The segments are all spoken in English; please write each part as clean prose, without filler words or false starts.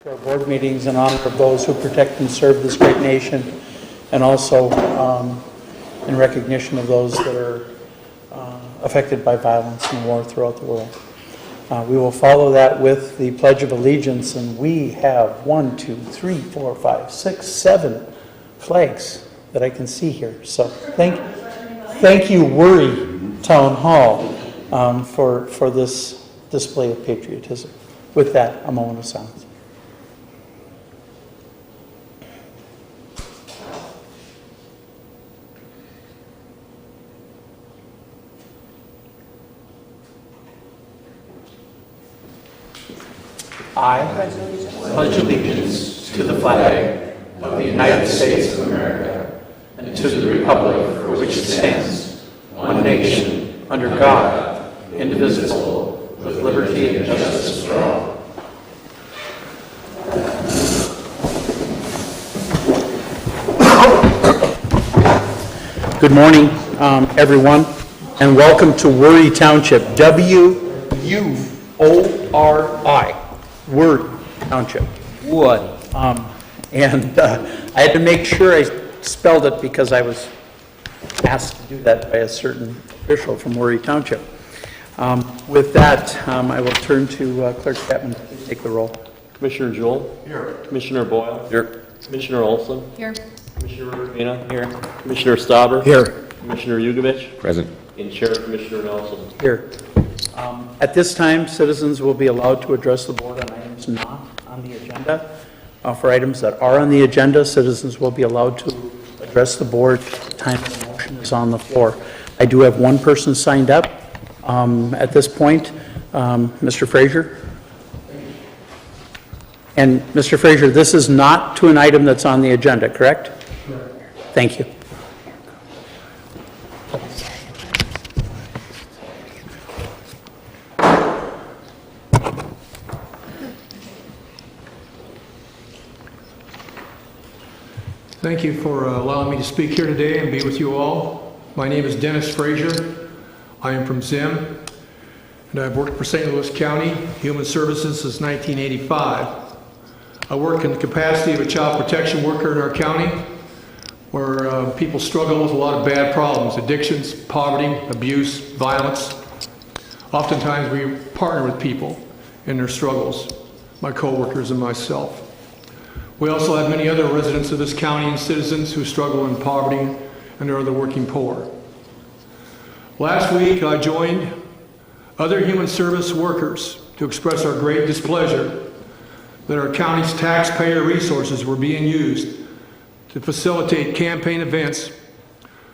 our board meetings in honor of those who protect and serve this great nation, and also in recognition of those that are affected by violence and war throughout the world. We will follow that with the Pledge of Allegiance, and we have 1, 2, 3, 4, 5, 6, 7 flags that I can see here. So thank you, Wuori Town Hall, for this display of patriotism. With that, a moment of silence. I pledge allegiance to the flag of the United States of America and to the republic for which it stands, one nation, under God, indivisible, with liberty and justice for all. Good morning, everyone, and welcome to Wuori Township, W-U-O-R-I. Wuori Township. Wuori. And I had to make sure I spelled it because I was asked to do that by a certain official from Wuori Township. With that, I will turn to Clerk Chapman to take the roll. Commissioner Jewell. Here. Commissioner Boyle. Here. Commissioner Olson. Here. Commissioner Rubina. Here. Commissioner Stauber. Here. Commissioner Yugovich. Present. And Chair Commissioner Nelson. Here. At this time, citizens will be allowed to address the board on items not on the agenda. For items that are on the agenda, citizens will be allowed to address the board at the time the motion is on the floor. I do have one person signed up at this point, Mr. Frazier. And Mr. Frazier, this is not to an item that's on the agenda, correct? Correct. Thank you. Thank you for allowing me to speak here today and be with you all. My name is Dennis Frazier. I am from Zim, and I've worked for St. Louis County Human Services since 1985. I work in the capacity of a child protection worker in our county, where people struggle with a lot of bad problems: addictions, poverty, abuse, violence. Oftentimes we partner with people in their struggles, my co-workers and myself. We also have many other residents of this county and citizens who struggle in poverty and are the working poor. Last week, I joined other human service workers to express our great displeasure that our county's taxpayer resources were being used to facilitate campaign events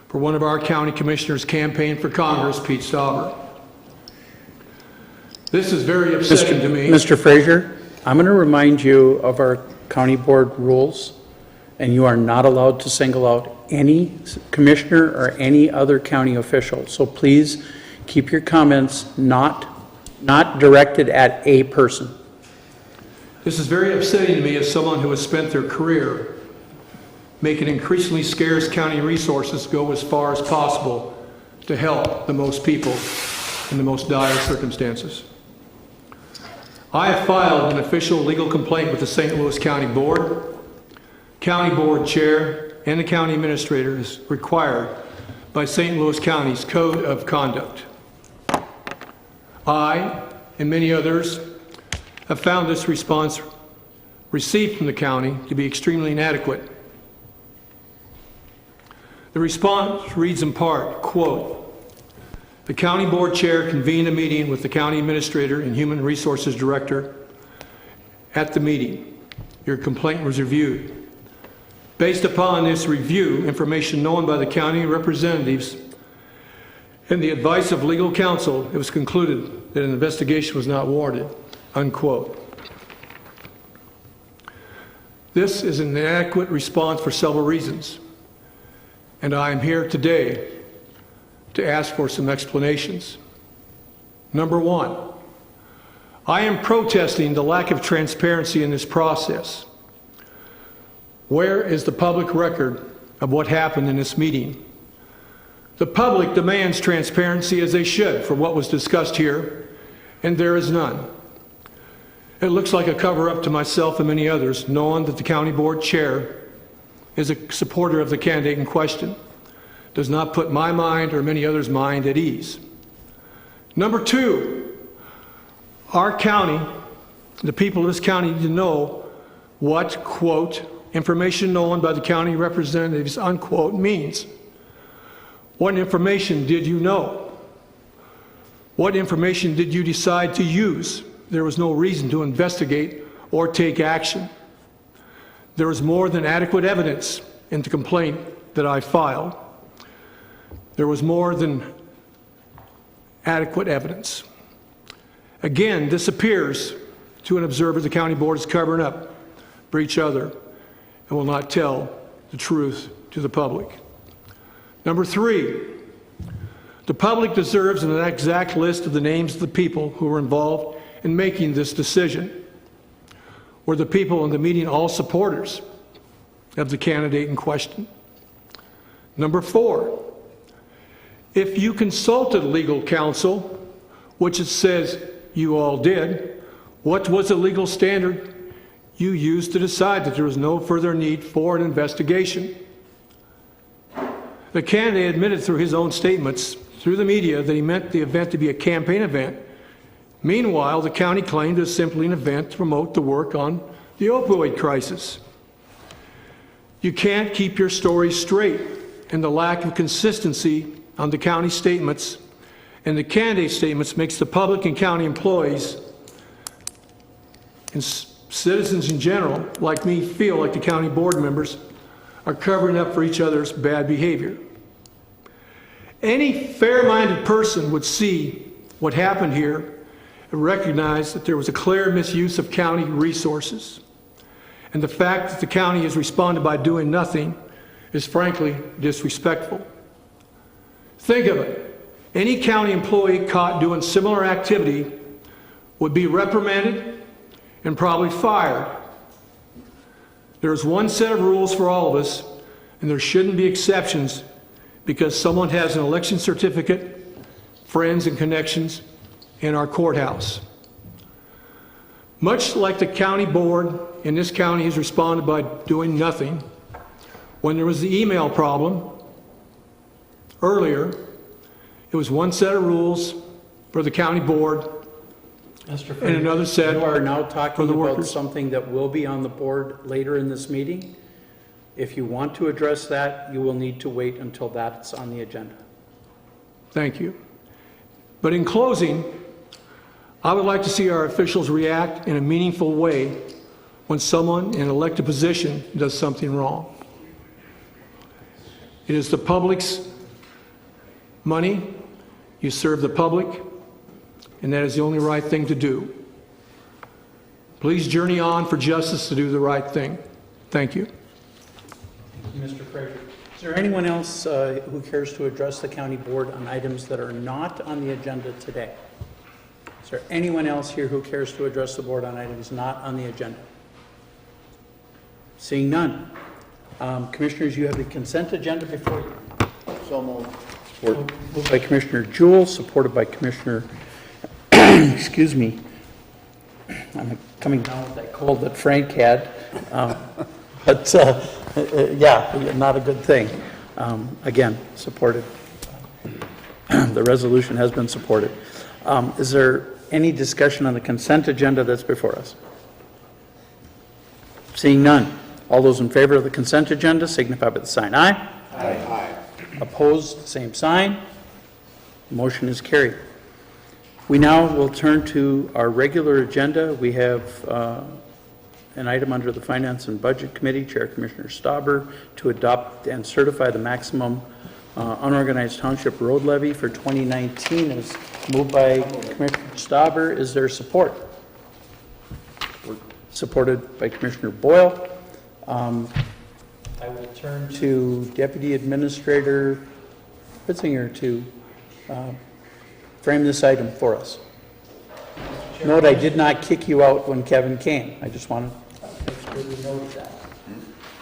for one of our county commissioners' campaign for Congress, Pete Stauber. This is very upsetting to me. Mr. Frazier, I'm going to remind you of our county board rules, and you are not allowed to single out any commissioner or any other county official. So please keep your comments not directed at a person. This is very upsetting to me as someone who has spent their career making increasingly scarce county resources go as far as possible to help the most people in the most dire circumstances. I have filed an official legal complaint with the St. Louis County Board. County Board Chair and the County Administrator is required by St. Louis County's Code of Conduct. I and many others have found this response received from the county to be extremely inadequate. The response reads in part, quote, "The County Board Chair convened a meeting with the County Administrator and Human Resources Director. At the meeting, your complaint was reviewed. Based upon this review, information known by the county representatives and the advice of legal counsel, it was concluded that an investigation was not warranted," unquote. This is an inadequate response for several reasons, and I am here today to ask for some explanations. Number one, I am protesting the lack of transparency in this process. Where is the public record of what happened in this meeting? The public demands transparency, as they should, for what was discussed here, and there is none. It looks like a cover-up to myself and many others, knowing that the county board chair is a supporter of the candidate in question. Does not put my mind or many others' mind at ease. Number two, our county, the people of this county need to know what, quote, information known by the county representatives, unquote, means. What information did you know? What information did you decide to use? There was no reason to investigate or take action. There was more than adequate evidence in the complaint that I filed. There was more than adequate evidence. Again, this appears to an observer the county board is covering up for each other and will not tell the truth to the public. Number three, the public deserves an exact list of the names of the people who were involved in making this decision. Were the people in the meeting all supporters of the candidate in question? Number four, if you consulted legal counsel, which it says you all did, what was the legal standard you used to decide that there was no further need for an investigation? The candidate admitted through his own statements, through the media, that he meant the event to be a campaign event. Meanwhile, the county claimed it was simply an event to promote the work on the opioid crisis. You can't keep your story straight, and the lack of consistency on the county statements and the candidate statements makes the public and county employees and citizens in general, like me, feel like the county board members are covering up for each other's bad behavior. Any fair-minded person would see what happened here and recognize that there was a clear misuse of county resources. And the fact that the county has responded by doing nothing is frankly disrespectful. Think of it. Any county employee caught doing similar activity would be reprimanded and probably fired. There's one set of rules for all of us, and there shouldn't be exceptions because someone has an election certificate, friends and connections in our courthouse. Much like the county board in this county has responded by doing nothing, when there was the email problem earlier, it was one set of rules for the county board Mr. and another set you are now for talking the about workers. something that will be on the board later in this meeting. If you want to address that, you will need to wait until that's on the agenda. Thank you. But in closing, I would like to see our officials react in a meaningful way when someone in an elected position does something wrong. It is the public's money. You serve the public, and that is the only right thing to do. Please journey on for justice to do the right thing. Thank you. Mr. Frazier. Is there anyone else who cares to address the county board on items that are not on the agenda today? Is there anyone else here who cares to address the board on items not on the agenda? Seeing none. Commissioners, you have the consent agenda before you. So moved. Moved by Commissioner Jewell, supported by Commissioner, excuse me, I'm coming down with that cold that Frank had, but yeah, not a good thing. Again, supported. The resolution has been supported. Is there any discussion on the consent agenda that's before us? Seeing none. All those in favor of the consent agenda signify by the sign aye. Aye. Opposed, same sign. Motion is carried. We now will turn to our regular agenda. We have an item under the Finance and Budget Committee, Chair Commissioner Stauber, to adopt and certify the maximum unorganized township road levy for 2019. It is moved by Commissioner Stauber. Is there support? Supported by Commissioner Boyle. I will turn to Deputy Administrator Fitzinger to frame this item for us. Note, I did not kick you out when Kevin came. I just wanted to make sure we noted that.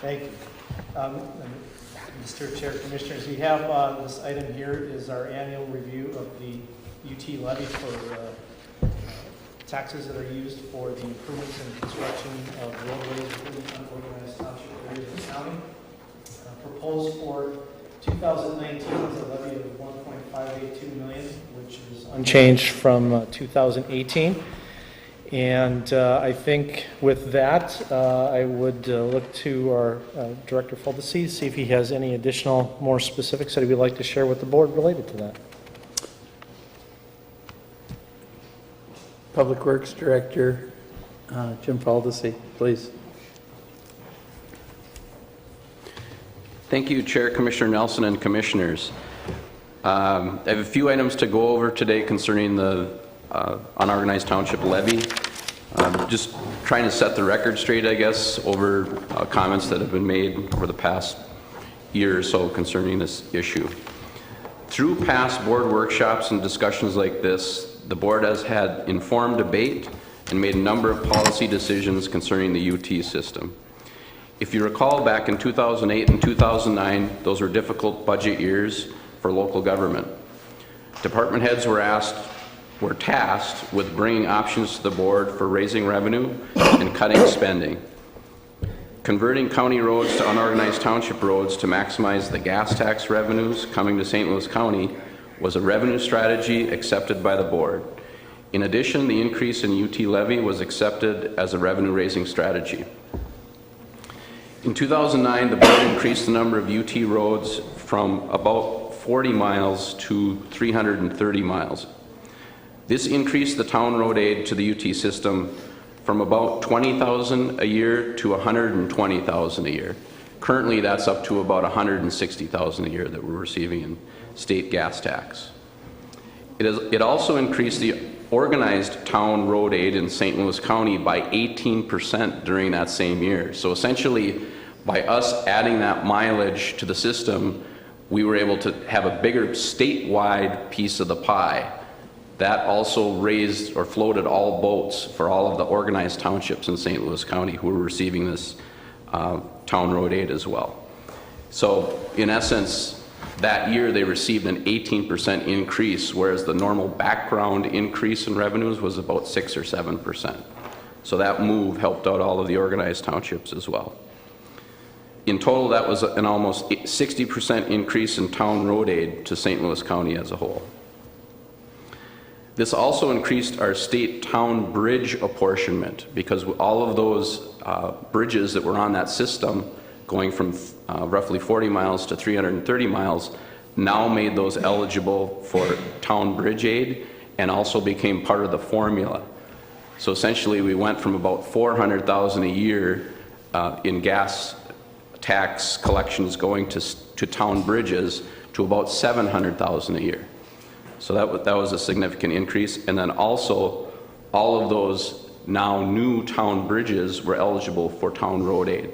Thank you. Mr. Chair, Commissioners, we have this item here is our annual review of the UT levy for taxes that are used for the improvements and construction of roadways within unorganized township areas of the county. Proposed for 2019 is a levy of $1.582 million, which is unchanged from 2018. And I think with that, I would look to our Director Fuldesy, see if he has any additional, more specifics that he would like to share with the board related to that. Public Works Director Jim Fuldesy, please. Thank you, Chair, Commissioner Nelson, and Commissioners. I have a few items to go over today concerning the unorganized township levy. Just trying to set the record straight, I guess, over comments that have been made over the past year or so concerning this issue. Through past board workshops and discussions like this, the board has had informed debate and made a number of policy decisions concerning the UT system. If you recall, back in 2008 and 2009, those were difficult budget years for local government. Department heads were tasked with bringing options to the board for raising revenue and cutting spending. Converting county roads to unorganized township roads to maximize the gas tax revenues coming to St. Louis County was a revenue strategy accepted by the board. In addition, the increase in UT levy was accepted as a revenue-raising strategy. In 2009, the board increased the number of UT roads from about 40 miles to 330 miles. This increased the town road aid to the UT system from about $20,000 a year to $120,000 a year. Currently, that's up to about $160,000 a year that we're receiving in state gas tax. It also increased the organized town road aid in St. Louis County by 18% during that same year. So essentially, by us adding that mileage to the system, we were able to have a bigger statewide piece of the pie. That also raised or floated all boats for all of the organized townships in St. Louis County who were receiving this town road aid as well. So in essence, that year they received an 18% increase, whereas the normal background increase in revenues was about 6 or 7%. So that move helped out all of the organized townships as well. In total, that was an almost 60% increase in town road aid to St. Louis County as a whole. This also increased our state town bridge apportionment because all of those bridges that were on that system going from roughly 40 miles to 330 miles now made those eligible for town bridge aid and also became part of the formula. So essentially we went from about $400,000 a year in gas tax collections going to town bridges to about $700,000 a year. So that was a significant increase. And then also all of those now new town bridges were eligible for town road aid.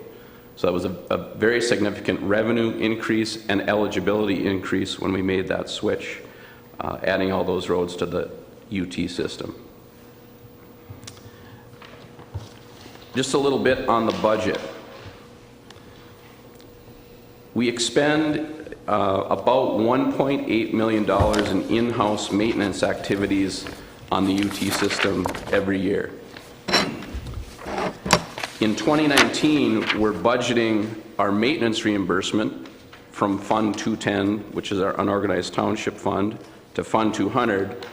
So that was a very significant revenue increase and eligibility increase when we made that switch, adding all those roads to the UT system. Just a little bit on the budget. We expend about $1.8 million in in-house maintenance activities on the UT system every year. In 2019, we're budgeting our maintenance reimbursement from Fund 210, which is our unorganized township fund, to Fund 200,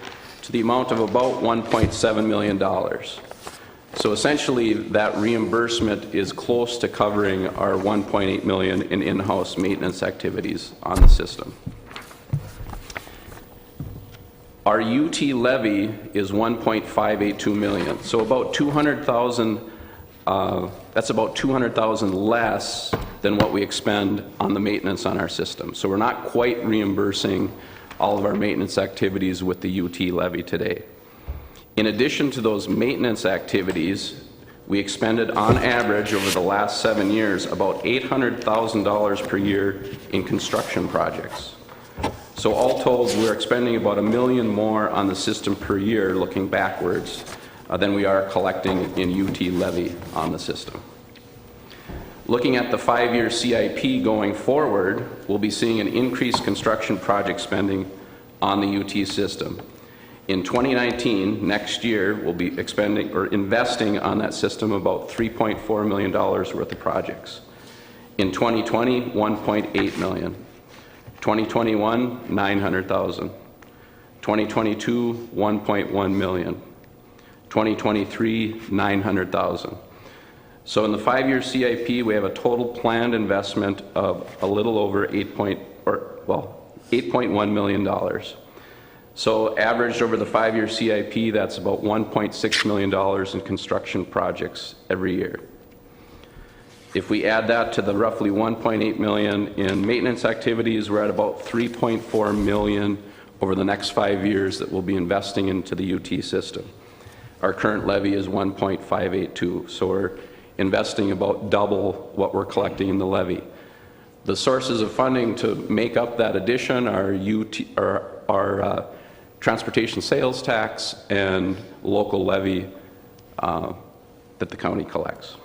to the amount of about $1.7 million. So essentially, that reimbursement is close to covering our $1.8 million in in-house maintenance activities on the system. Our UT levy is $1.582 million, so about $200,000. That's about $200,000 less than what we expend on the maintenance on our system. So we're not quite reimbursing all of our maintenance activities with the UT levy today. In addition to those maintenance activities, we expended on average over the last 7 years about $800,000 per year in construction projects. So all told, we're expending about $1 million more on the system per year looking backwards than we are collecting in UT levy on the system. Looking at the 5-year CIP going forward, we'll be seeing an increased construction project spending on the UT system. In 2019, next year, we'll be expending or investing on that system about $3.4 million worth of projects. In 2020, $1.8 million. 2021, $900,000. 2022, $1.1 million. 2023, $900,000. So in the 5-year CIP, we have a total planned investment of a little over $8.1 million. So averaged over the 5-year CIP, that's about $1.6 million in construction projects every year. If we add that to the roughly $1.8 million in maintenance activities, we're at about $3.4 million over the next 5 years that we'll be investing into the UT system. Our current levy is 1.582, so we're investing about double what we're collecting in the levy. The sources of funding to make up that addition are transportation sales tax and local levy that the county collects.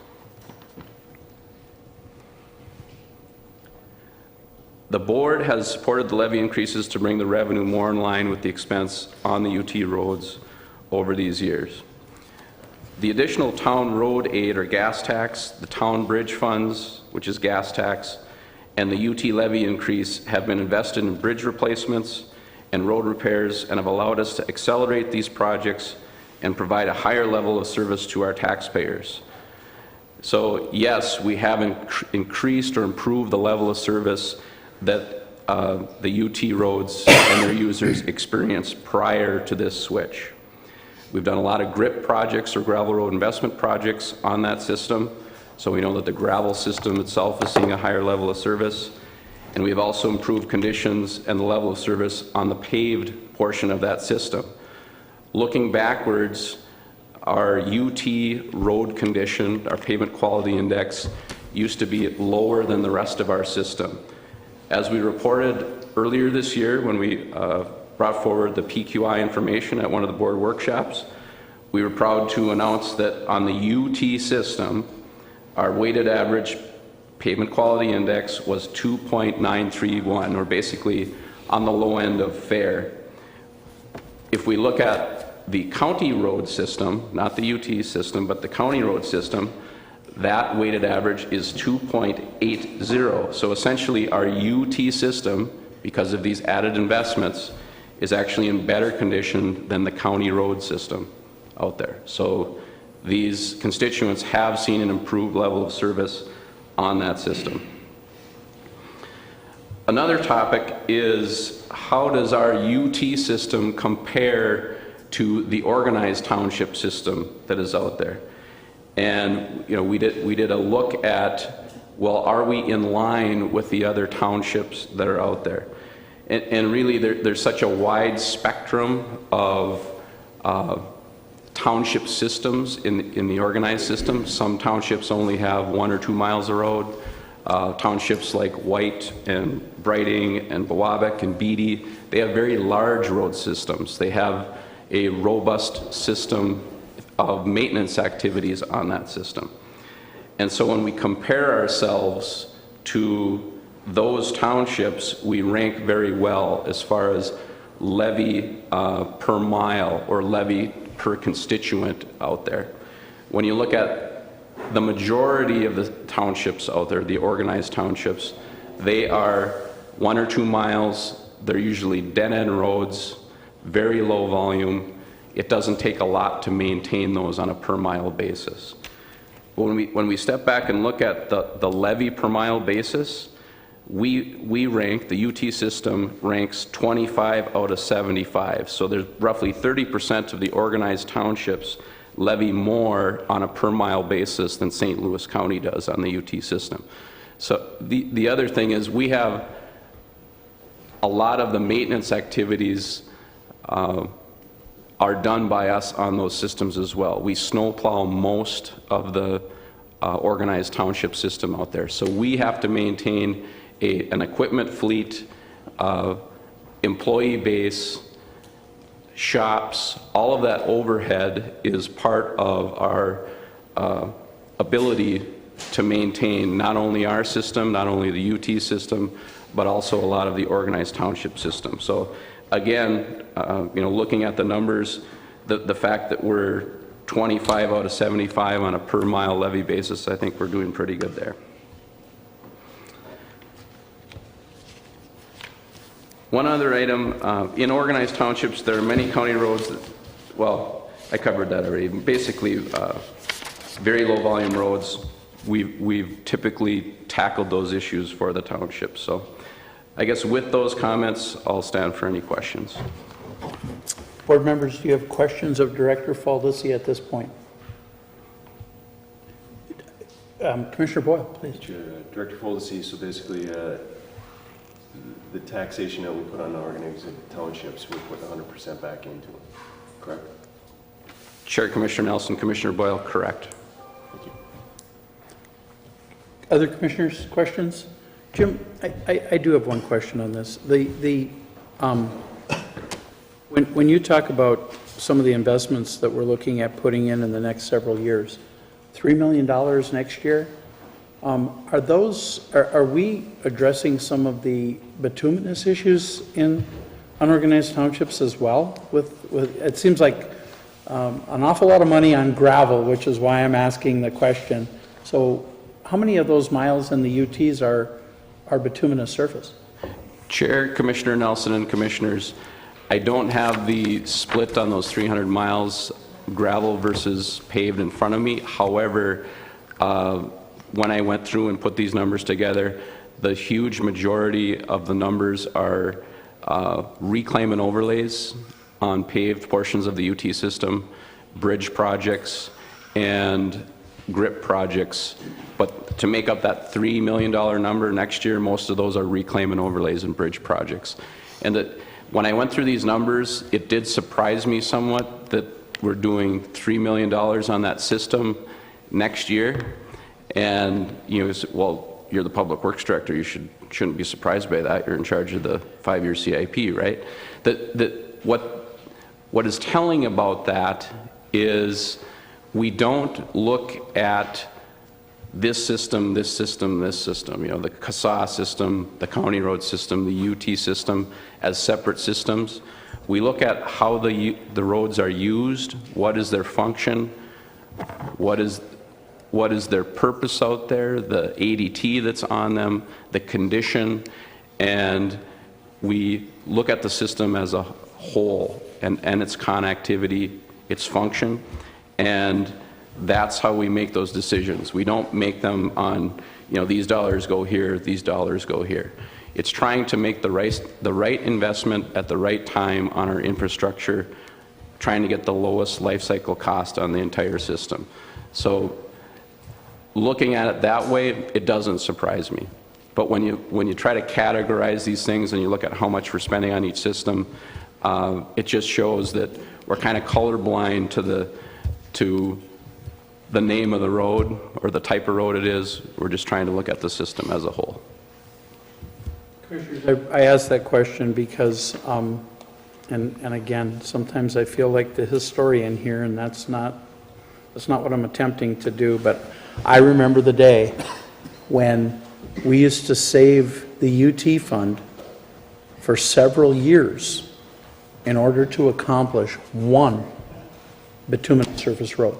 The board has supported the levy increases to bring the revenue more in line with the expense on the UT roads over these years. The additional town road aid or gas tax, the town bridge funds, which is gas tax, and the UT levy increase have been invested in bridge replacements and road repairs and have allowed us to accelerate these projects and provide a higher level of service to our taxpayers. So yes, we have increased or improved the level of service that the UT roads and their users experienced prior to this switch. We've done a lot of GRIP projects or gravel road investment projects on that system, so we know that the gravel system itself is seeing a higher level of service. And we've also improved conditions and the level of service on the paved portion of that system. Looking backwards, our UT road condition, our pavement quality index, used to be lower than the rest of our system. As we reported earlier this year when we brought forward the PQI information at one of the board workshops, we were proud to announce that on the UT system, our weighted average pavement quality index was 2.931, or basically on the low end of fair. If we look at the county road system, not the UT system, but the county road system, that weighted average is 2.80. So essentially our UT system, because of these added investments, is actually in better condition than the county road system out there. So these constituents have seen an improved level of service on that system. Another topic is, how does our UT system compare to the organized township system that is out there? And we did a look at, well, are we in line with the other townships that are out there? And really there's such a wide spectrum of township systems in the organized system. Some townships only have 1 or 2 miles of road. Townships like White and Brighting and Bowabic and Beatty, they have very large road systems. They have a robust system of maintenance activities on that system. And so when we compare ourselves to those townships, we rank very well as far as levy per mile or levy per constituent out there. When you look at the majority of the townships out there, the organized townships, they are 1 or 2 miles. They're usually dead-end roads, very low volume. It doesn't take a lot to maintain those on a per mile basis. When we step back and look at the levy per mile basis, we rank, the UT system ranks 25 out of 75. So there's roughly 30% of the organized townships levy more on a per mile basis than St. Louis County does on the UT system. So the other thing is, we have a lot of the maintenance activities are done by us on those systems as well. We snowplow most of the organized township system out there. So we have to maintain an equipment fleet, employee base, shops. All of that overhead is part of our ability to maintain not only our system, not only the UT system, but also a lot of the organized township system. So again, looking at the numbers, the fact that we're 25 out of 75 on a per mile levy basis, I think we're doing pretty good there. One other item, in organized townships, there are many county roads that, well, I covered that already. Basically, very low volume roads, we've typically tackled those issues for the township. So I guess with those comments, I'll stand for any questions. Board members, do you have questions of Director Faldesi at this point? Commissioner Boyle, please. Director Faldesi, so basically the taxation that we put on the organized townships, we put 100% back into it, correct? Chair, Commissioner Nelson, Commissioner Boyle, correct. Thank you. Other commissioners, questions? Jim, I do have one question on this. When you talk about some of the investments that we're looking at putting in the next several years, $3 million next year, are we addressing some of the bituminous issues in unorganized townships as well? With it seems like an awful lot of money on gravel, which is why I'm asking the question. So how many of those miles in the UTs are bituminous surface? Chair, Commissioner Nelson, and Commissioners, I don't have the split on those 300 miles gravel versus paved in front of me. However, when I went through and put these numbers together, the huge majority of the numbers are reclaim and overlays on paved portions of the UT system, bridge projects, and grip projects. But to make up that $3 million number next year, most of those are reclaim and overlays and bridge projects. And that when I went through these numbers, it did surprise me somewhat that we're doing $3 million on that system next year. And well, you're the Public Works Director, you shouldn't be surprised by that. You're in charge of the 5-year CIP, right? What is telling about that is we don't look at this system, the CASA system, the county road system, the UT system as separate systems. We look at how the roads are used, what is their function, what is their purpose out there, the ADT that's on them, the condition, and we look at the system as a whole and its connectivity, its function, and that's how we make those decisions. We don't make them on, these dollars go here, these dollars go here. It's trying to make the right investment at the right time on our infrastructure, trying to get the lowest life cycle cost on the entire system. So looking at it that way, it doesn't surprise me. But when you try to categorize these things and you look at how much we're spending on each system, it just shows that we're kind of colorblind to the name of the road or the type of road it is. We're just trying to look at the system as a whole. Commissioners, I asked that question because, and again, sometimes I feel like the historian here, and that's not what I'm attempting to do, but I remember the day when we used to save the UT fund for several years in order to accomplish one bituminous surface road.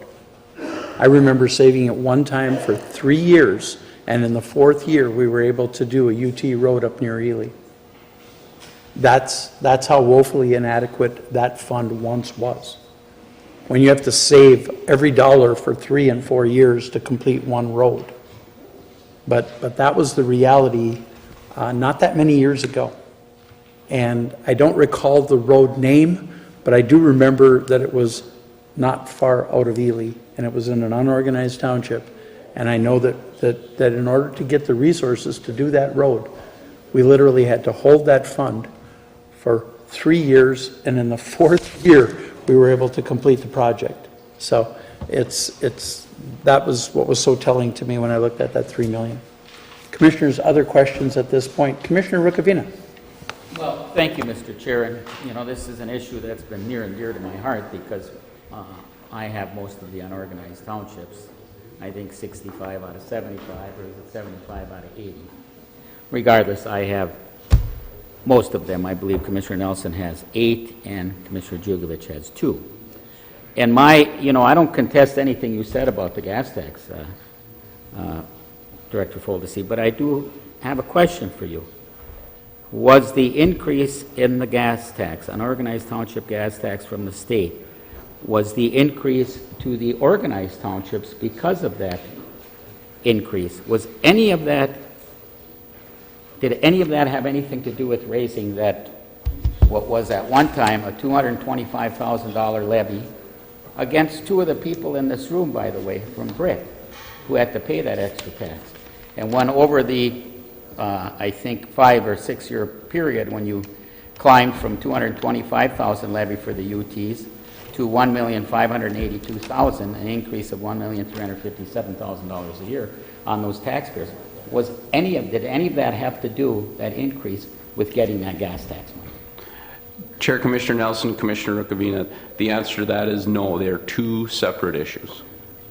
I remember saving it one time for 3 years, and in the 4th year we were able to do a UT road up near Ely. That's how woefully inadequate that fund once was. When you have to save every dollar for 3 and 4 years to complete one road. But that was the reality not that many years ago. And I don't recall the road name, but I do remember that it was not far out of Ely, and it was in an unorganized township. And I know that in order to get the resources to do that road, we literally had to hold that fund for 3 years, and in the 4th year, we were able to complete the project. So that was what was so telling to me when I looked at that $3 million. Commissioners, other questions at this point? Commissioner Rukavina. Well, thank you, Mr. Chair. And, this is an issue that's been near and dear to my heart because I have most of the unorganized townships. I think 65 out of 75, or is it 75 out of 80? Regardless, I have most of them. I believe Commissioner Nelson has 8 and Commissioner Jugovich has 2. And I don't contest anything you said about the gas tax, Director Foldesy, but I do have a question for you. Was the increase in the gas tax, unorganized township gas tax from the state, was the increase to the organized townships because of that increase? Did any of that have anything to do with raising that, what was at one time a $225,000 levy against 2 of the people in this room, by the way, from Britt, who had to pay that extra tax? And when over the, I think, 5 or 6 year period, when you climbed from $225,000 levy for the UTs to $1,582,000, an increase of $1,357,000 a year on those taxpayers, did any of that have to do, that increase, with getting that gas tax money? Chair, Commissioner Nelson, Commissioner Rukavina, the answer to that is no. They are 2 separate issues.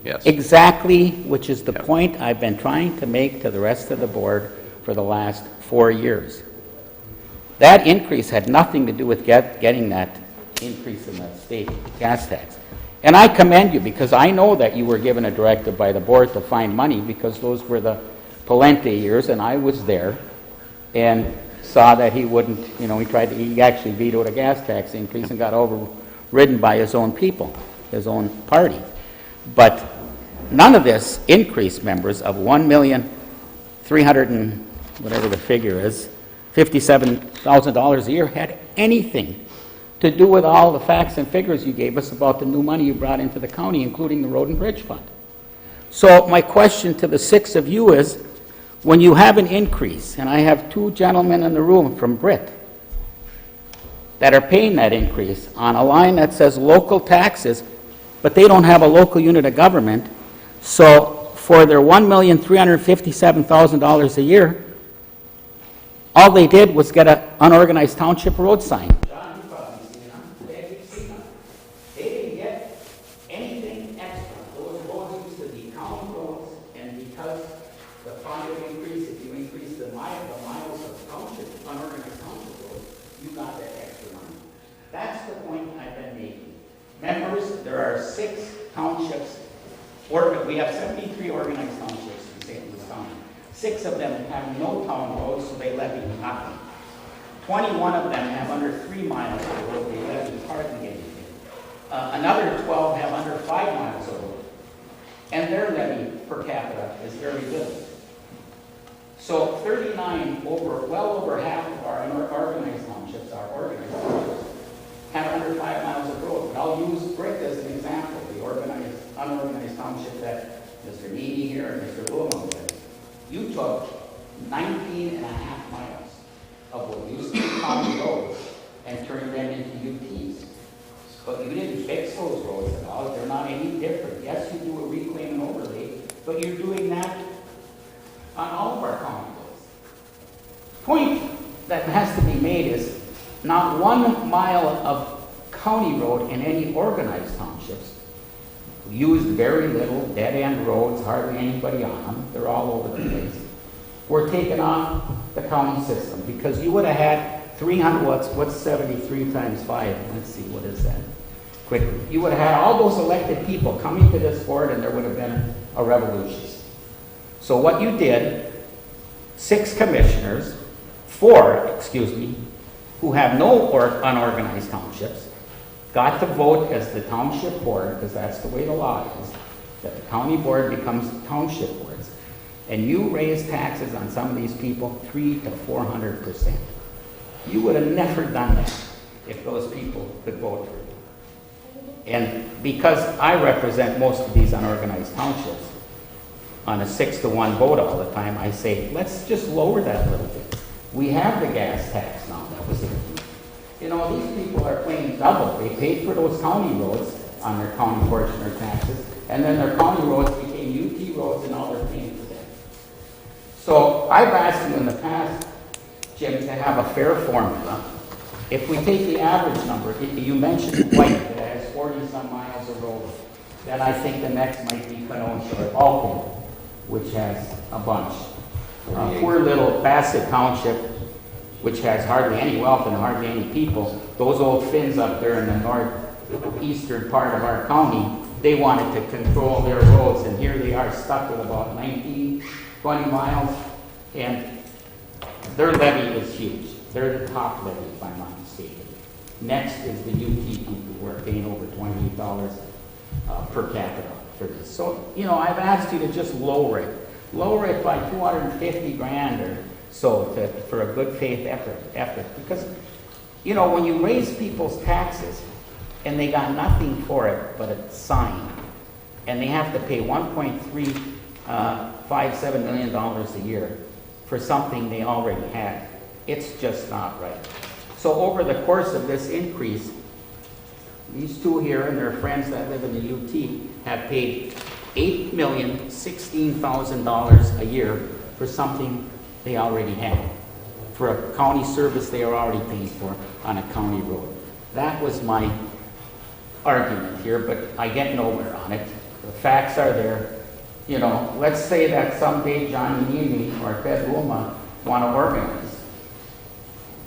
Yes. Exactly, which is the point I've been trying to make to the rest of the board for the last 4 years. That increase had nothing to do with getting that increase in the state gas tax. And I commend you, because I know that you were given a directive by the board to find money, because those were the Palente years, and I was there and saw that he wouldn't, he actually vetoed a gas tax increase and got overridden by his own people, his own party. But none of this increase, members, of $1,300,000 and whatever the figure is, $57,000 a year, had anything to do with all the facts and figures you gave us about the new money you brought into the county, including the Road and Bridge Fund. So my question to the 6 of you is, when you have an increase, and I have 2 gentlemen in the room from Britt that are paying that increase on a line that says local taxes, but they don't have a local unit of government, so for their $1,357,000 a year, all they did was get an unorganized township road sign. John, you probably seen them. They've seen them. They didn't get anything extra. Those roads used to be county roads, and because the fund would increase, if you increase the miles of township, unorganized township roads, you got that extra money. That's the point I've been making. Members, there are 6 townships, we have 73 organized townships in St. Louis County. 6 of them have no town roads, so they levy nothing. 21 of them have under 3 miles of road, they levy hardly anything. Another 12 have under 5 miles of road, and their levy per capita is very little. So 39, well over half of our organized townships, have under 5 miles of road. But I'll use Brick as an example, the unorganized township that Mr. Needy here and Mr. Wilhelm did. You took 19 and a half miles of what used to be county roads and turned them into UTs. But you didn't fix those roads at all. They're not any different. Yes, you do a reclaim and overlay, but you're doing that on all of our county roads. Point that has to be made is not 1 mile of county road in any organized townships used very little, dead-end roads, hardly anybody on them, they're all over the place, were taken off the county system, because you would have had 300, what's 73 times 5? Let's see, what is that? Quickly. You would have had all those elected people coming to this board, and there would have been a revolution. So what you did, 4 commissioners, who have no unorganized townships, got to vote as the township board, because that's the way the law is, that the county board becomes township boards. And you raise taxes on some of these people 300% to 400%. You would have never done that if those people could vote for you. And because I represent most of these unorganized townships, on a 6-to-1 vote all the time, I say, let's just lower that a little bit. We have the gas tax now. That was it. These people are paying double. They paid for those county roads on their county portion of taxes, and then their county roads became UT roads, and now they're paying for them. So I've asked you in the past, Jim, to have a fair formula. If we take the average number, you mentioned White that has 40-some miles of road, then I think the next might be Kenosha or Alton, which has a bunch. Poor little Bassett Township which has hardly any wealth and hardly any people, those old Finns up there in the northeastern part of our county, they wanted to control their roads, and here they are stuck with about 19, 20 miles, and their levy is huge. They're the top levy, if I'm not mistaken. Next is the UT people, who are paying over $28 per capita for this. So, you know, I've asked you to just lower it by 250 grand or so for a good faith effort. Because, you know, when you raise people's taxes and they got nothing for it but a sign, and they have to pay $1.357 million a year for something they already had, it's just not right. So over the course of this increase, these two here and their friends that live in the UT have paid $8,016,000 a year for something they already had, for a county service they are already paying for on a county road. That was my argument here, but I get nowhere on it. The facts are there. You know, let's say that someday Johnny Neely or Ted Wilma want to organize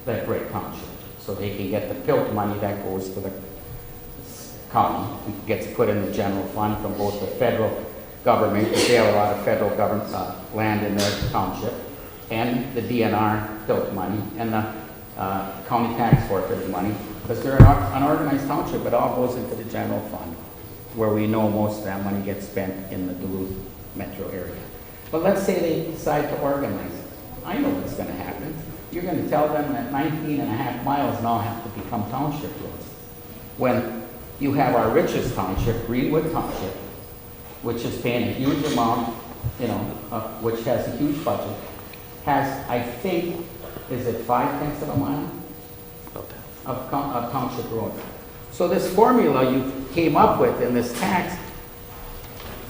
that great township so they can get the PILT money that goes to the county. It gets put in the general fund from both the federal government, because they have a lot of federal government land in their township, and the DNR PILT money, and the county tax forfeit money, because they're an unorganized township. It all goes into the general fund, where we know most of that money gets spent in the Duluth metro area. But let's say they decide to organize it. I know what's going to happen. You're going to tell them that 19 and a half miles now have to become township roads. When you have our richest township, Greenwood Township, which is paying a huge amount, you know, which has a huge budget, has, I think, is it 0.5 of a mile of township road. So this formula you came up with in this tax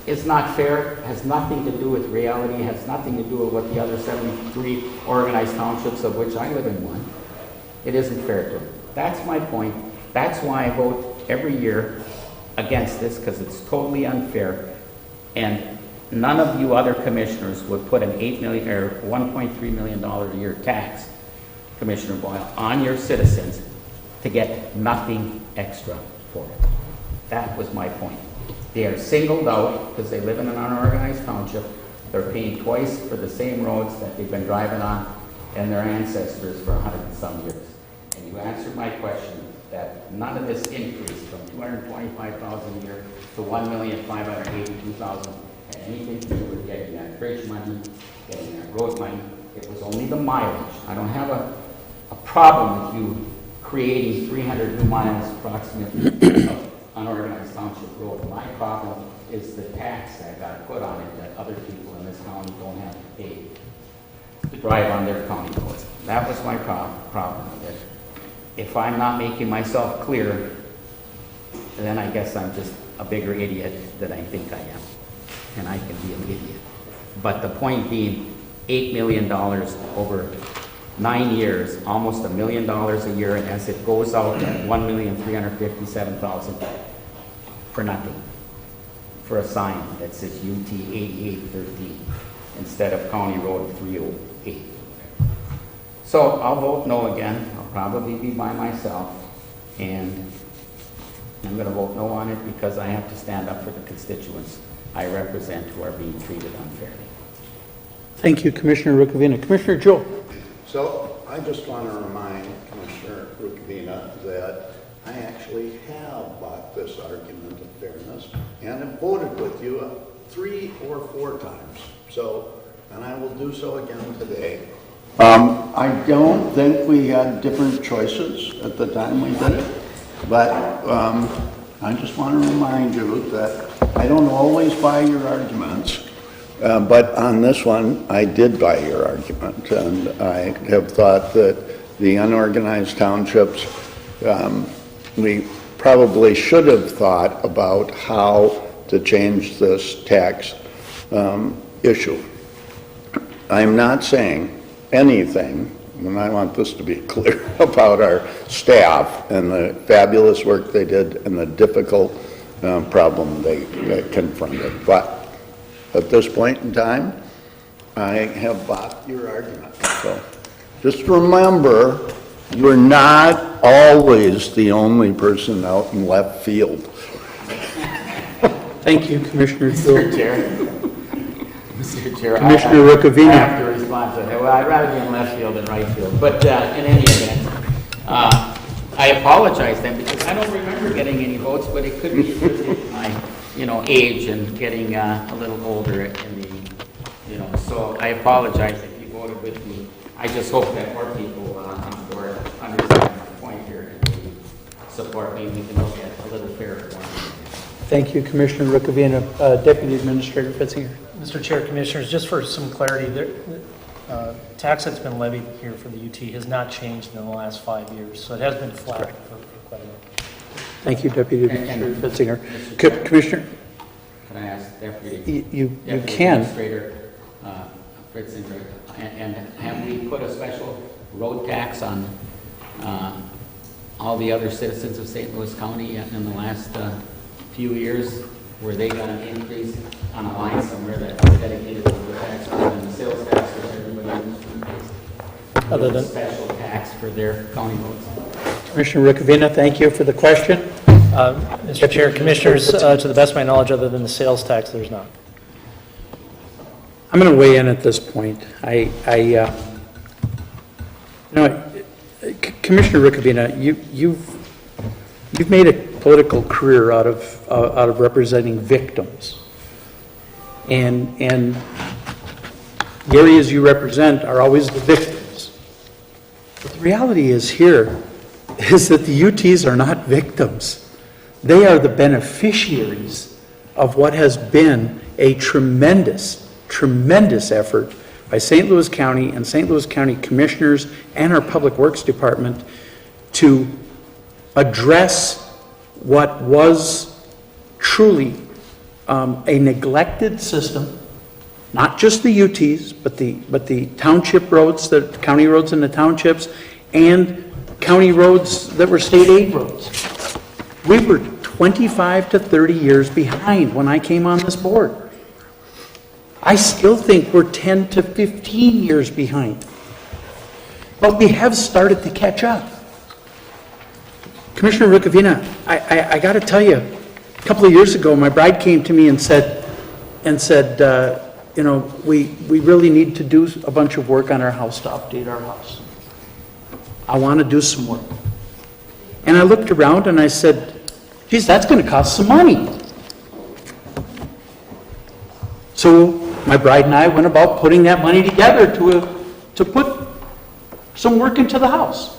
is not fair, has nothing to do with reality, has nothing to do with what the other 73 organized townships, of which I live in one. It isn't fair to them. That's my point. That's why I vote every year against this, because it's totally unfair. And none of you other commissioners would put an $8 million or $1.3 million a year tax, Commissioner Boyle, on your citizens to get nothing extra for it. That was my point. They are singled out because they live in an unorganized township. They're paying twice for the same roads that they've been driving on and their ancestors for 100 and some years. And you answered my question that none of this increase from $225,000 a year to $1,582,000 had anything to do with getting that bridge money, getting that road money. It was only the mileage. I don't have a problem with you creating 300 new miles approximately of unorganized township road. My problem is the tax that got put on it that other people in this county don't have to pay to drive on their county roads. That was my problem with it. If I'm not making myself clear, then I guess I'm just a bigger idiot than I think I am. And I can be an idiot. But the point being, $8 million over 9 years, almost $1 million a year, and as it goes out at $1,357,000 for nothing, for a sign that says UT 8813 instead of County Road 308. So I'll vote no again. I'll probably be by myself, and I'm going to vote no on it because I have to stand up for the constituents I represent who are being treated unfairly. Thank you, Commissioner Rukavina. Commissioner Joe. So I just want to remind Commissioner Rukavina that I actually have bought this argument of fairness and have voted with you 3 or 4 times. So, and I will do so again today. I don't think we had different choices at the time we did it, but I just want to remind you that I don't always buy your arguments. But on this one, I did buy your argument, and I have thought that the unorganized townships, we probably should have thought about how to change this tax issue. I'm not saying anything, and I want this to be clear, about our staff and the fabulous work they did and the difficult problem they confronted. But at this point in time, I have bought your argument. So just remember, you're not always the only person out in left field. Thank you, Commissioner Mr. Gould. Chair. Mr. Chair. Commissioner I Rukavina. have to respond to that. Well, I'd rather be in left field than right field. But in any event, I apologize then because I don't remember getting any votes, but it could be because of my, age and getting a little older in the, so I apologize if you voted with me. I just hope that more people on board understand my point here and support me. We can look at a little fairer one. Thank you, Commissioner Rukavina. Deputy Administrator Fitzinger. Mr. Chair, Commissioners, just for some clarity, tax that's been levied here for the UT has not changed in the last 5 years, so it has been flat for quite a while. Thank you, Deputy Administrator Fitzinger. Commissioner, Can I ask Deputy? you Deputy can. Administrator Fritzinger, and have we put a special road tax on all the other citizens of St. Louis County in the last few years? Were they got an increase on a line somewhere that's dedicated to the tax and the sales tax for everybody else? Other than Special tax for their county roads? Commissioner Rukavina, thank you for the question. Mr. Chair, Commissioners, to the best of my knowledge, other than the sales tax, there's not. I'm going to weigh in at this point. Commissioner Rukavina, you've made a political career out of representing victims, and the areas you represent are always the victims. But the reality is here is that the UTs are not victims. They are the beneficiaries of what has been a tremendous effort by St. Louis County and St. Louis County Commissioners and our Public Works Department to address what was truly a neglected system, not just the UTs, but the township roads, the county roads in the townships, and county roads that were state aid roads. We were 25 to 30 years behind when I came on this board. I still think we're 10 to 15 years behind. But we have started to catch up. Commissioner Rukavina, I got to tell you, a couple of years ago, my bride came to me and said, we really need to do a bunch of work on our house to update our house. I want to do some work. And I looked around and I said, geez, that's going to cost some money. So my bride and I went about putting that money together to put some work into the house.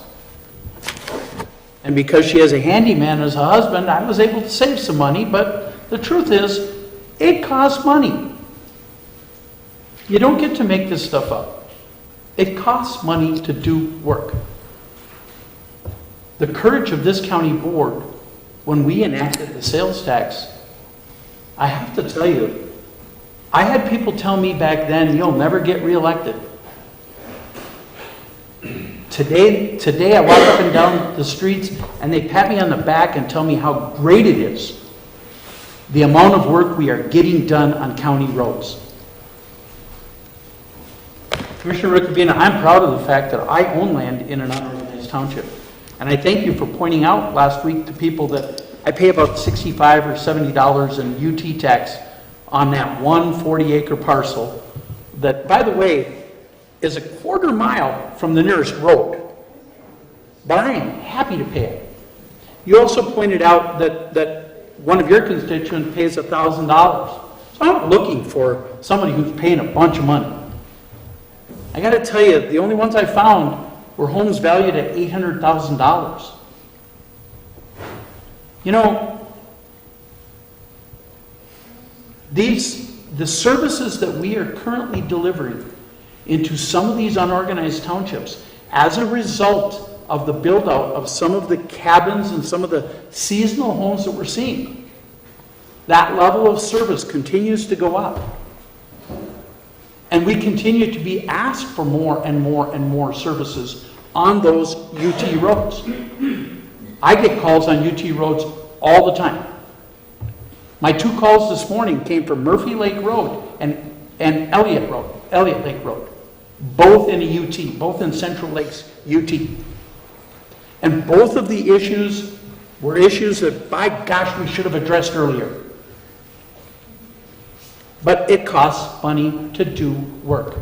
And because she has a handyman as a husband, I was able to save some money, but the truth is, it costs money. You don't get to make this stuff up. It costs money to do work. The courage of this county board, when we enacted the sales tax, I have to tell you, I had people tell me back then, you'll never get reelected. Today I walk up and down the streets and they pat me on the back and tell me how great it is, the amount of work we are getting done on county roads. Commissioner Rukavina, I'm proud of the fact that I own land in an unorganized township. And I thank you for pointing out last week to people that I pay about $65 or $70 in UT tax on that one 40-acre parcel that, by the way, is a quarter mile from the nearest road. But I am happy to pay it. You also pointed out that one of your constituents pays $1,000. So I'm not looking for somebody who's paying a bunch of money. I got to tell you, the only ones I found were homes valued at $800,000. You know, the services that we are currently delivering into some of these unorganized townships as a result of the build out of some of the cabins and some of the seasonal homes that we're seeing, that level of service continues to go up. And we continue to be asked for more and more and more services on those UT roads. I get calls on UT roads all the time. My 2 calls this morning came from Murphy Lake Road and Elliott Lake Road. both in a UT, both in Central Lakes UT. And both of the issues were issues that, by gosh, we should have addressed earlier. But it costs money to do work.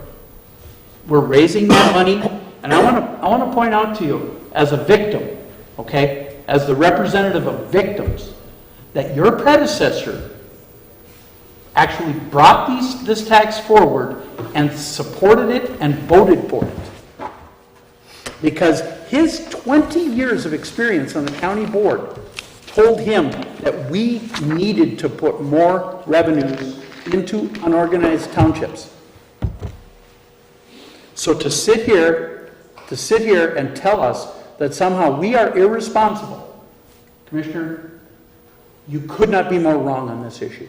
We're raising that money, and I want to point out to you, as a victim, okay, as the representative of victims, that your predecessor actually brought this tax forward and supported it and voted for it. Because his 20 years of experience on the county board told him that we needed to put more revenues into unorganized townships. So to sit here and tell us that somehow we are irresponsible, Commissioner, you could not be more wrong on this issue.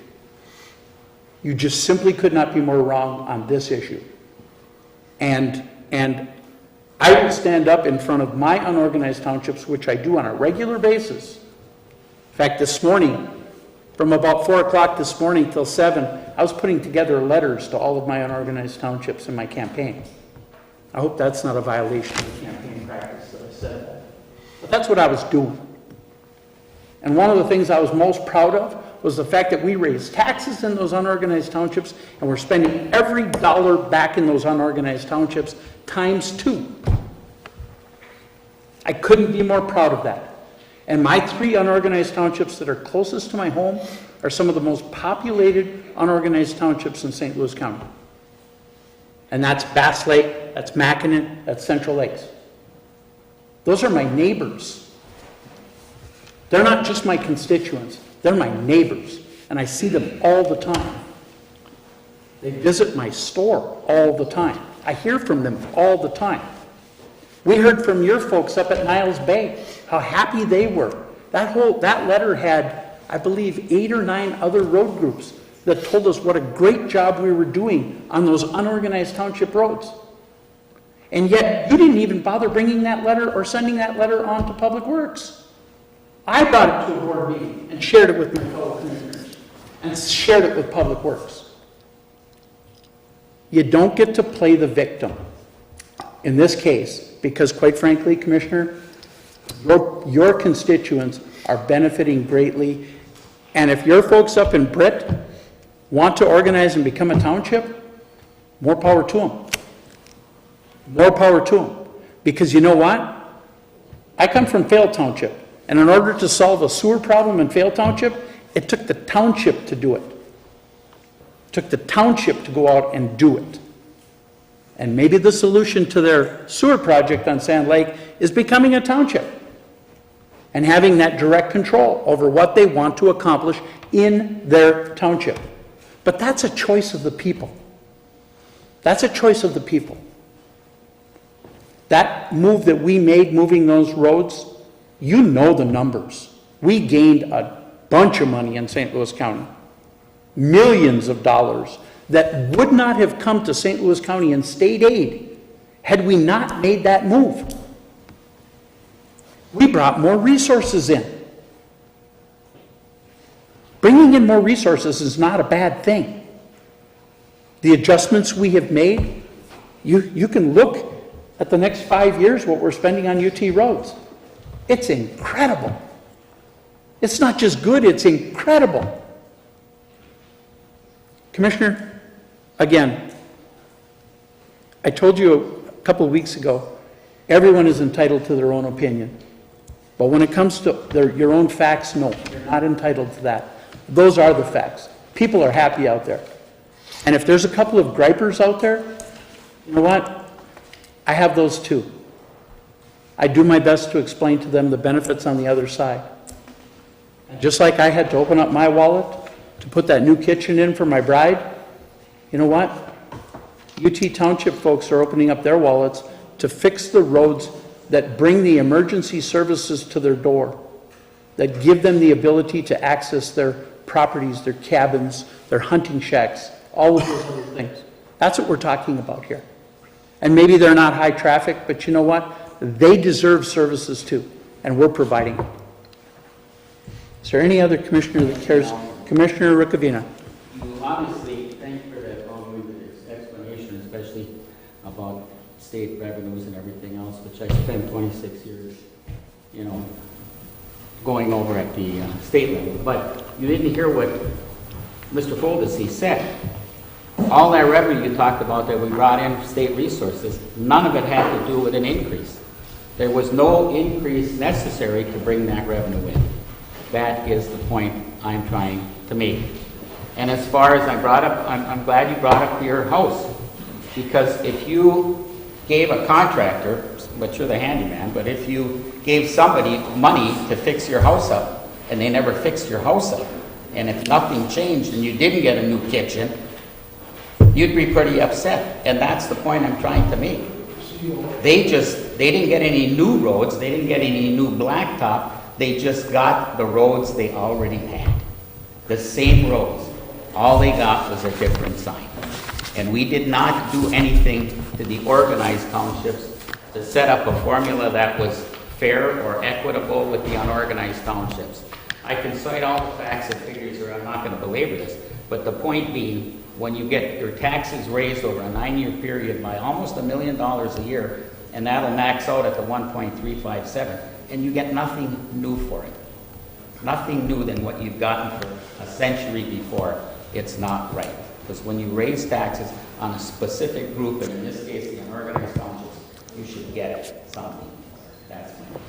You just simply could not be more wrong on this issue. And I will stand up in front of my unorganized townships, which I do on a regular basis. In fact, this morning, from about 4 o'clock this morning till 7, I was putting together letters to all of my unorganized townships in my campaign. I hope that's not a violation of the campaign practice that I said that. But that's what I was doing. And one of the things I was most proud of was the fact that we raised taxes in those unorganized townships, and we're spending every dollar back in those unorganized townships times 2. I couldn't be more proud of that. And my 3 unorganized townships that are closest to my home are some of the most populated unorganized townships in St. Louis County. And that's Bass Lake, that's Mackinac, that's Central Lakes. Those are my neighbors. They're not just my constituents, they're my neighbors. And I see them all the time. They visit my store all the time. I hear from them all the time. We heard from your folks up at Niles Bay, how happy they were. That letter had, I believe, 8 or 9 other road groups that told us what a great job we were doing on those unorganized township roads. And yet, you didn't even bother bringing that letter or sending that letter on to Public Works. I brought it to a board meeting and shared it with my fellow commissioners and shared it with Public Works. You don't get to play the victim in this case because, quite frankly, Commissioner, your constituents are benefiting greatly. And if your folks up in Britt want to organize and become a township, more power to them. More power to them. Because you know what? I come from Fail Township. And in order to solve a sewer problem in Fail Township, it took the township to do it. It took the township to go out and do it. And maybe the solution to their sewer project on Sand Lake is becoming a township and having that direct control over what they want to accomplish in their township. But that's a choice of the people. That's a choice of the people. That move that we made, moving those roads, you know the numbers. We gained a bunch of money in St. Louis County. Millions of dollars that would not have come to St. Louis County in state aid had we not made that move. We brought more resources in. Bringing in more resources is not a bad thing. The adjustments we have made, you can look at the next 5 years what we're spending on UT roads. It's incredible. It's not just good, it's incredible. Commissioner, again, I told you a couple of weeks ago, everyone is entitled to their own opinion. But when it comes to your own facts, no, you're not entitled to that. Those are the facts. People are happy out there. And if there's a couple of gripers out there, you know what? I have those too. I do my best to explain to them the benefits on the other side. And just like I had to open up my wallet to put that new kitchen in for my bride, you know what? UT Township folks are opening up their wallets to fix the roads that bring the emergency services to their door, that give them the ability to access their properties, their cabins, their hunting shacks, all of those other things. That's what we're talking about here. And maybe they're not high traffic, but you know what? They deserve services too, and we're providing it. Is there any other commissioner that cares? Commissioner Ricavina. Obviously, thank you for that long-winded explanation, especially about state revenues and everything else, which I spent 26 years, you know, going over at the state level. But you didn't hear what Mr. Foldesy said. All that revenue you talked about that we brought in state resources, none of it had to do with an increase. There was no increase necessary to bring that revenue in. That is the point I'm trying to make. And as far as I brought up, I'm glad you brought up your house, because if you gave a contractor, but you're the handyman, but if you gave somebody money to fix your house up and they never fixed your house up, and if nothing changed and you didn't get a new kitchen, you'd be pretty upset. And that's the point I'm trying to make. They didn't get any new roads, they didn't get any new blacktop, they just got the roads they already had. The same roads. All they got was a different sign. And we did not do anything to the organized townships to set up a formula that was fair or equitable with the unorganized townships. I can cite all the facts and figures here, I'm not going to belabor this, but the point being, when you get your taxes raised over a 9-year period by almost $1 million a year, and that'll max out at the 1.357, and you get nothing new for it. Nothing new than what you've gotten for a century before, it's not right. Because when you raise taxes on a specific group, and in this case the unorganized townships, you should get something. That's my point.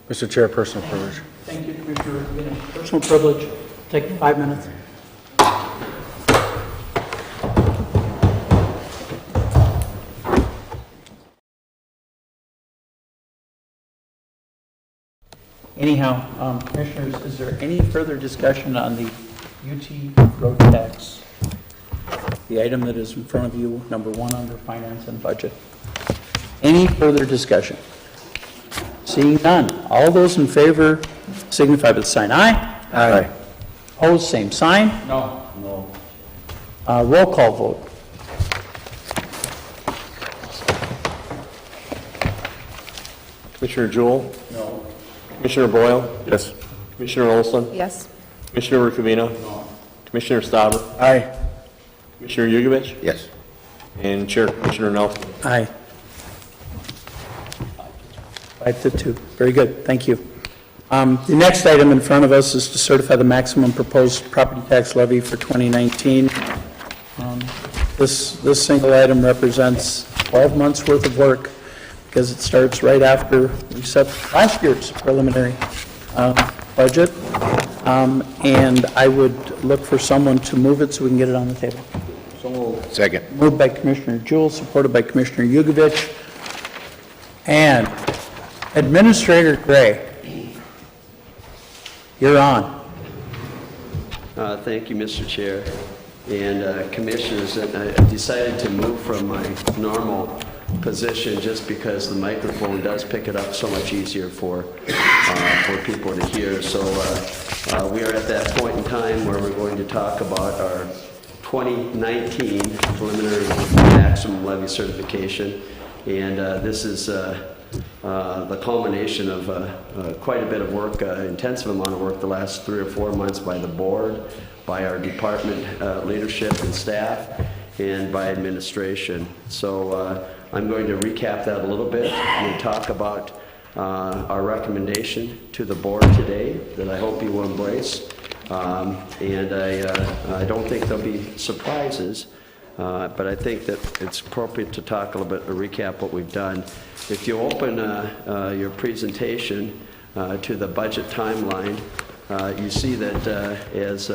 Mr. Chair, personal privilege. Thank you, Commissioner. Personal privilege. Take 5 minutes. Anyhow, Commissioners, is there any further discussion on the UT road tax? The item that is in front of you, number 1 under Finance and Budget. Any further discussion? Seeing none. All those in favor signify by the sign aye. Aye. Opposed, same sign. No. No. Roll call vote. Commissioner Jewell? No. Commissioner Boyle? Yes. Commissioner Olson? Yes. Commissioner Rukavina? No. Commissioner Stauber? Aye. Commissioner Yugovich? Yes. And Chair Commissioner Nelson. Aye. 5-2. Very good. Thank you. The next item in front of us is to certify the maximum proposed property tax levy for 2019. This single item represents 12 months' worth of work because it starts right after we set last year's preliminary budget. And I would look for someone to move it so we can get it on the table. So moved. Second. Moved by Commissioner Jewell, supported by Commissioner Yugovich. And Administrator Gray, you're on. Thank you, Mr. Chair. And Commissioners, I decided to move from my normal position just because the microphone does pick it up so much easier for people to hear. So we are at that point in time where we're going to talk about our 2019 preliminary maximum levy certification. And this is the culmination of quite a bit of work, intensive amount of work the last 3 or 4 months by the board, by our department leadership and staff, and by administration. So I'm going to recap that a little bit and talk about our recommendation to the board today that I hope you will embrace. And I don't think there'll be surprises. But I think that it's appropriate to talk a little bit, to recap what we've done. If you open your presentation to the budget timeline, you see that as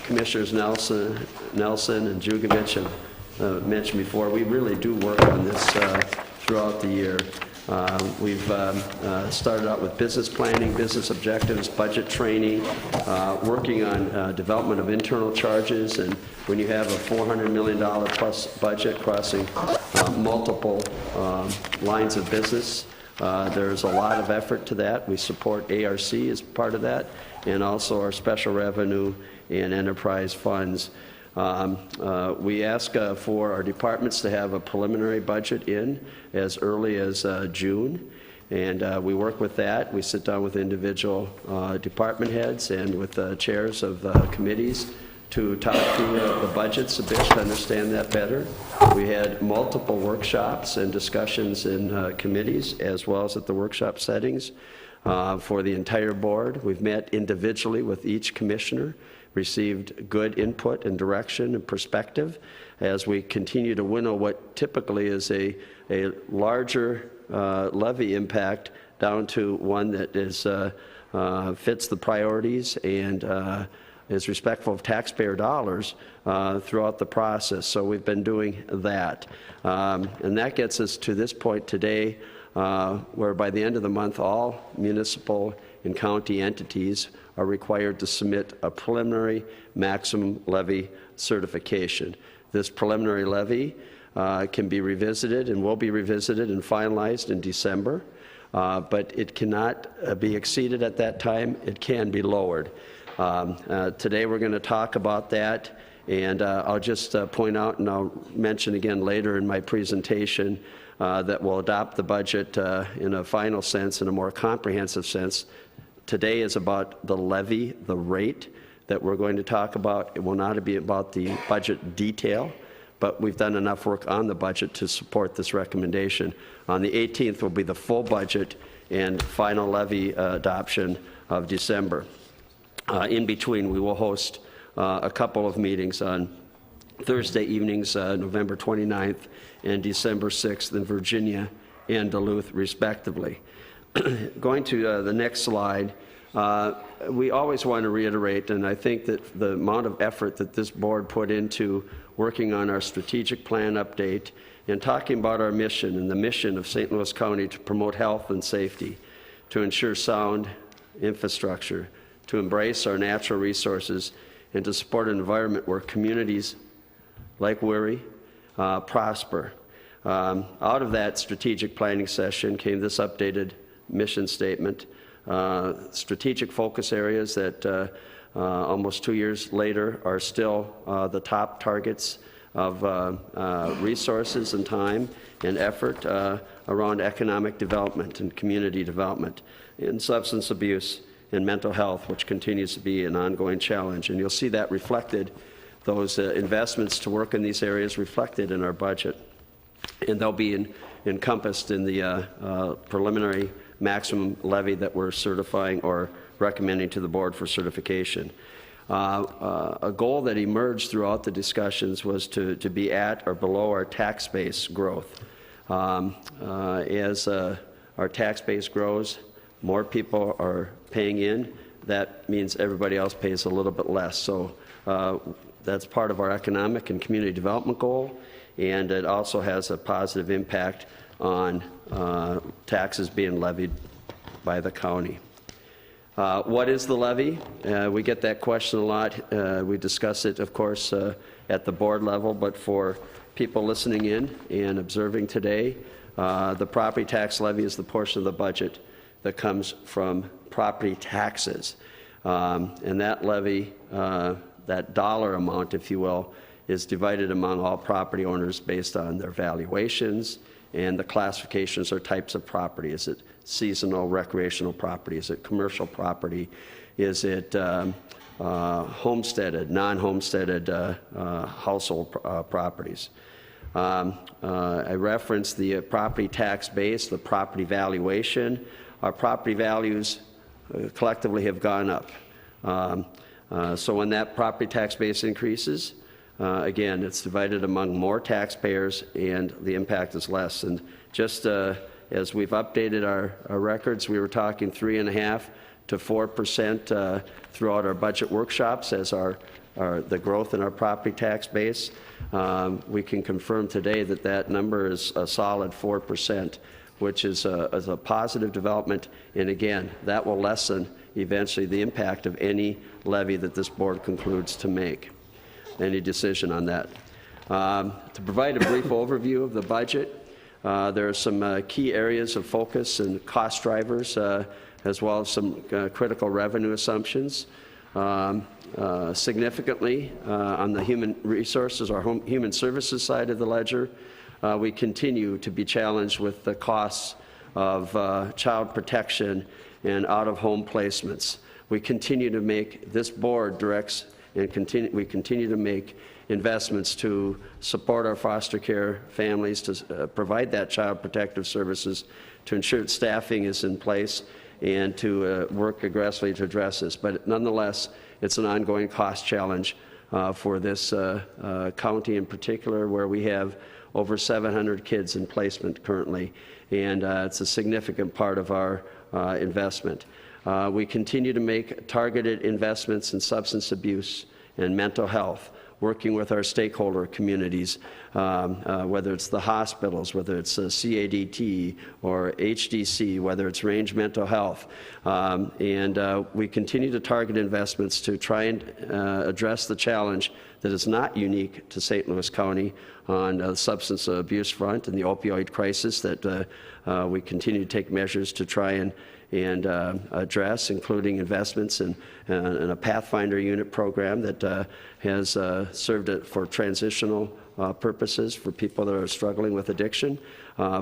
Commissioners Nelson and Jugovich have mentioned before, we really do work on this throughout the year. We've started out with business planning, business objectives, budget training, working on development of internal charges, and when you have a $400 million plus budget crossing multiple lines of business, there's a lot of effort to that. We support ARC as part of that, and also our special revenue and enterprise funds. We ask for our departments to have a preliminary budget in as early as June, and we work with that. We sit down with individual department heads and with chairs of committees to talk through the budgets a bit, to understand that better. We had multiple workshops and discussions in committees, as well as at the workshop settings for the entire board. We've met individually with each commissioner, received good input and direction and perspective as we continue to winnow what typically is a larger levy impact down to one that is fits the priorities and is respectful of taxpayer dollars throughout the process. So we've been doing that. And that gets us to this point today, where by the end of the month, all municipal and county entities are required to submit a preliminary maximum levy certification. This preliminary levy can be revisited and will be revisited and finalized in December, but it cannot be exceeded at that time. It can be lowered. Today we're going to talk about that, and I'll just point out, and I'll mention again later in my presentation, that we'll adopt the budget in a final sense, in a more comprehensive sense. Today is about the levy, the rate that we're going to talk about. It will not be about the budget detail, but we've done enough work on the budget to support this recommendation. On the 18th will be the full budget and final levy adoption of December. In between, we will host a couple of meetings on Thursday evenings, November 29th and December 6th in Virginia and Duluth, respectively. Going to the next slide, we always want to reiterate, and I think that the amount of effort that this board put into working on our strategic plan update and talking about our mission and the mission of St. Louis County to promote health and safety, to ensure sound infrastructure, to embrace our natural resources, and to support an environment where communities like Wuori prosper. Out of that strategic planning session came this updated mission statement, strategic focus areas that almost 2 years later are still the top targets of resources and time and effort around economic development and community development, and substance abuse and mental health, which continues to be an ongoing challenge. And you'll see that reflected, those investments to work in these areas reflected in our budget. And they'll be encompassed in the preliminary maximum levy that we're certifying or recommending to the board for certification. A goal that emerged throughout the discussions was to be at or below our tax base growth. As our tax base grows, more people are paying in. That means everybody else pays a little bit less. So that's part of our economic and community development goal, and it also has a positive impact on taxes being levied by the county. What is the levy? We get that question a lot. We discuss it, of course, at the board level, but for people listening in and observing today, the property tax levy is the portion of the budget that comes from property taxes. And that levy, that dollar amount, if you will, is divided among all property owners based on their valuations and the classifications or types of property. Is it seasonal recreational property? Is it commercial property? Is it homesteaded, non-homesteaded household properties? I referenced the property tax base, the property valuation. Our property values collectively have gone up. So when that property tax base increases, again, it's divided among more taxpayers and the impact is less. And just as we've updated our records, we were talking 3.5% to 4% throughout our budget workshops as the growth in our property tax base. We can confirm today that that number is a solid 4%, which is a positive development. And again, that will lessen eventually the impact of any levy that this board concludes to make, any decision on that. To provide a brief overview of the budget, there are some key areas of focus and cost drivers, as well as some critical revenue assumptions. Significantly, on the human resources or human services side of the ledger, we continue to be challenged with the costs of child protection and out-of-home placements. We continue to make, this board directs and we continue to make investments to support our foster care families, to provide that child protective services, to ensure that staffing is in place, and to work aggressively to address this. But nonetheless, it's an ongoing cost challenge for this county in particular, where we have over 700 kids in placement currently, and it's a significant part of our investment. We continue to make targeted investments in substance abuse and mental health, working with our stakeholder communities, whether it's the hospitals, whether it's CADT or HDC, whether it's Range Mental Health. We continue to target investments to try and address the challenge that is not unique to St. Louis County on the substance abuse front and the opioid crisis that we continue to take measures to try and address, including investments in a Pathfinder unit program that has served for transitional purposes for people that are struggling with addiction,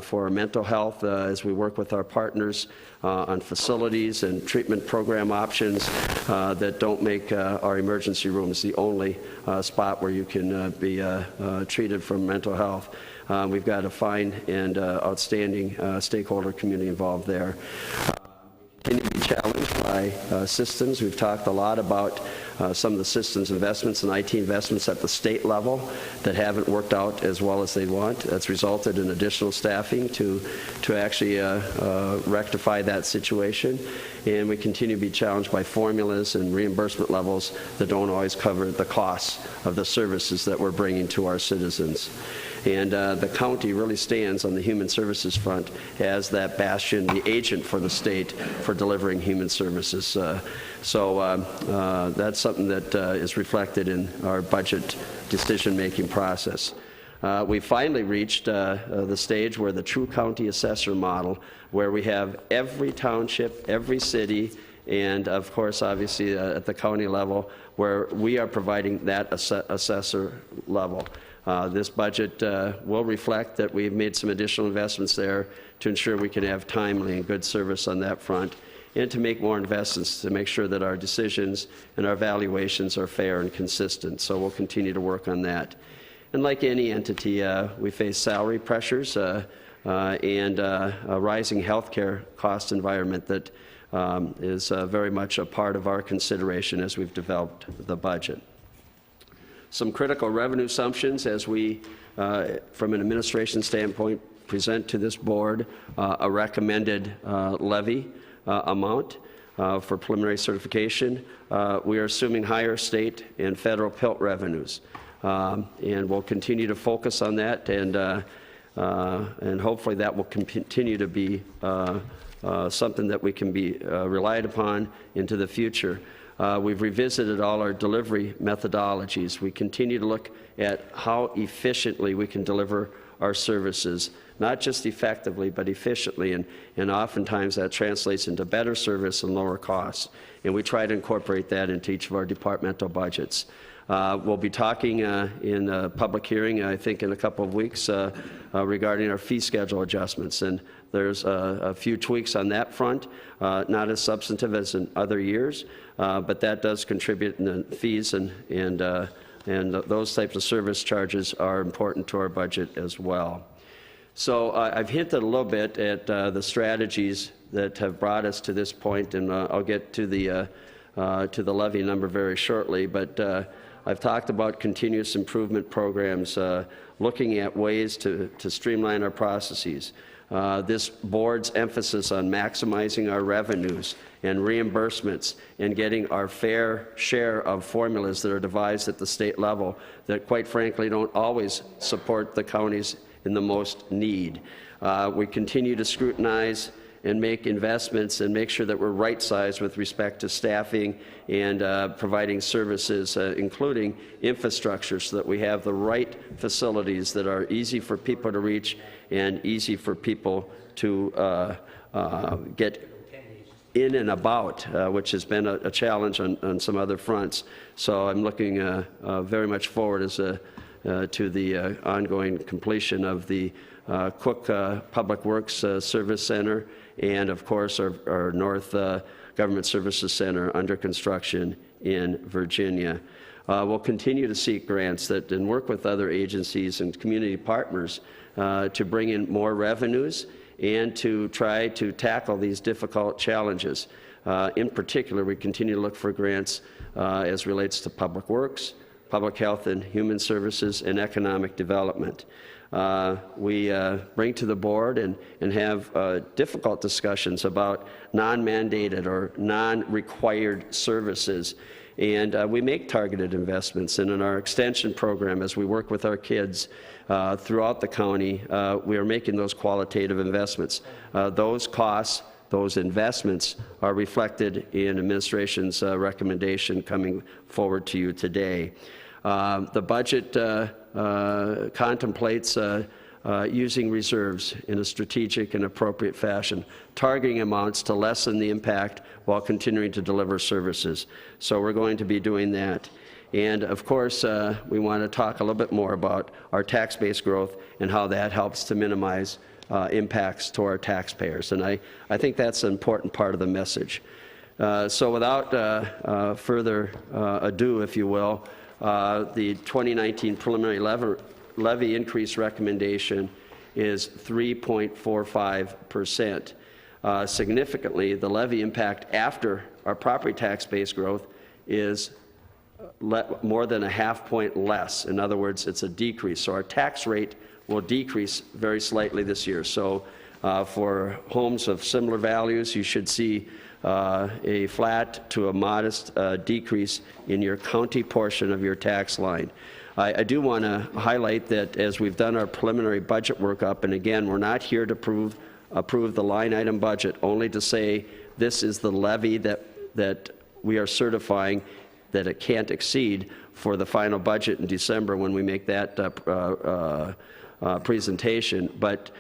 for mental health as we work with our partners on facilities and treatment program options that don't make our emergency rooms the only spot where you can be treated for mental health. We've got a fine and outstanding stakeholder community involved there. Continue to be challenged by systems. We've talked a lot about some of the systems investments and IT investments at the state level that haven't worked out as well as they want. That's resulted in additional staffing to actually rectify that situation. And we continue to be challenged by formulas and reimbursement levels that don't always cover the costs of the services that we're bringing to our citizens. And the county really stands on the human services front as that bastion, the agent for the state for delivering human services. So that's something that is reflected in our budget decision-making process. We finally reached the stage where the true county assessor model, where we have every township, every city, and of course, obviously, at the county level, where we are providing that assessor level. This budget will reflect that we've made some additional investments there to ensure we can have timely and good service on that front, and to make more investments to make sure that our decisions and our valuations are fair and consistent. So we'll continue to work on that. And like any entity, we face salary pressures and a rising healthcare cost environment that is very much a part of our consideration as we've developed the budget. Some critical revenue assumptions as we, from an administration standpoint, present to this board a recommended levy amount for preliminary certification. We are assuming higher state and federal PILT revenues, and we'll continue to focus on that, and hopefully that will continue to be something that we can be relied upon into the future. We've revisited all our delivery methodologies. We continue to look at how efficiently we can deliver our services, not just effectively, but efficiently, and oftentimes that translates into better service and lower costs. And we try to incorporate that into each of our departmental budgets. We'll be talking in a public hearing, I think in a couple of weeks, regarding our fee schedule adjustments. And there's a few tweaks on that front, not as substantive as in other years, but that does contribute in the fees, and those types of service charges are important to our budget as well. So I've hinted a little bit at the strategies that have brought us to this point, and I'll get to the levy number very shortly, but I've talked about continuous improvement programs, looking at ways to streamline our processes. This board's emphasis on maximizing our revenues and reimbursements and getting our fair share of formulas that are devised at the state level that, quite frankly, don't always support the counties in the most need. We continue to scrutinize and make investments and make sure that we're right-sized with respect to staffing and providing services, including infrastructure, so that we have the right facilities that are easy for people to reach and easy for people to get in and about, which has been a challenge on some other fronts. So I'm looking very much forward to the ongoing completion of the Cook Public Works Service Center, and of course our North Government Services Center under construction in Virginia. we'll continue to seek grants and work with other agencies and community partners to bring in more revenues and to try to tackle these difficult challenges. In particular, we continue to look for grants as relates to public works, public health and human services, and economic development. We bring to the board and have difficult discussions about non-mandated or non-required services. And we make targeted investments. And in our extension program, as we work with our kids throughout the county, we are making those qualitative investments. Those costs, those investments are reflected in administration's recommendation coming forward to you today. The budget contemplates using reserves in a strategic and appropriate fashion, targeting amounts to lessen the impact while continuing to deliver services. So we're going to be doing that. And of course, we want to talk a little bit more about our tax base growth and how that helps to minimize impacts to our taxpayers. And I think that's an important part of the message. So without further ado, if you will, the 2019 preliminary levy increase recommendation is 3.45%. Significantly, the levy impact after our property tax base growth is more than a half point less. In other words, it's a decrease. So our tax rate will decrease very slightly this year. So for homes of similar values, you should see a flat to a modest decrease in your county portion of your tax line. I do want to highlight that as we've done our preliminary budget workup, and again, we're not here to approve the line item budget, only to say this is the levy that we are certifying that it can't exceed for the final budget in December when we make that presentation. But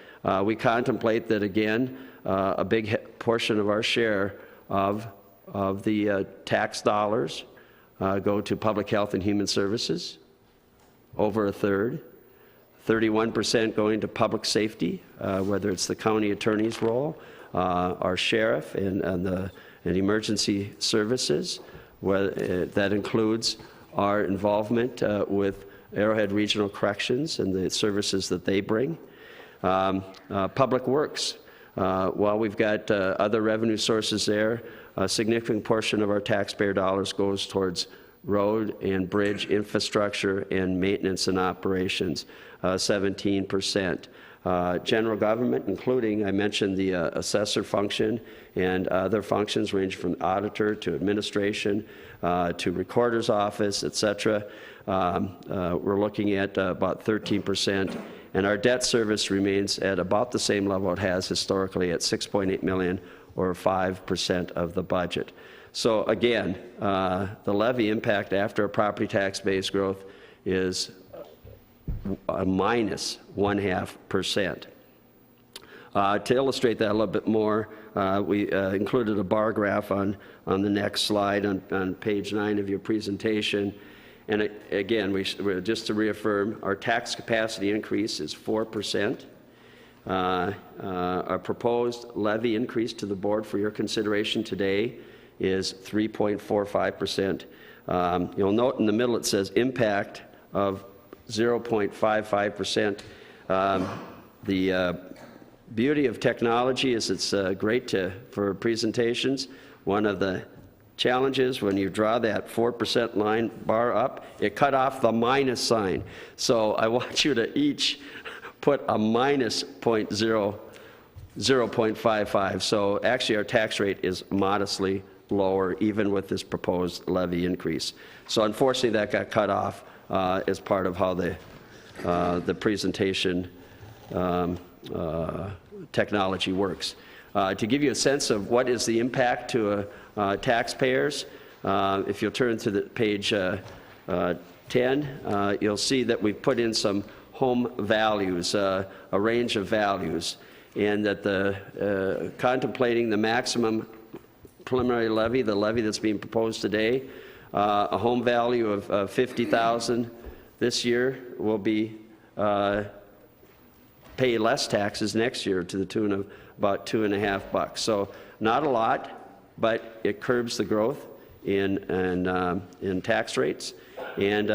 we contemplate that, again, a big portion of our share of the tax dollars go to public health and human services, over a third, 31% going to public safety, whether it's the county attorney's role, our sheriff, and emergency services. That includes our involvement with Arrowhead Regional Corrections and the services that they bring. Public Works, while we've got other revenue sources there, a significant portion of our taxpayer dollars goes towards road and bridge infrastructure and maintenance and operations, 17%. General government, including, I mentioned the assessor function and other functions range from auditor to administration to recorder's office, etc. We're looking at about 13%. And our debt service remains at about the same level it has historically at $6.8 million, or 5% of the budget. So again, the levy impact after property tax base growth is a minus 0.5%. To illustrate that a little bit more, we included a bar graph on the next slide on page 9 of your presentation. And again, just to reaffirm, our tax capacity increase is 4%. Our proposed levy increase to the board for your consideration today is 3.45%. You'll note in the middle it says impact of 0.55%. The beauty of technology is it's great for presentations. One of the challenges when you draw that 4% line bar up, it cut off the minus sign. So I want you to each put a minus 0.55. So actually our tax rate is modestly lower even with this proposed levy increase. So unfortunately that got cut off as part of how the presentation technology works. To give you a sense of what is the impact to taxpayers, if you'll turn to the page 10, you'll see that we've put in some home values, a range of values, and that contemplating the maximum preliminary levy, the levy that's being proposed today, a home value of $50,000 this year will be pay less taxes next year to the tune of about $2.50. So not a lot, but it curbs the growth in tax rates. And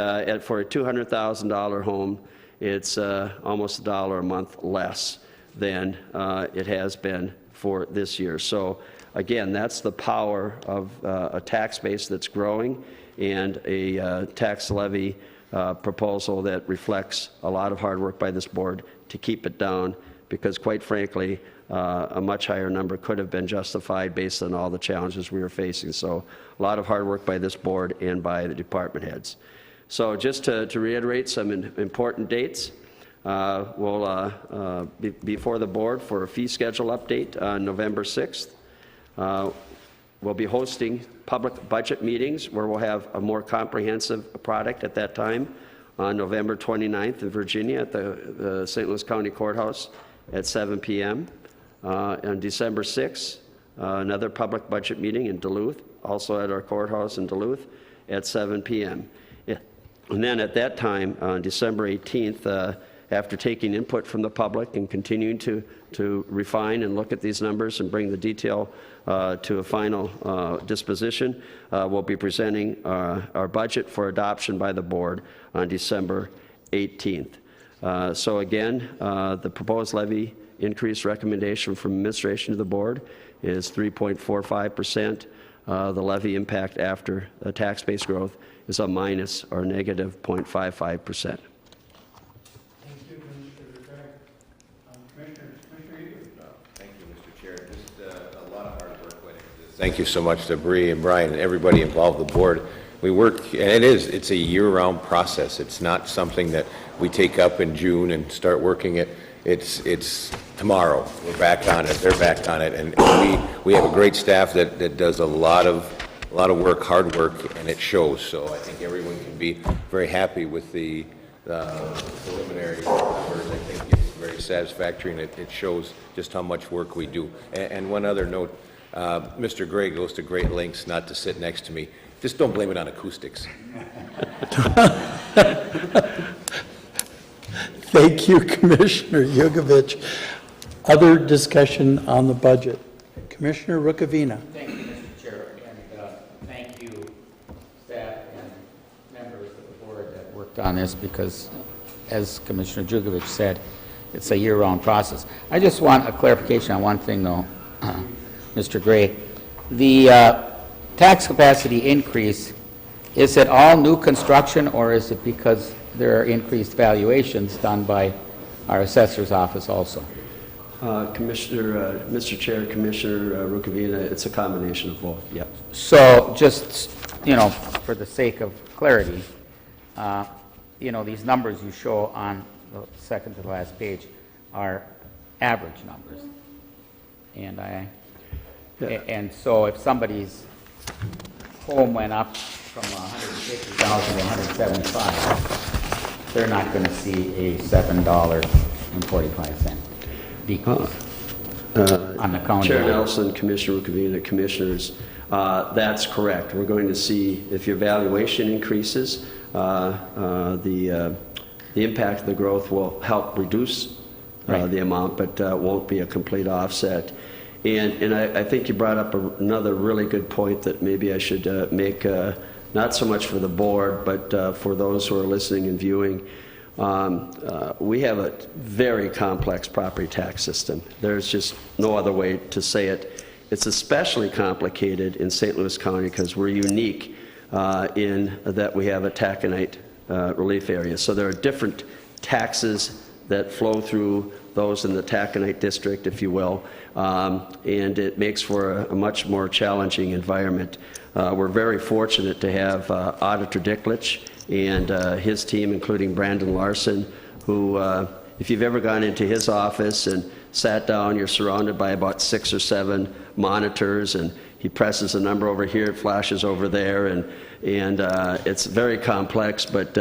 for a $200,000 home, it's almost $1 a month less than it has been for this year. So again, that's the power of a tax base that's growing and a tax levy proposal that reflects a lot of hard work by this board to keep it down, because quite frankly, a much higher number could have been justified based on all the challenges we were facing. So a lot of hard work by this board and by the department heads. So just to reiterate some important dates, we'll be before the board for a fee schedule update on November 6th. We'll be hosting public budget meetings where we'll have a more comprehensive product at that time on November 29th in Virginia at the St. Louis County Courthouse at 7 p.m. On December 6th, another public budget meeting in Duluth, also at our courthouse in Duluth at 7 p.m. And then at that time, on December 18th, after taking input from the public and continuing to refine and look at these numbers and bring the detail to a final disposition, we'll be presenting our budget for adoption by the board on December 18th. So again, the proposed levy increase recommendation from administration to the board is 3.45%. The levy impact after tax base growth is a minus or negative 0.55%. Thank you, Commissioner Gregg. Commissioner Egan. Thank you, Mr. Chair. Just a lot of hard work went into this. Thank you so much to Bree and Brian and everybody involved in the board. We work, and it's a year-round process. It's not something that we take up in June and start working it. It's tomorrow. We're back on it. They're back on it, and we have a great staff that does a lot of work, hard work, and it shows. So I think everyone can be very happy with the preliminary numbers. I think it's very satisfactory, and it shows just how much work we do. And one other note, Mr. Gray goes to great lengths not to sit next to me. Just don't blame it on acoustics. Thank you, Commissioner Yugovich. Other discussion on the budget? Commissioner Rukavina. Thank you, Mr. Chair, and thank you, staff and members of the board that worked on this, because, as Commissioner Yugovich said, it's a year-round process. I just want a clarification on one thing, though, Mr. Gray. The tax capacity increase, is it all new construction, or is it because there are increased valuations done by our assessor's office also? Mr. Chair, Commissioner Rukavina, it's a combination of both, yeah. So just, for the sake of clarity, these numbers you show on the second to the last page are average numbers. And so if somebody's home went up from 150,000 to 175, they're not going to see a $7.45 decrease on the county. Chair Nelson, Commissioner Rukavina, Commissioners, that's correct. We're going to see if your valuation increases, the impact of the growth will help reduce the amount, but won't be a complete offset. And I think you brought up another really good point that maybe I should make, not so much for the board, but for those who are listening and viewing. We have a very complex property tax system. There's just no other way to say it. It's especially complicated in St. Louis County because we're unique in that we have a taconite relief area. So there are different taxes that flow through those in the taconite district, if you will, and it makes for a much more challenging environment. We're very fortunate to have Auditor Dicklich and his team, including Brandon Larson, who, if you've ever gone into his office and sat down, you're surrounded by about 6 or 7 monitors, and he presses a number over here, it flashes over there, and it's very complex, but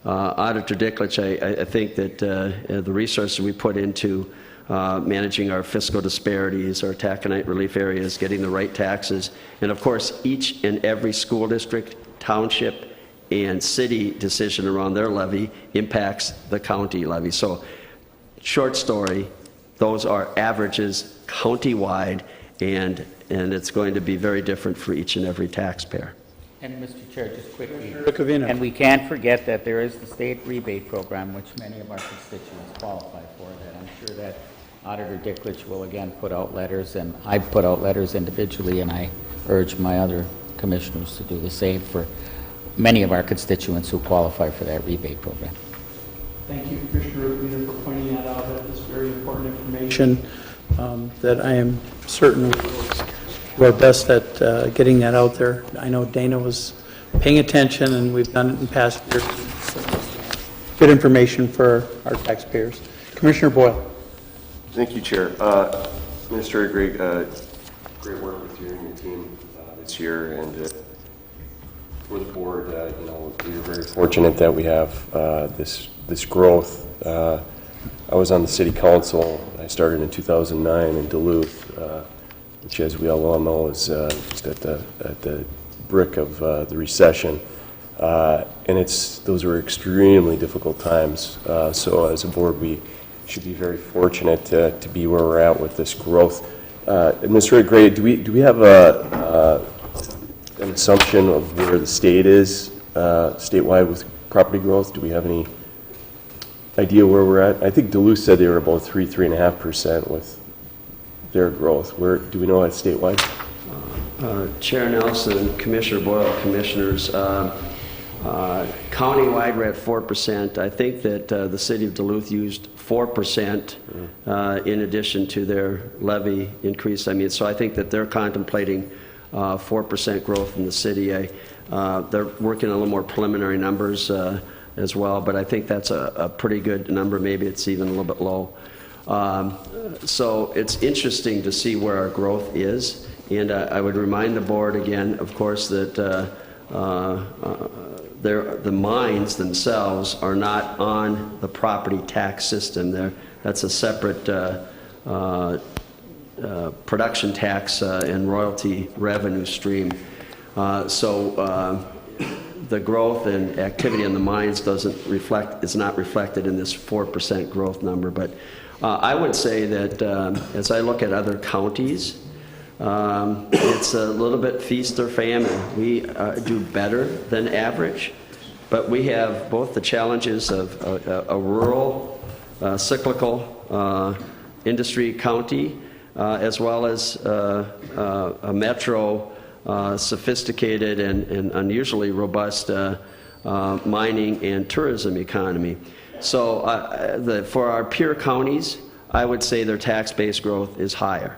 Auditor Dicklich, I think that the resources we put into managing our fiscal disparities, our taconite relief areas, getting the right taxes, and of course each and every school district, township, and city decision around their levy impacts the county levy. So, short story, those are averages county-wide, and and it's going to be very different for each and every taxpayer. And Mr. Chair, just quickly, Rukavina. and we can't forget that there is the state rebate program, which many of our constituents qualify for, that I'm sure that Auditor Dicklich will again put out letters, and I've put out letters individually, and I urge my other commissioners to do the same for many of our constituents who qualify for that rebate program. Thank you, Commissioner Rukavina, for pointing that out. That is very important information that I am certain we're our best at getting that out there. I know Dana was paying attention, and we've done it in past years. Good information for our taxpayers. Commissioner Boyle. Thank you, Chair. Administrator, great work with you and your team this year, and for the board, you know, we are very fortunate that we have this growth. I was on the city council. I started in 2009 in Duluth, which, as we all know, is just at the brick of the recession, and those were extremely difficult times. So, as a board, we should be very fortunate to be where we're at with this growth. Administrator Gray, do we have an assumption of where the state is statewide with property growth? Do we have any idea where we're at? I think Duluth said they were about 3.5% with their growth. Where do we know at statewide? Chair Nelson, Commissioner Boyle, Commissioners, countywide we're at 4%. I think that the city of Duluth used 4% in addition to their levy increase. I mean, so I think that they're contemplating 4% growth in the city. They're working on a little more preliminary numbers as well, but I think that's a pretty good number. Maybe it's even a little bit low. So it's interesting to see where our growth is. And I would remind the board again, of course, that the mines themselves are not on the property tax system. That's a separate production tax and royalty revenue stream. So the growth and activity in the mines is not reflected in this 4% growth number. But I would say that as I look at other counties, it's a little bit feast or famine. We do better than average, but we have both the challenges of a rural, cyclical industry county, as well as a metro, sophisticated and unusually robust mining and tourism economy. So for our peer counties, I would say their tax base growth is higher.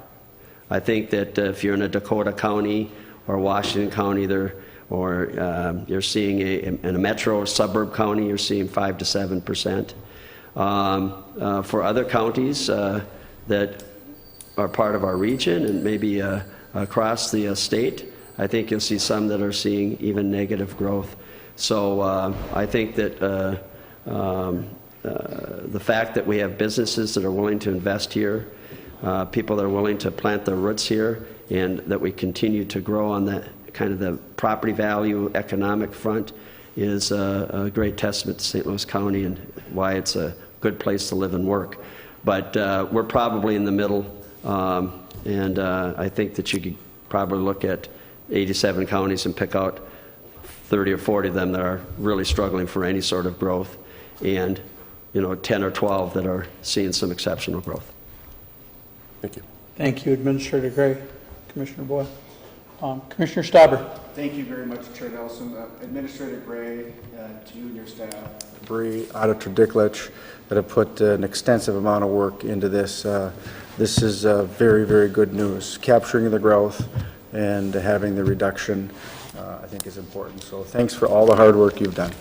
I think that if you're in a Dakota County or Washington County, you're seeing in a metro or suburb county, you're seeing 5 to 7%. For other counties that are part of our region and maybe across the state, I think you'll see some that are seeing even negative growth. So I think that the fact that we have businesses that are willing to invest here, people that are willing to plant their roots here, and that we continue to grow on that kind of the property value economic front is a great testament to St. Louis County and why it's a good place to live and work. But we're probably in the middle, and I think that you could probably look at 87 counties and pick out 30 or 40 of them that are really struggling for any sort of growth, and 10 or 12 that are seeing some exceptional growth. Thank you. Thank you, Administrator Gray. Commissioner Boyle. Commissioner Stauber. Thank you very much, Chair Nelson. Administrator Gray, to you and your staff, Bree, Auditor Dicklich, that have put an extensive amount of work into this. This is very, very good news. Capturing the growth and having the reduction, I think, is important. So thanks for all the hard work you've done.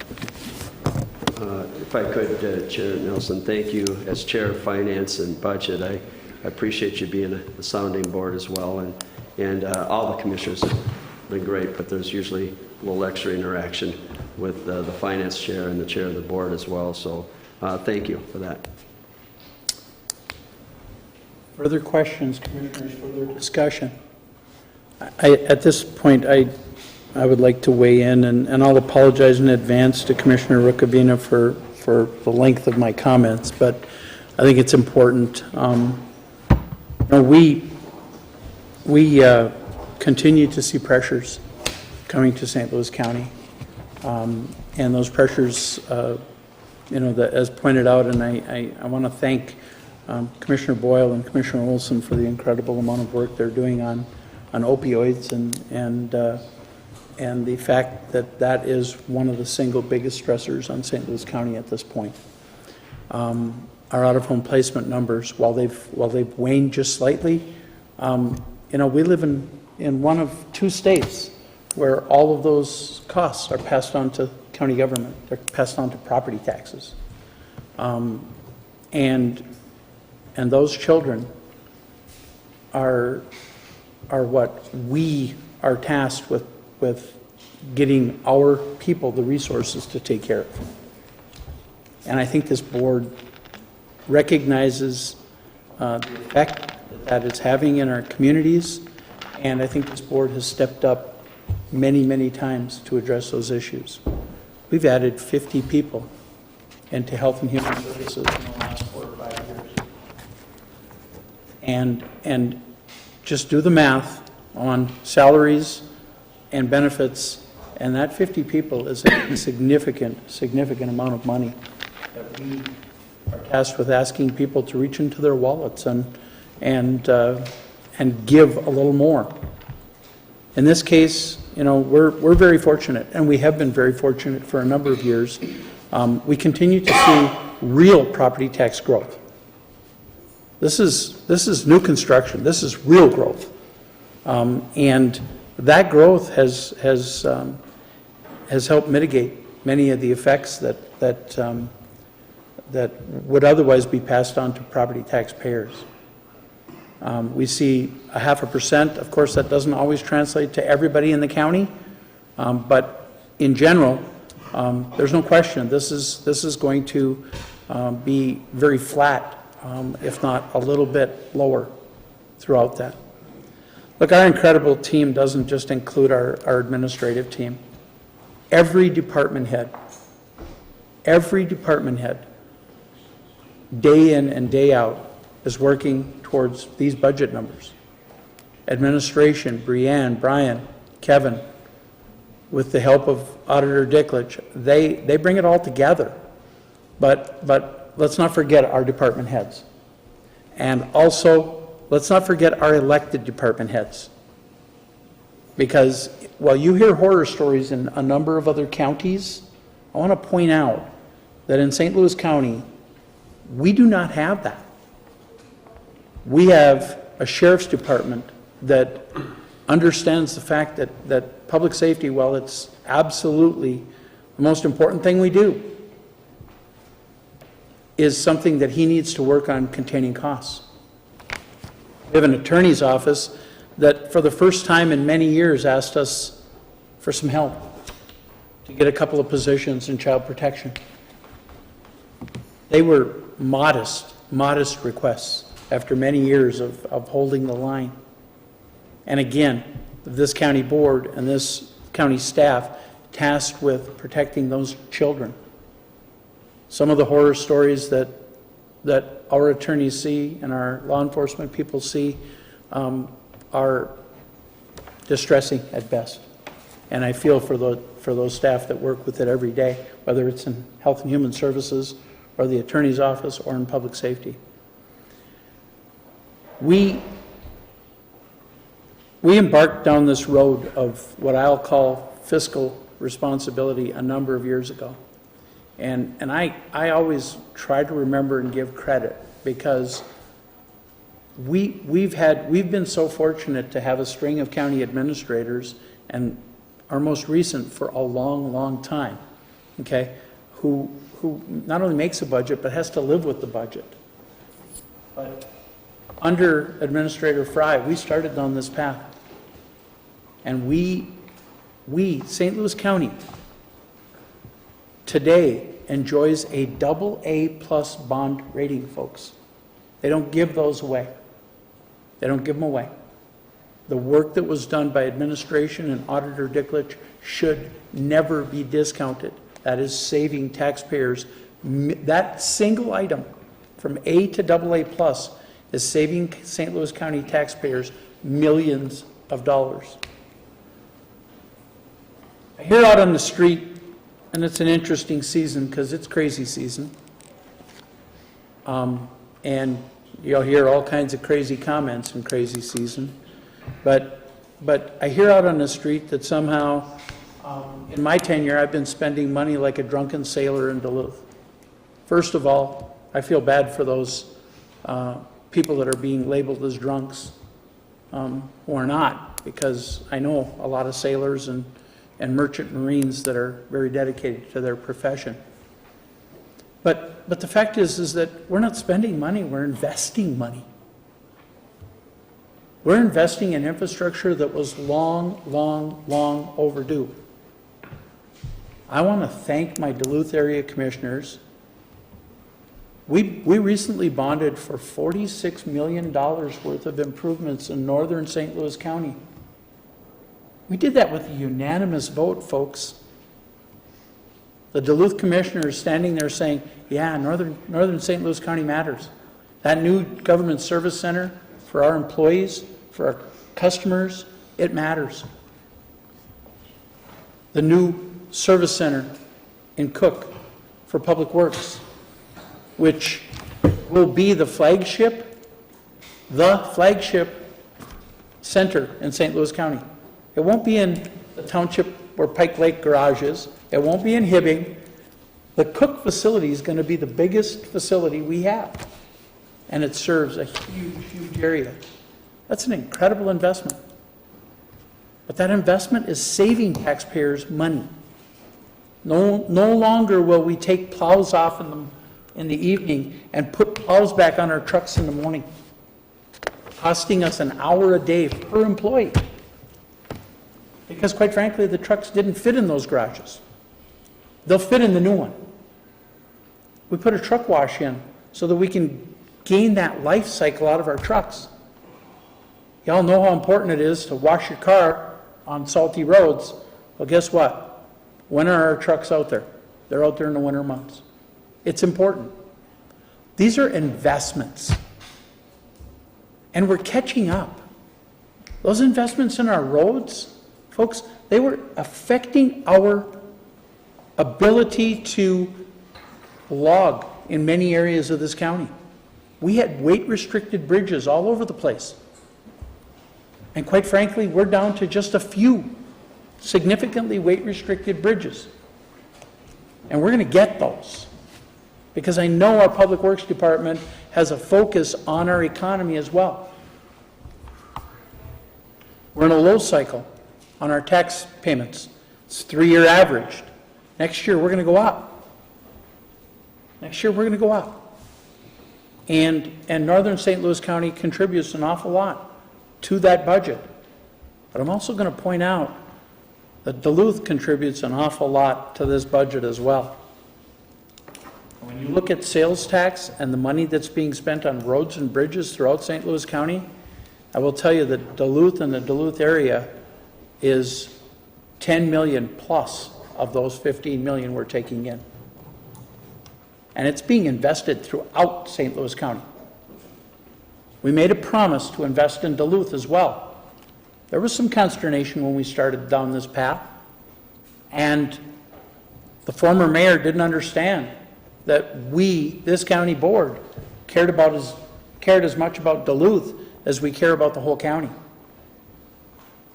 If I could, Chair Nelson, thank you. As Chair of Finance and Budget, I appreciate you being a sounding board as well. And all the commissioners have been great, but there's usually a little extra interaction with the finance chair and the chair of the board as well. So thank you for that. Further questions, Commissioners, further discussion? At this point, I would like to weigh in, and I'll apologize in advance to Commissioner Rukavina for the length of my comments, but I think it's important. We continue to see pressures coming to St. Louis County. And those pressures, that as pointed out, and I want to thank Commissioner Boyle and Commissioner Olson for the incredible amount of work they're doing on opioids and the fact that that is one of the single biggest stressors on St. Louis County at this point. Our out-of-home placement numbers, while they've waned just slightly, we live in one of two states where all of those costs are passed on to county government. They're passed on to property taxes. And those children are what we are tasked with getting our people the resources to take care of. And I think this board recognizes the effect that it's having in our communities, and I think this board has stepped up many, many times to address those issues. We've added 50 people into Health and Human Services in the last 4 or 5 years. And just do the math on salaries and benefits, and that 50 people is a significant amount of money that we are tasked with asking people to reach into their wallets and give a little more. In this case, we're very fortunate, and we have been very fortunate for a number of years. We continue to see real property tax growth. This is new construction. This is real growth, and that growth has helped mitigate many of the effects that would otherwise be passed on to property taxpayers. We see 0.5%. Of course, that doesn't always translate to everybody in the county, but in general, there's no question this is going to be very flat, if not a little bit lower throughout that. Look, our incredible team doesn't just include our administrative team. Every department head, day in and day out, is working towards these budget numbers. Administration, Brianne, Brian, Kevin, with the help of Auditor Dicklich, they bring it all together. But let's not forget our department heads. And also, let's not forget our elected department heads. Because while you hear horror stories in a number of other counties, I want to point out that in St. Louis County, we do not have that. We have a sheriff's department that understands the fact that public safety, while it's absolutely the most important thing we do, is something that he needs to work on containing costs. We have an attorney's office that for the first time in many years asked us for some help to get a couple of positions in child protection. They were modest requests after many years of holding the line. And again, this county board and this county staff tasked with protecting those children. Some of the horror stories that our attorneys see and our law enforcement people see are distressing at best. And I feel for those staff that work with it every day, whether it's in Health and Human Services or the attorney's office or in public safety. We embarked down this road of what I'll call fiscal responsibility a number of years ago. And I always try to remember and give credit because we've been so fortunate to have a string of county administrators, and our most recent for a long time, okay, who not only makes a budget but has to live with the budget. But under Administrator Fry, we started on this path. And we, St. Louis County, today enjoys a AA+ bond rating, folks. They don't give those away. They don't give them away. The work that was done by administration and Auditor Dicklich should never be discounted. That is saving taxpayers. That single item from A to AA+ is saving St. Louis County taxpayers millions of dollars. I hear out on the street, and it's an interesting season because it's crazy season. And you'll hear all kinds of crazy comments in crazy season. But I hear out on the street that somehow, in my tenure, I've been spending money like a drunken sailor in Duluth. First of all, I feel bad for those people that are being labeled as drunks who are not, because I know a lot of sailors and merchant marines that are very dedicated to their profession. But the fact is that we're not spending money, we're investing money. We're investing in infrastructure that was long, long, long overdue. I want to thank my Duluth area commissioners. We recently bonded for $46 million worth of improvements in northern St. Louis County. We did that with a unanimous vote, folks. The Duluth commissioners standing there saying, yeah, northern St. Louis County matters. That new government service center for our employees, for our customers, it matters. The new service center in Cook for Public Works, which will be the flagship center in St. Louis County. It won't be in the township where Pike Lake Garage is. It won't be in Hibbing. The Cook facility is going to be the biggest facility we have. And it serves a huge, huge area. That's an incredible investment. But that investment is saving taxpayers money. No longer will we take plows off in the evening and put plows back on our trucks in the morning, costing us an hour a day per employee. Because quite frankly, the trucks didn't fit in those garages. They'll fit in the new one. We put a truck wash in so that we can gain that life cycle out of our trucks. Y'all know how important it is to wash your car on salty roads. Well, guess what? When are our trucks out there? They're out there in the winter months. It's important. These are investments. And we're catching up. Those investments in our roads, folks, they were affecting our ability to log in many areas of this county. We had weight-restricted bridges all over the place. And quite frankly, we're down to just a few significantly weight-restricted bridges. And we're going to get those. Because I know our Public Works Department has a focus on our economy as well. We're in a low cycle on our tax payments. It's 3-year averaged. Next year, we're going to go up. Next year, we're going to go up. And northern St. Louis County contributes an awful lot to that budget. But I'm also going to point out that Duluth contributes an awful lot to this budget as well. When you look at sales tax and the money that's being spent on roads and bridges throughout St. Louis County, I will tell you that Duluth and the Duluth area is 10 million plus of those 15 million we're taking in. And it's being invested throughout St. Louis County. We made a promise to invest in Duluth as well. There was some consternation when we started down this path, and the former mayor didn't understand that we, this county board, cared as much about Duluth as we care about the whole county.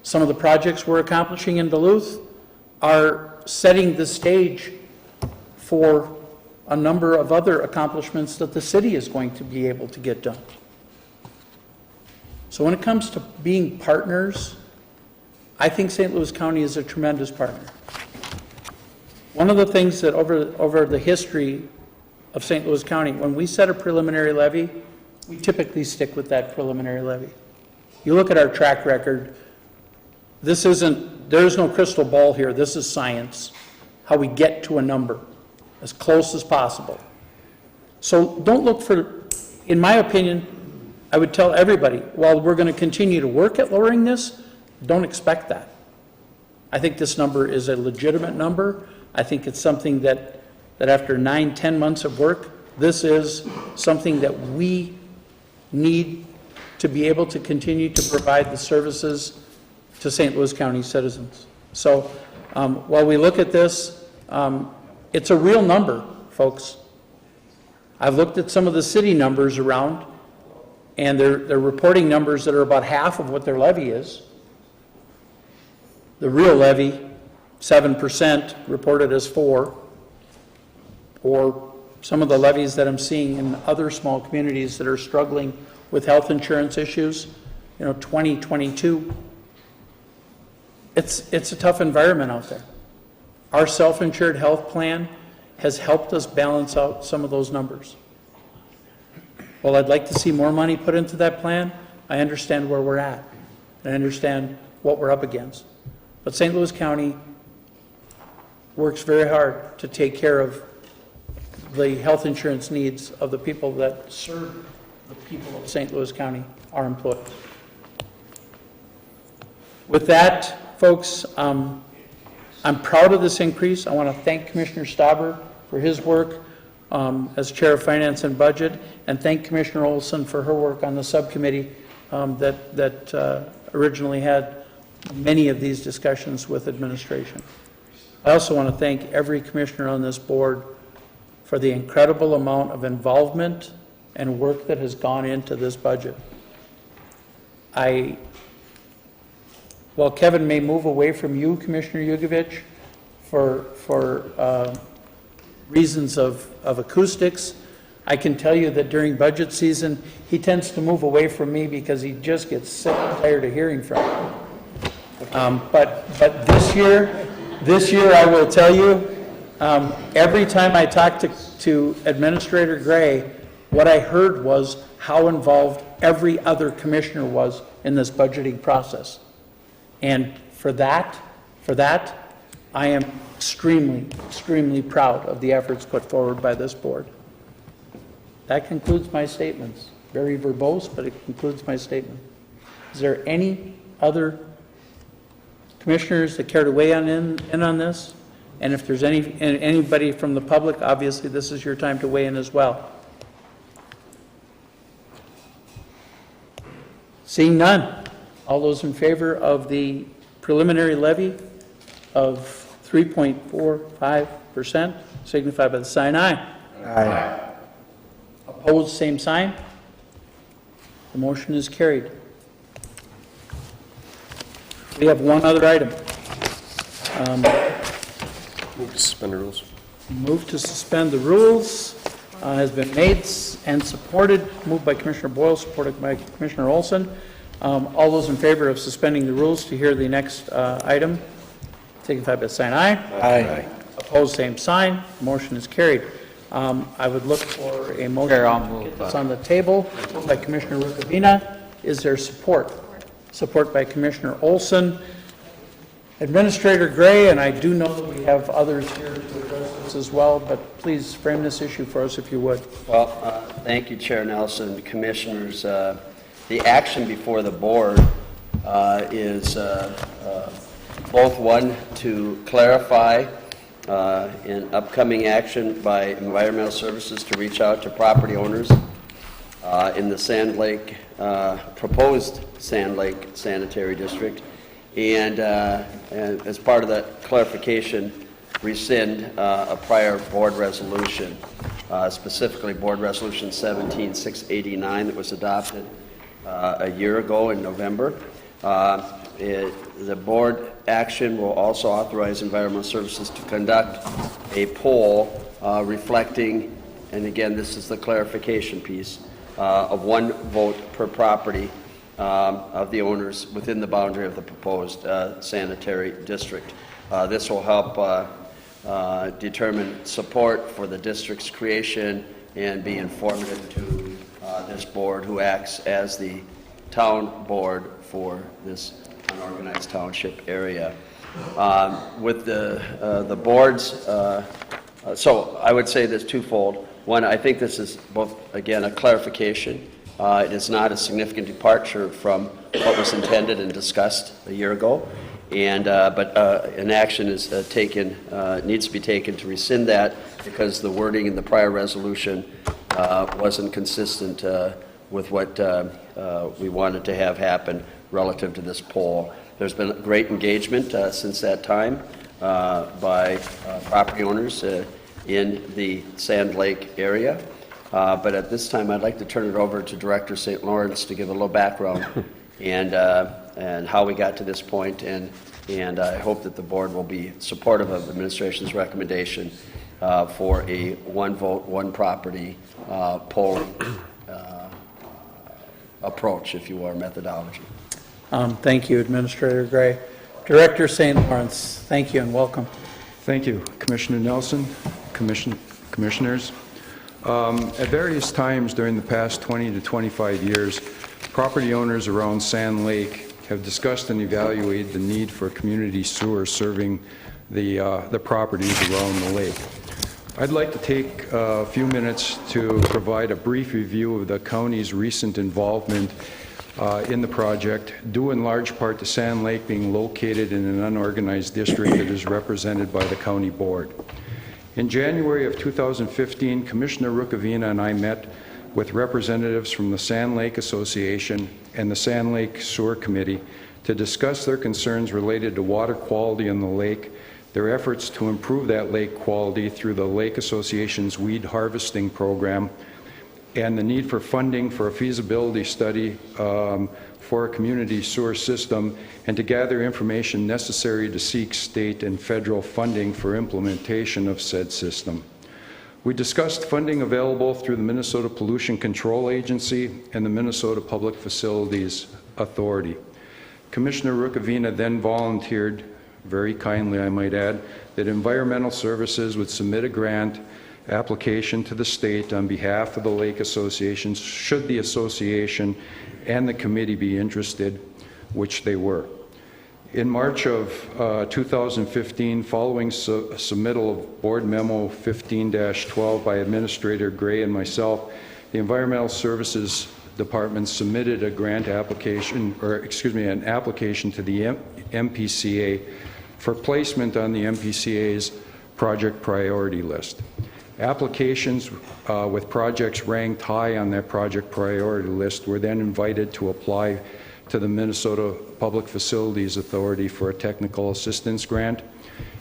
Some of the projects we're accomplishing in Duluth are setting the stage for a number of other accomplishments that the city is going to be able to get done. So when it comes to being partners, I think St. Louis County is a tremendous partner. One of the things that over the history of St. Louis County, when we set a preliminary levy, we typically stick with that preliminary levy. You look at our track record, there's no crystal ball here, this is science, how we get to a number as close as possible. So don't look for, in my opinion, I would tell everybody, while we're going to continue to work at lowering this, don't expect that. I think this number is a legitimate number. I think it's something that after 9-10 months of work, this is something that we need to be able to continue to provide the services to St. Louis County citizens. So while we look at this, it's a real number, folks. I've looked at some of the city numbers around, and they're reporting numbers that are about half of what their levy is. The real levy, 7%, reported as 4%, or some of the levies that I'm seeing in other small communities that are struggling with health insurance issues, 20, 22. It's a tough environment out there. Our self-insured health plan has helped us balance out some of those numbers. While I'd like to see more money put into that plan, I understand where we're at. I understand what we're up against. But St. Louis County works very hard to take care of the health insurance needs of the people that serve the people of St. Louis County, our employees. With that, folks, I'm proud of this increase. I want to thank Commissioner Stauber for his work as Chair of Finance and Budget, and thank Commissioner Olson for her work on the subcommittee that originally had many of these discussions with administration. I also want to thank every commissioner on this board for the incredible amount of involvement and work that has gone into this budget. While Kevin may move away from you, Commissioner Yugovich, for reasons of acoustics, I can tell you that during budget season, he tends to move away from me because he just gets sick and tired of hearing from me. But this year I will tell you, every time I talked to Administrator Gray, what I heard was how involved every other commissioner was in this budgeting process. And for that, I am extremely, extremely proud of the efforts put forward by this board. That concludes my statements. Very verbose, but it concludes my statement. Is there any other commissioners that care to weigh in on this? And if there's anybody from the public, obviously this is your time to weigh in as well. Seeing none, all those in favor of the preliminary levy of 3.45% signify by the sign aye. Aye. Opposed, same sign. The motion is carried. We have one other item. Move to suspend the rules. Move to suspend the rules has been made and supported. Moved by Commissioner Boyle, supported by Commissioner Olson. All those in favor of suspending the rules to hear the next item, signify by saying aye. Aye. Opposed, same sign. Motion is carried. I would look for a motion to get this on the table. Moved by Commissioner Rukavina. Is there support? Support by Commissioner Olson. Administrator Gray, and I do know that we have others here to address this as well, but please frame this issue for us if you would. Well, thank you, Chair Nelson, Commissioners. The action before the board is both one to clarify in upcoming action by Environmental Services to reach out to property owners in the Sand Lake, proposed Sand Lake Sanitary District, and as part of that clarification, rescind a prior board resolution, specifically Board Resolution 17689 that was adopted a year ago in November. The board action will also authorize Environmental Services to conduct a poll reflecting, and again, this is the clarification piece, of one vote per property of the owners within the boundary of the proposed sanitary district. This will help determine support for the district's creation and be informative to this board, who acts as the town board for this unorganized township area. With the boards, so I would say this twofold. One, I think this is both, again, a clarification. It is not a significant departure from what was intended and discussed a year ago, and but an action is needs to be taken to rescind that because the wording in the prior resolution wasn't consistent with what we wanted to have happen relative to this poll. There's been great engagement since that time by property owners in the Sand Lake area. But at this time, I'd like to turn it over to Director St. Lawrence to give a little background and how we got to this point, and I hope that the board will be supportive of the administration's recommendation for a one vote, one property polling approach, if you will, or methodology. Thank you, Administrator Gray. Director St. Lawrence, thank you and welcome. Thank you, Commissioner Nelson, commissioners. At various times during the past 20 to 25 years, property owners around Sand Lake have discussed and evaluated the need for community sewer serving the properties around the lake. I'd like to take a few minutes to provide a brief review of the county's recent involvement in the project, due in large part to Sand Lake being located in an unorganized district that is represented by the county board. In January of 2015, Commissioner Rukavina and I met with representatives from the Sand Lake Association and the Sand Lake Sewer Committee to discuss their concerns related to water quality in the lake, their efforts to improve that lake quality through the Lake Association's weed harvesting program, and the need for funding for a feasibility study for a community sewer system, and to gather information necessary to seek state and federal funding for implementation of said system. We discussed funding available through the Minnesota Pollution Control Agency and the Minnesota Public Facilities Authority. Commissioner Rukavina then volunteered, very kindly I might add, that Environmental Services would submit a grant application to the state on behalf of the Lake Association should the association and the committee be interested, which they were. In March of 2015, following submittal of Board Memo 15-12 by Administrator Gray and myself, the Environmental Services Department submitted a grant application, an application to the MPCA for placement on the MPCA's project priority list. Applications with projects ranked high on that project priority list were then invited to apply to the Minnesota Public Facilities Authority for a technical assistance grant.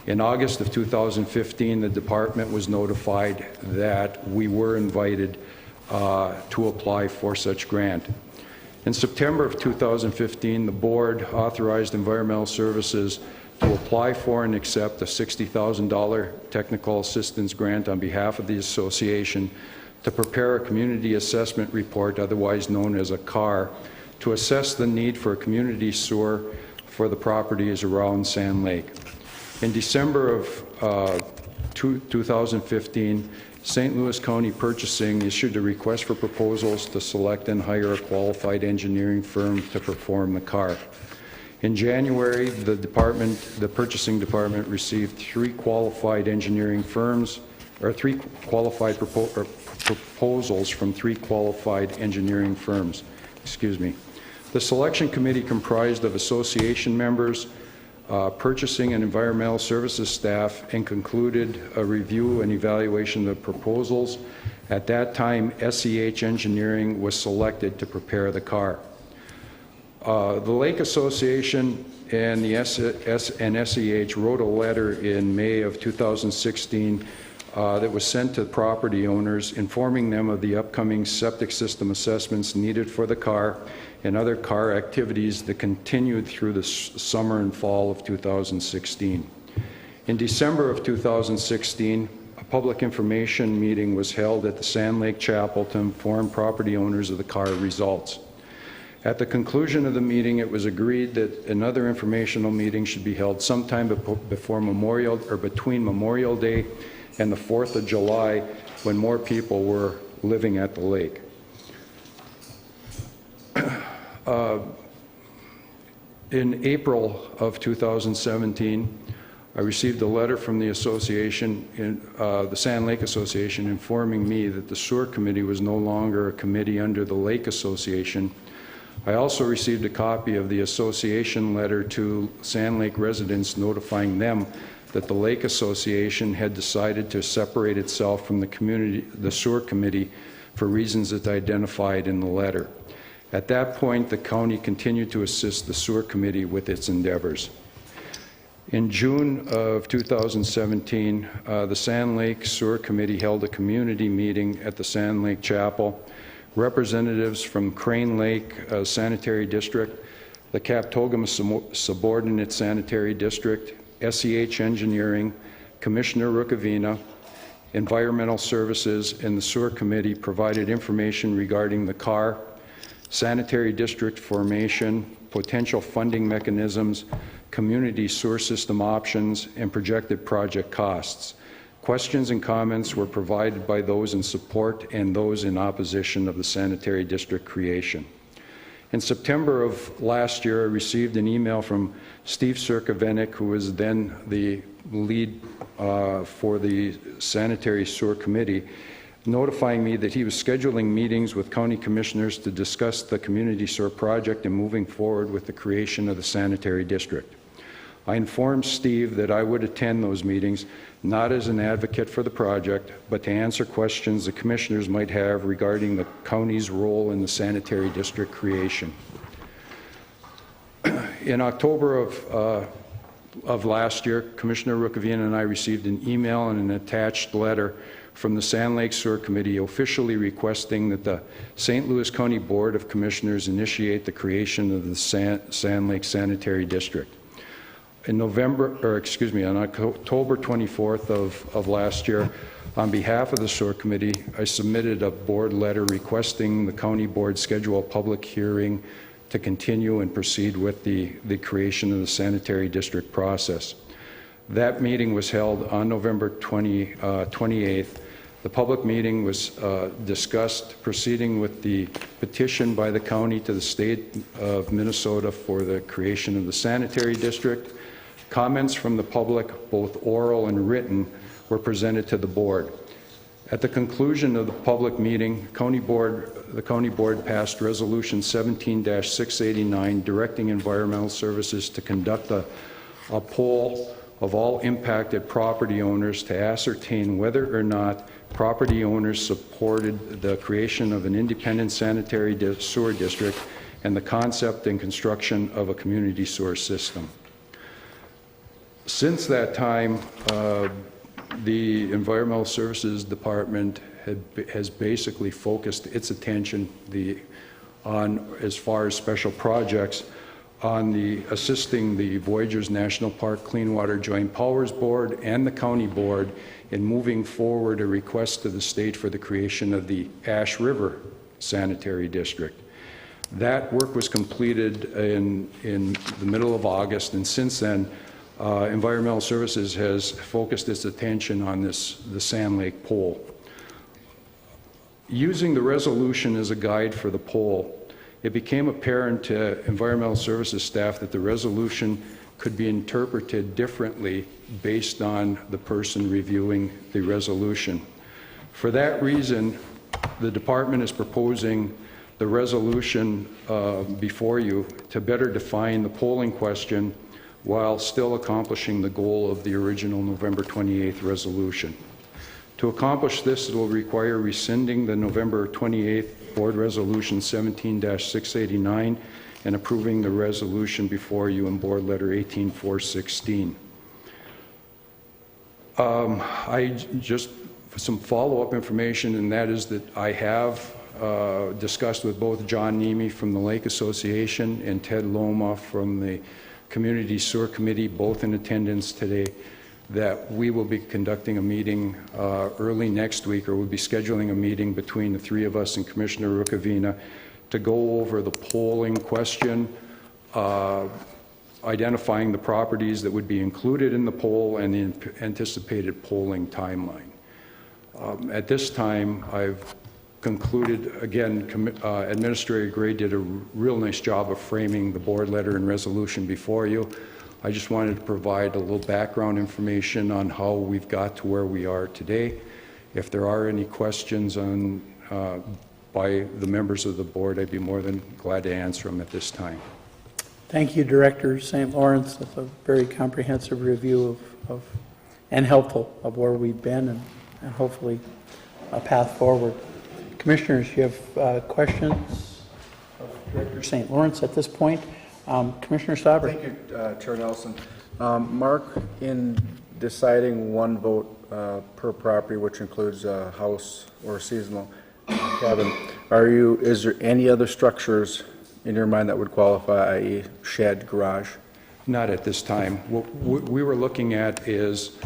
In August of 2015, the department was notified that we were invited to apply for such grant. In September of 2015, the board authorized Environmental Services to apply for and accept a $60,000 technical assistance grant on behalf of the association to prepare a community assessment report, otherwise known as a CAR, to assess the need for a community sewer for the properties around Sand Lake. In December of 2015, St. Louis County Purchasing issued a request for proposals to select and hire a qualified engineering firm to perform the CAR. In January, the Purchasing Department received three qualified engineering firms, or three qualified proposals from three qualified engineering firms. Excuse me. The selection committee comprised of association members, purchasing and environmental services staff, and concluded a review and evaluation of the proposals. At that time, SEH Engineering was selected to prepare the CAR. The Lake Association and the SEH wrote a letter in May of 2016 that was sent to property owners informing them of the upcoming septic system assessments needed for the CAR and other CAR activities that continued through the summer and fall of 2016. In December of 2016, a public information meeting was held at the Sand Lake Chapel to inform property owners of the CAR results. At the conclusion of the meeting, it was agreed that another informational meeting should be held sometime before Memorial, or between Memorial Day and the 4th of July, when more people were living at the lake. In April of 2017, I received a letter from the association, the Sand Lake Association, informing me that the Sewer Committee was no longer a committee under the Lake Association. I also received a copy of the association letter to Sand Lake residents notifying them that the Lake Association had decided to separate itself from the Sewer Committee for reasons that I identified in the letter. At that point, the county continued to assist the sewer committee with its endeavors. In June of 2017, the Sand Lake Sewer Committee held a community meeting at the Sand Lake Chapel. Representatives from Crane Lake Sanitary District, the Captogama Subordinate Sanitary District, SEH Engineering, Commissioner Rukavina, Environmental Services, and the Sewer Committee provided information regarding the CAR, sanitary district formation, potential funding mechanisms, community sewer system options, and projected project costs. Questions and comments were provided by those in support and those in opposition of the sanitary district creation. In September of last year, I received an email from Steve Cirkovenik, who was then the lead for the Sanitary Sewer Committee, notifying me that he was scheduling meetings with county commissioners to discuss the community sewer project and moving forward with the creation of the sanitary district. I informed Steve that I would attend those meetings, not as an advocate for the project, but to answer questions the commissioners might have regarding the county's role in the sanitary district creation. In October of last year, Commissioner Rukavina and I received an email and an attached letter from the Sand Lake Sewer Committee officially requesting that the St. Louis County Board of Commissioners initiate the creation of the Sand Lake Sanitary District. On October 24th of last year, on behalf of the Sewer Committee, I submitted a board letter requesting the county board schedule a public hearing to continue and proceed with the creation of the sanitary district process. That meeting was held on November 28th. The public meeting was discussed proceeding with the petition by the county to the state of Minnesota for the creation of the sanitary district. Comments from the public, both oral and written, were presented to the board. At the conclusion of the public meeting, the county board passed Resolution 17-689 directing environmental services to conduct a poll of all impacted property owners to ascertain whether or not property owners supported the creation of an independent sanitary sewer district and the concept and construction of a community sewer system. Since that time, the Environmental Services Department has basically focused its attention on, as far as special projects, on assisting the Voyageurs National Park Clean Water Joint Powers Board and the County Board in moving forward a request to the state for the creation of the Ash River Sanitary District. That work was completed in the middle of August, and since then, Environmental Services has focused its attention on the Sand Lake poll. Using the resolution as a guide for the poll, it became apparent to Environmental Services staff that the resolution could be interpreted differently based on the person reviewing the resolution. For that reason, the department is proposing the resolution before you to better define the polling question while still accomplishing the goal of the original November 28th resolution. To accomplish this, it will require rescinding the November 28th Board Resolution 17-689 and approving the resolution before you in Board Letter 18416. Just some follow-up information, and that is that I have discussed with both John Nemi from the Lake Association and Ted Loma from the Community Sewer Committee, both in attendance today, that we will be conducting a meeting early next week, or we'll be scheduling a meeting between the three of us and Commissioner Rukavina to go over the polling question, identifying the properties that would be included in the poll and the anticipated polling timeline. At this time, I've concluded, again, Administrator Gray did a real nice job of framing the board letter and resolution before you. I just wanted to provide a little background information on how we've got to where we are today. If there are any questions by the members of the board, I'd be more than glad to answer them at this time. Thank you, Director St. Lawrence. That's a very comprehensive review of and helpful of where we've been and hopefully a path forward. Commissioners, you have questions of Director St. Lawrence at this point. Commissioner Stauber. Thank you, Chair Nelson. Mark, in deciding one vote per property, which includes a house or a seasonal cabin, is there any other structures in your mind that would qualify, i.e. shed, garage? Not at this time. What we were looking at is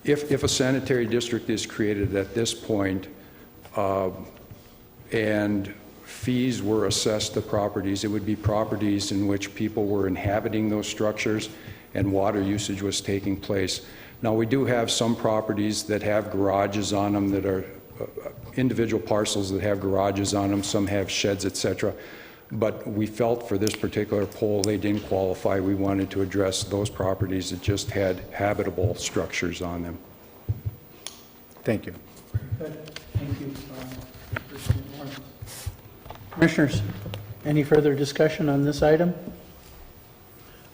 if a sanitary district is created at this point and fees were assessed to properties, it would be properties in which people were inhabiting those structures and water usage was taking place. Now, we do have some properties that have garages on them that are individual parcels that have garages on them, some have sheds, etc. But we felt for this particular poll they didn't qualify. We wanted to address those properties that just had habitable structures on them. Thank you. Good. Thank you. Commissioners, any further discussion on this item?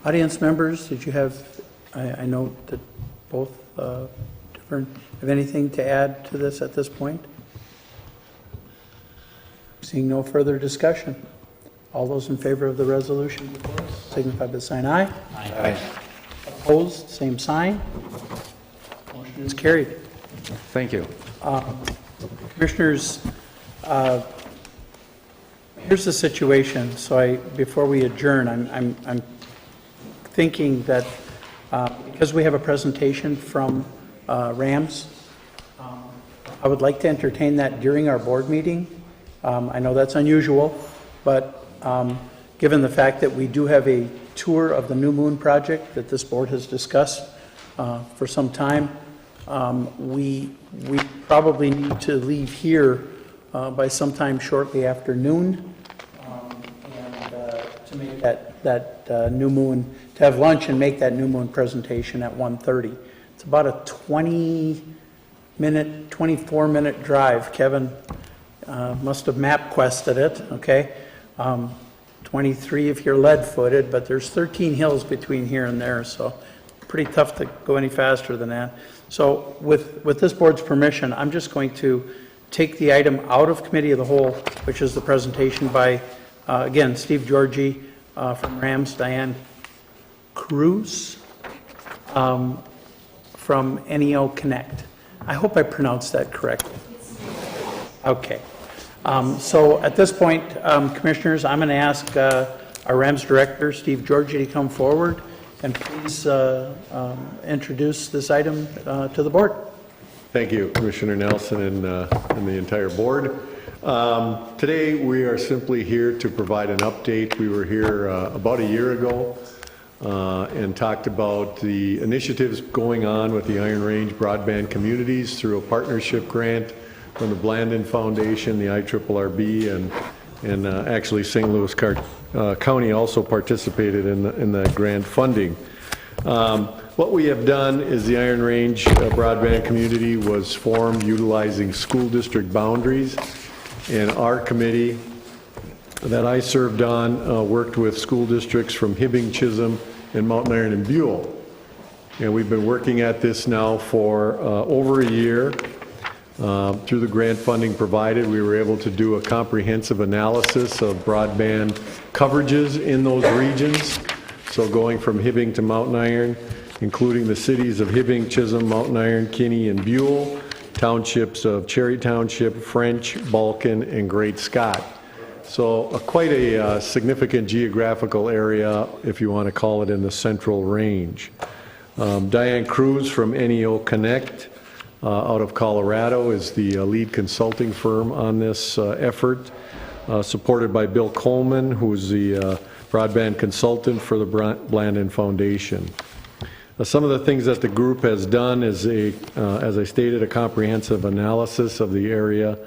Audience members, did you have, I note that both different, have anything to add to this at this point? Seeing no further discussion. All those in favor of the resolution before us, signify by saying aye. Aye. Opposed, same sign. Motion is carried. Thank you. Commissioners, here's the situation. So before we adjourn, I'm thinking that because we have a presentation from Rams, I would like to entertain that during our board meeting. I know that's unusual, but given the fact that we do have a tour of the New Moon project that this board has discussed for some time, we probably need to leave here by sometime shortly after noon and to make that New Moon, to have lunch and make that New Moon presentation at 1:30. It's about a 24-minute drive. Kevin must have MapQuested it, okay? 23 if you're lead-footed, but there's 13 hills between here and there, so pretty tough to go any faster than that. So with this board's permission, I'm just going to take the item out of Committee of the Whole, which is the presentation by, again, Steve Georgie from Rams, Diane Cruz from NEO Connect. I hope I pronounced that correctly. Okay. So at this point, Commissioners, I'm going to ask our Rams Director, Steve Georgie, to come forward and please introduce this item to the board. Thank you, Commissioner Nelson and the entire board. Today we are simply here to provide an update. We were here about a year ago and talked about the initiatives going on with the Iron Range Broadband Communities through a partnership grant from the Blandin Foundation, the IRRB, and actually St. Louis County also participated in the grant funding. What we have done is the Iron Range Broadband Community was formed utilizing school district boundaries, and our committee that I served on worked with school districts from Hibbing, Chisholm, and Mountain Iron and Buell. And we've been working at this now for over a year. Through the grant funding provided, we were able to do a comprehensive analysis of broadband coverages in those regions. So going from Hibbing to Mountain Iron, including the cities of Hibbing, Chisholm, Mountain Iron, Kinney, and Buell, townships of Cherry Township, French, Balkan, and Great Scott. So quite a significant geographical area, if you want to call it, in the Central Range. Diane Cruz from NEO Connect out of Colorado is the lead consulting firm on this effort, supported by Bill Coleman, who's the broadband consultant for the Blandin Foundation. Some of the things that the group has done is, as I stated, a comprehensive analysis of the area,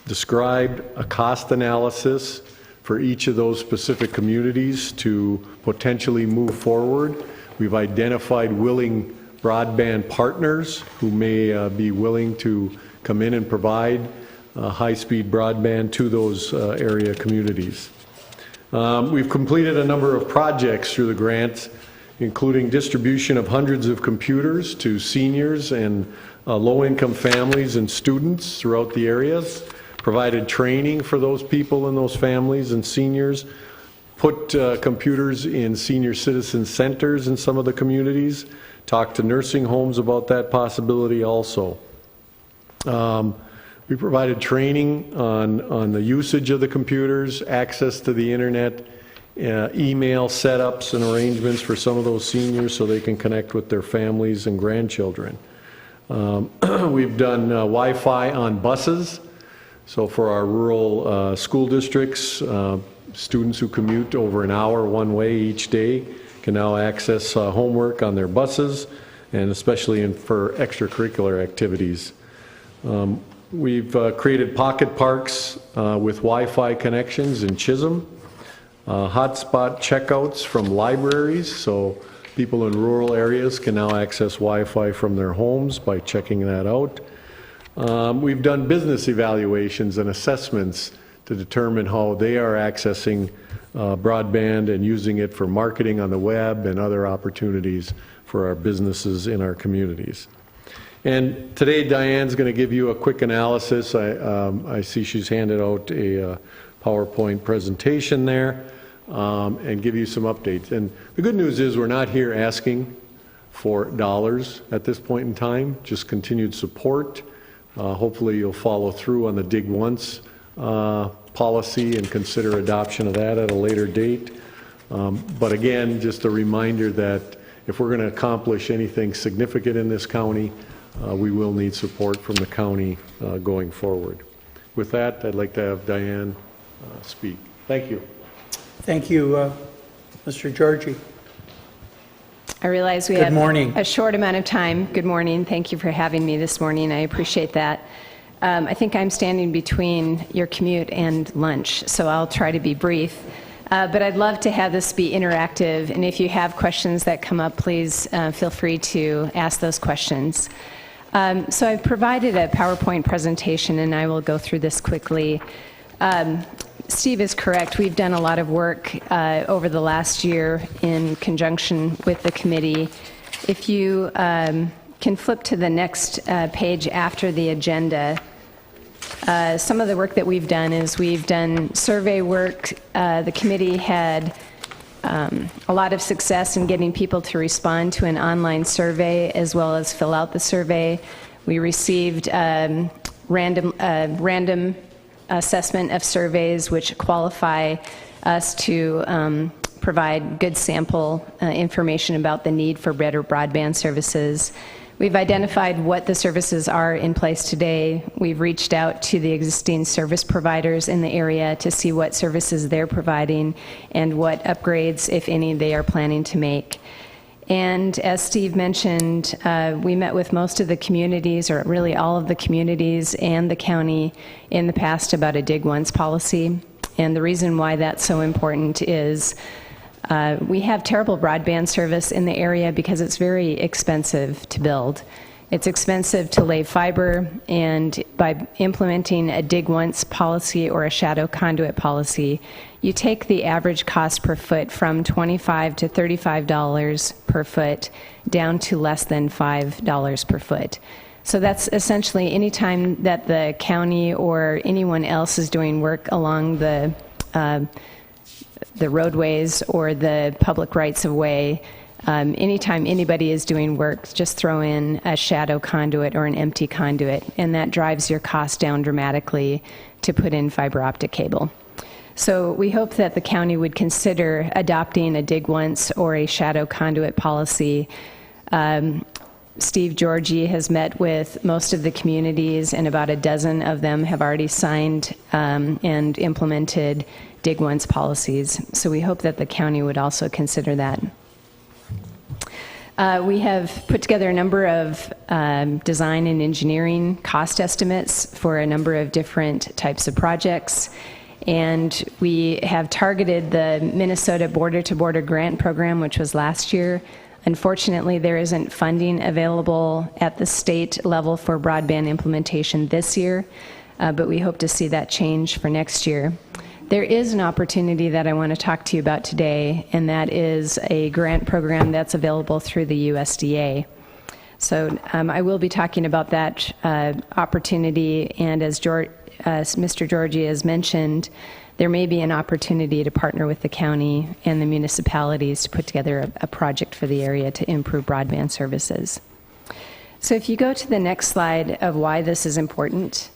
described a cost analysis for each of those specific communities to potentially move forward. We've identified willing broadband partners who may be willing to come in and provide high-speed broadband to those area communities. We've completed a number of projects through the grant, including distribution of hundreds of computers to seniors and low-income families and students throughout the areas. provided training for those people and those families and seniors, put computers in senior citizen centers in some of the communities, talked to nursing homes about that possibility also. We provided training on the usage of the computers, access to the internet, email setups and arrangements for some of those seniors so they can connect with their families and grandchildren. We've done Wi-Fi on buses. So for our rural school districts, students who commute over an hour one way each day can now access homework on their buses, and especially for extracurricular activities. We've created pocket parks with Wi-Fi connections in Chisholm, hotspot checkouts from libraries, so people in rural areas can now access Wi-Fi from their homes by checking that out. We've done business evaluations and assessments to determine how they are accessing broadband and using it for marketing on the web and other opportunities for our businesses in our communities. And today Diane's going to give you a quick analysis. I see she's handed out a PowerPoint presentation there and give you some updates. And the good news is we're not here asking for dollars at this point in time, just continued support. Hopefully you'll follow through on the Dig Once policy and consider adoption of that at a later date. But again, just a reminder that if we're going to accomplish anything significant in this county, we will need support from the county going forward. With that, I'd like to have Diane speak. Thank you. Thank you, Mr. Georgie. I realize we Good have morning. a short amount of time. Good morning. Thank you for having me this morning. I appreciate that. I think I'm standing between your commute and lunch, so I'll try to be brief. But I'd love to have this be interactive, and if you have questions that come up, please feel free to ask those questions. So I've provided a PowerPoint presentation, and I will go through this quickly. Steve is correct. We've done a lot of work over the last year in conjunction with the committee. If you can flip to the next page after the agenda, some of the work that we've done is we've done survey work. The committee had a lot of success in getting people to respond to an online survey as well as fill out the survey. We received random assessment of surveys which qualify us to provide good sample information about the need for better broadband services. We've identified what the services are in place today. We've reached out to the existing service providers in the area to see what services they're providing and what upgrades, if any, they are planning to make. And as Steve mentioned, we met with most of the communities, or really all of the communities and the county in the past about a Dig Once policy. And the reason why that's so important is we have terrible broadband service in the area because it's very expensive to build. It's expensive to lay fiber, and by implementing a Dig Once policy or a shadow conduit policy, you take the average cost per foot from $25 to $35 per foot down to less than $5 per foot. So that's essentially any time that the county or anyone else is doing work along the roadways or the public rights of way, anytime anybody is doing work, just throw in a shadow conduit or an empty conduit, and that drives your cost down dramatically to put in fiber optic cable. So we hope that the county would consider adopting a Dig Once or a shadow conduit policy. Steve Georgie has met with most of the communities, and about a dozen of them have already signed and implemented Dig Once policies. So we hope that the county would also consider that. We have put together a number of design and engineering cost estimates for a number of different types of projects. And we have targeted the Minnesota Border-to-Border Grant Program, which was last year. Unfortunately, there isn't funding available at the state level for broadband implementation this year, but we hope to see that change for next year. There is an opportunity that I want to talk to you about today, and that is a grant program that's available through the USDA. So I will be talking about that opportunity, and as Mr. Georgie has mentioned, there may be an opportunity to partner with the county and the municipalities to put together a project for the area to improve broadband services. So if you go to the next slide of why this is important,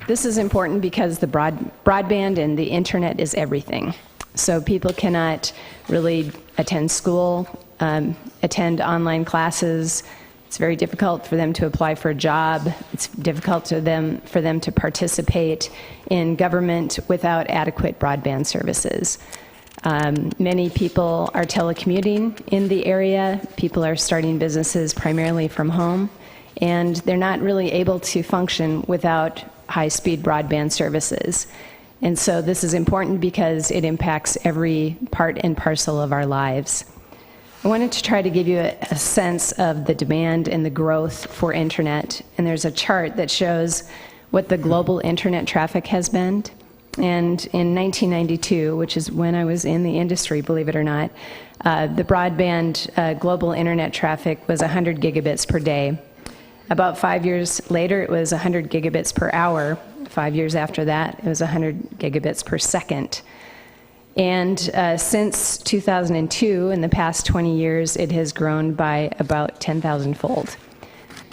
this is important because the broadband and the internet is everything. So people cannot really attend school, attend online classes. It's very difficult for them to apply for a job. It's difficult for them to participate in government without adequate broadband services. Many people are telecommuting in the area. People are starting businesses primarily from home, and they're not really able to function without high-speed broadband services. And so this is important because it impacts every part and parcel of our lives. I wanted to try to give you a sense of the demand and the growth for internet. And there's a chart that shows what the global internet traffic has been. And in 1992, which is when I was in the industry, believe it or not, the broadband global internet traffic was 100 gigabits per day. About 5 years later, it was 100 gigabits per hour. 5 years after that, it was 100 gigabits per second. And since 2002, in the past 20 years, it has grown by about 10,000-fold.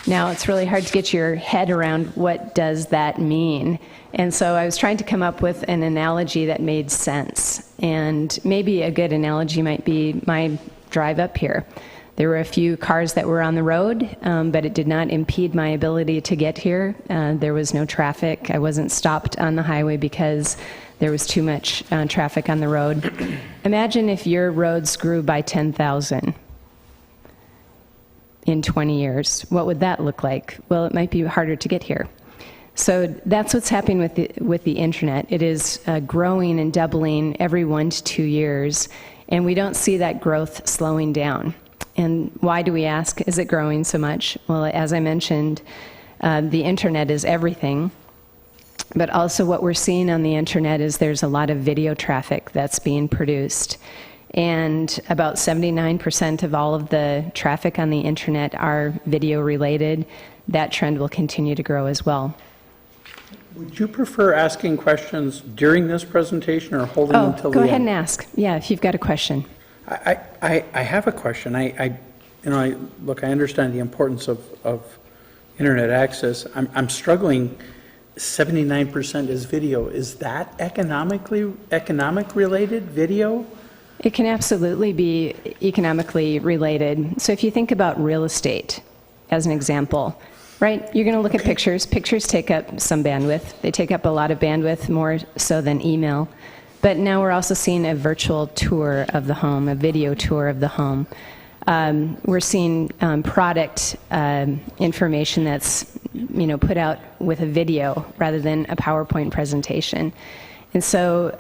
Now, it's really hard to get your head around what does that mean. And so I was trying to come up with an analogy that made sense. And maybe a good analogy might be my drive up here. There were a few cars that were on the road, but it did not impede my ability to get here. There was no traffic. I wasn't stopped on the highway because there was too much traffic on the road. Imagine if your roads grew by 10,000 in 20 years. What would that look like? Well, it might be harder to get here. So that's what's happening with the internet. It is growing and doubling every 1 to 2 years, and we don't see that growth slowing down. And why do we ask, is it growing so much? Well, as I mentioned, the internet is everything. But also what we're seeing on the internet is there's a lot of video traffic that's being produced. And about 79% of all of the traffic on the internet are video related. That trend will continue to grow as well. Would you prefer asking questions during this presentation or holding them until the end? Go ahead and ask. Yeah, if you've got a question. I have a question. Look, I understand the importance of internet access. I'm struggling. 79% is video. Is that economic related video? It can absolutely be economically related. So if you think about real estate as an example, right? You're going to look at pictures. Pictures take up some bandwidth. They take up a lot of bandwidth, more so than email. But now we're also seeing a virtual tour of the home, a video tour of the home. We're seeing product information that's put out with a video rather than a PowerPoint presentation. And so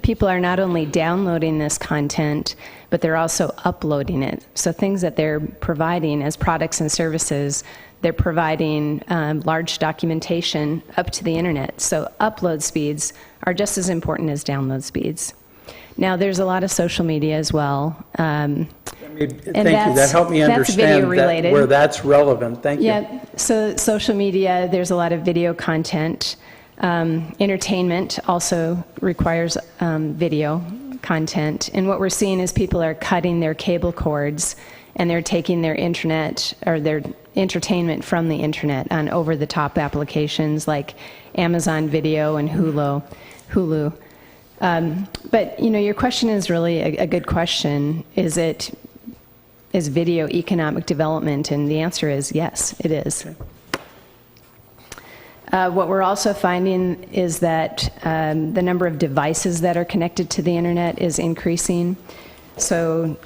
people are not only downloading this content, but they're also uploading it. So things that they're providing as products and services, they're providing large documentation up to the internet. So upload speeds are just as important as download speeds. Now, there's a lot of social media as well. Thank you. That helped me understand where that's relevant. Thank you. Yeah. So social media, there's a lot of video content. Entertainment also requires video content. And what we're seeing is people are cutting their cable cords and they're taking their internet or their entertainment from the internet on over-the-top applications like Amazon Video and Hulu. But your question is really a good question. Is video economic development? And the answer is yes, it is. Okay. What we're also finding is that the number of devices that are connected to the internet is increasing. So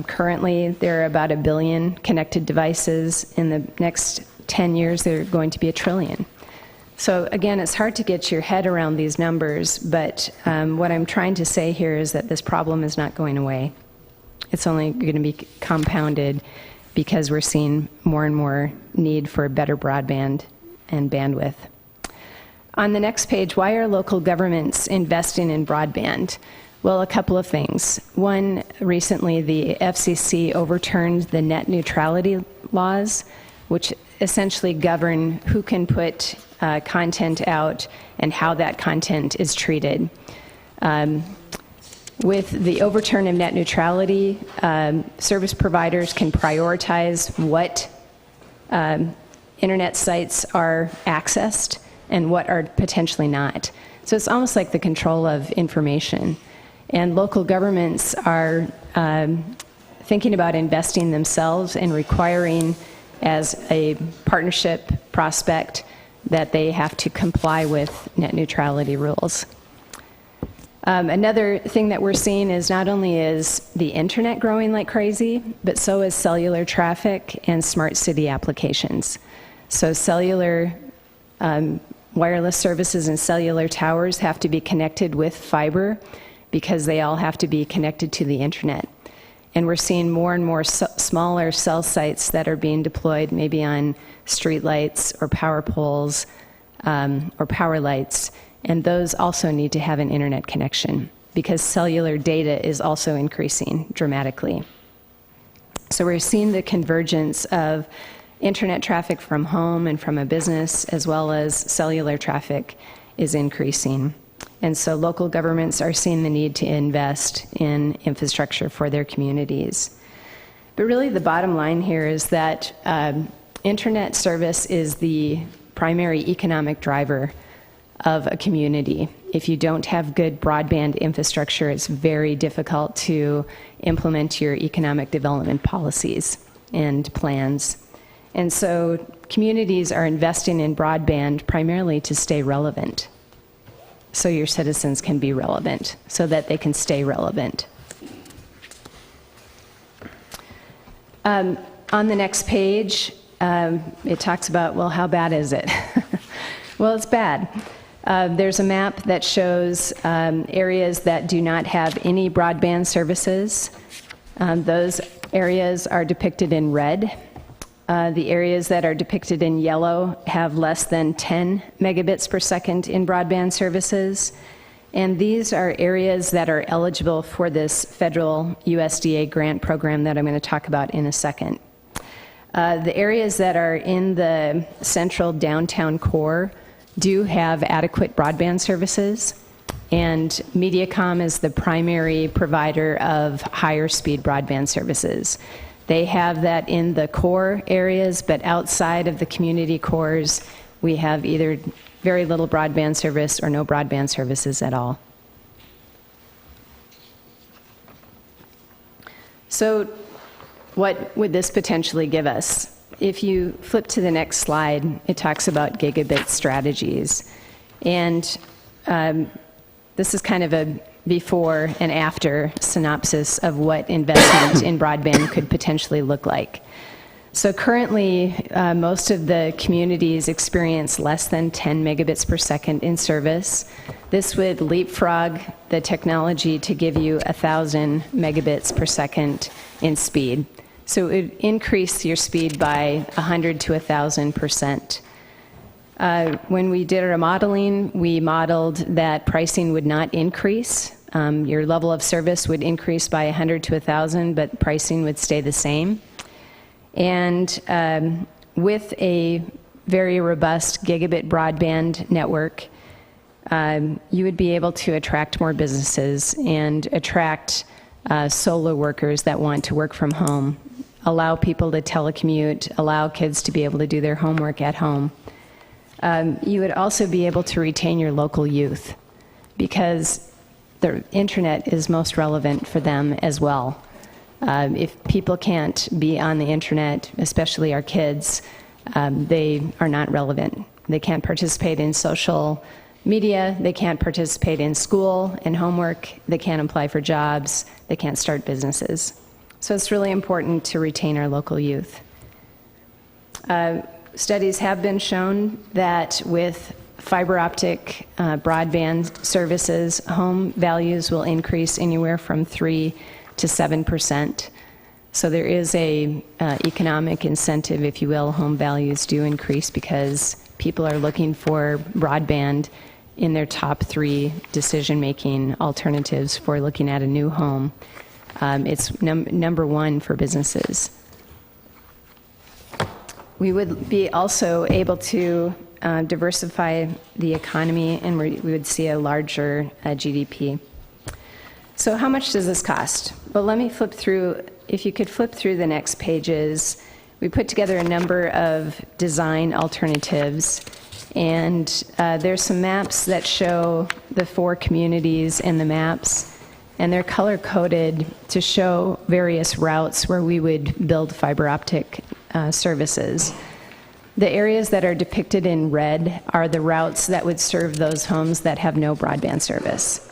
currently there are about 1 billion connected devices. In the next 10 years, there are going to be 1 trillion. So again, it's hard to get your head around these numbers, but what I'm trying to say here is that this problem is not going away. It's only going to be compounded because we're seeing more and more need for better broadband and bandwidth. On the next page, why are local governments investing in broadband? Well, a couple of things. One, recently the FCC overturned the net neutrality laws, which essentially govern who can put content out and how that content is treated. With the overturn of net neutrality, service providers can prioritize what internet sites are accessed and what are potentially not. So it's almost like the control of information. And local governments are thinking about investing themselves and requiring, as a partnership prospect, that they have to comply with net neutrality rules. Another thing that we're seeing is not only is the internet growing like crazy, but so is cellular traffic and smart city applications. So cellular wireless services and cellular towers have to be connected with fiber because they all have to be connected to the internet. And we're seeing more and more smaller cell sites that are being deployed maybe on streetlights or power poles or power lights. And those also need to have an internet connection because cellular data is also increasing dramatically. So we're seeing the convergence of internet traffic from home and from a business, as well as cellular traffic is increasing. And so local governments are seeing the need to invest in infrastructure for their communities. But really the bottom line here is that internet service is the primary economic driver of a community. If you don't have good broadband infrastructure, it's very difficult to implement your economic development policies and plans. And so communities are investing in broadband primarily to stay relevant, so your citizens can be relevant, so that they can stay relevant. On the next page, it talks about, well, how bad is it? Well, it's bad. There's a map that shows areas that do not have any broadband services. Those areas are depicted in red. The areas that are depicted in yellow have less than 10 megabits per second in broadband services. And these are areas that are eligible for this federal USDA grant program that I'm going to talk about in a second. The areas that are in the central downtown core do have adequate broadband services, and Mediacom is the primary provider of higher speed broadband services. They have that in the core areas, but outside of the community cores, we have either very little broadband service or no broadband services at all. So what would this potentially give us? If you flip to the next slide, it talks about gigabit strategies. And this is kind of a before and after synopsis of what investment in broadband could potentially look like. So currently, most of the communities experience less than 10 megabits per second in service. This would leapfrog the technology to give you 1,000 megabits per second in speed. So it would increase your speed by 100 to 1,000%. When we did our modeling, we modeled that pricing would not increase. Your level of service would increase by 100 to 1,000, but pricing would stay the same. And with a very robust gigabit broadband network, you would be able to attract more businesses and attract solo workers that want to work from home, allow people to telecommute, allow kids to be able to do their homework at home. You would also be able to retain your local youth because the internet is most relevant for them as well. If people can't be on the internet, especially our kids, they are not relevant. They can't participate in social media, they can't participate in school and homework, they can't apply for jobs, they can't start businesses. So it's really important to retain our local youth. Studies have been shown that with fiber optic broadband services, home values will increase anywhere from 3 to 7%. So there is a economic incentive, if you will. Home values do increase because people are looking for broadband in their top 3 decision-making alternatives for looking at a new home. It's number 1 for businesses. We would be also able to diversify the economy, and we would see a larger GDP. So how much does this cost? Well, let me flip through. If you could flip through the next pages, we put together a number of design alternatives, and there's some maps that show the 4 communities in the maps, and they're color-coded to show various routes where we would build fiber optic services. The areas that are depicted in red are the routes that would serve those homes that have no broadband service.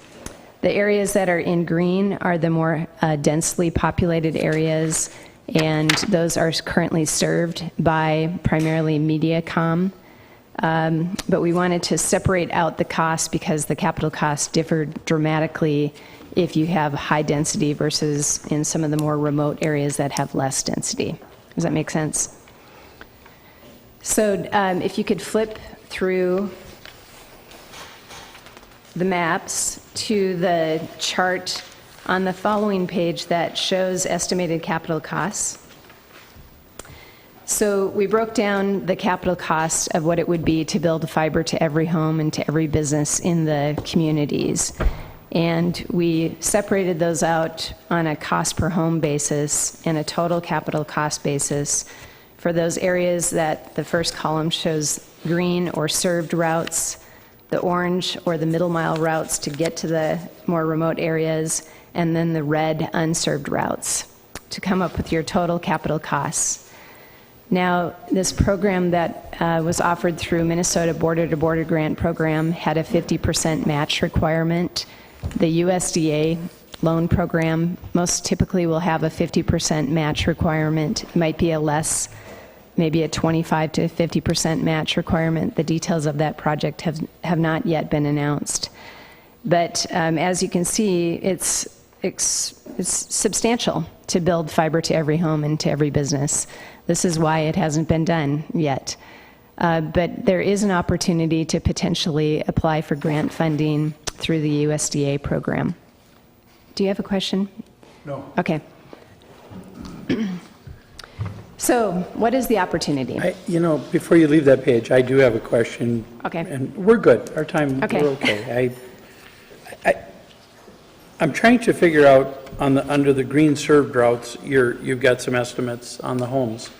The areas that are in green are the more densely populated areas, and those are currently served by primarily Mediacom. But we wanted to separate out the cost because the capital costs differ dramatically if you have high density versus in some of the more remote areas that have less density. Does that make sense? So if you could flip through the maps to the chart on the following page that shows estimated capital costs. So we broke down the capital cost of what it would be to build fiber to every home and to every business in the communities. And we separated those out on a cost per home basis and a total capital cost basis for those areas that the first column shows green or served routes, the orange or the middle mile routes to get to the more remote areas, and then the red unserved routes to come up with your total capital costs. Now, this program that was offered through Minnesota Border-to-Border Grant Program had a 50% match requirement. The USDA loan program most typically will have a 50% match requirement. It might be a less, maybe a 25 to 50% match requirement. The details of that project have not yet been announced. But as you can see, it's substantial to build fiber to every home and to every business. This is why it hasn't been done yet. But there is an opportunity to potentially apply for grant funding through the USDA program. Do you have a question? No. Okay. So, what is the opportunity? Before you leave that page, I do have a question. Okay. And we're good. Our time, Okay. we're okay. I'm trying to figure out under the green served routes, you've got some estimates on the homes.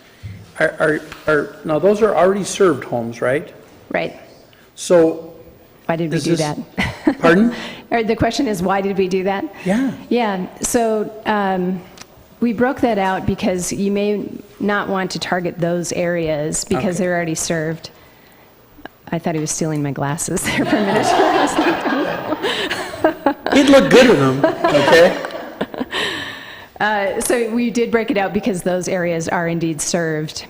Now those are already served homes, right? Right. So why did we do that? Pardon? The question is, why did we do that? Yeah. Yeah. So we broke that out because you may not want to target those areas because they're already served. I thought he was stealing my glasses there for a minute. He'd look good in them, okay? So we did break it out because those areas are indeed served.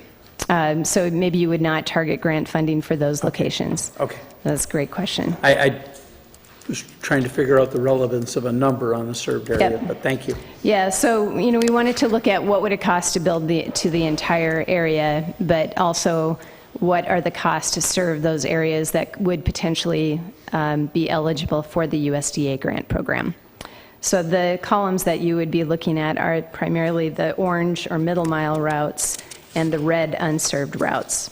So maybe you would not target grant funding for those locations. Okay. That's a great question. I was trying to figure out the relevance of a number on a served area, but thank you. Yeah, so we wanted to look at what would it cost to build to the entire area, but also what are the costs to serve those areas that would potentially be eligible for the USDA grant program. So the columns that you would be looking at are primarily the orange or middle mile routes and the red unserved routes.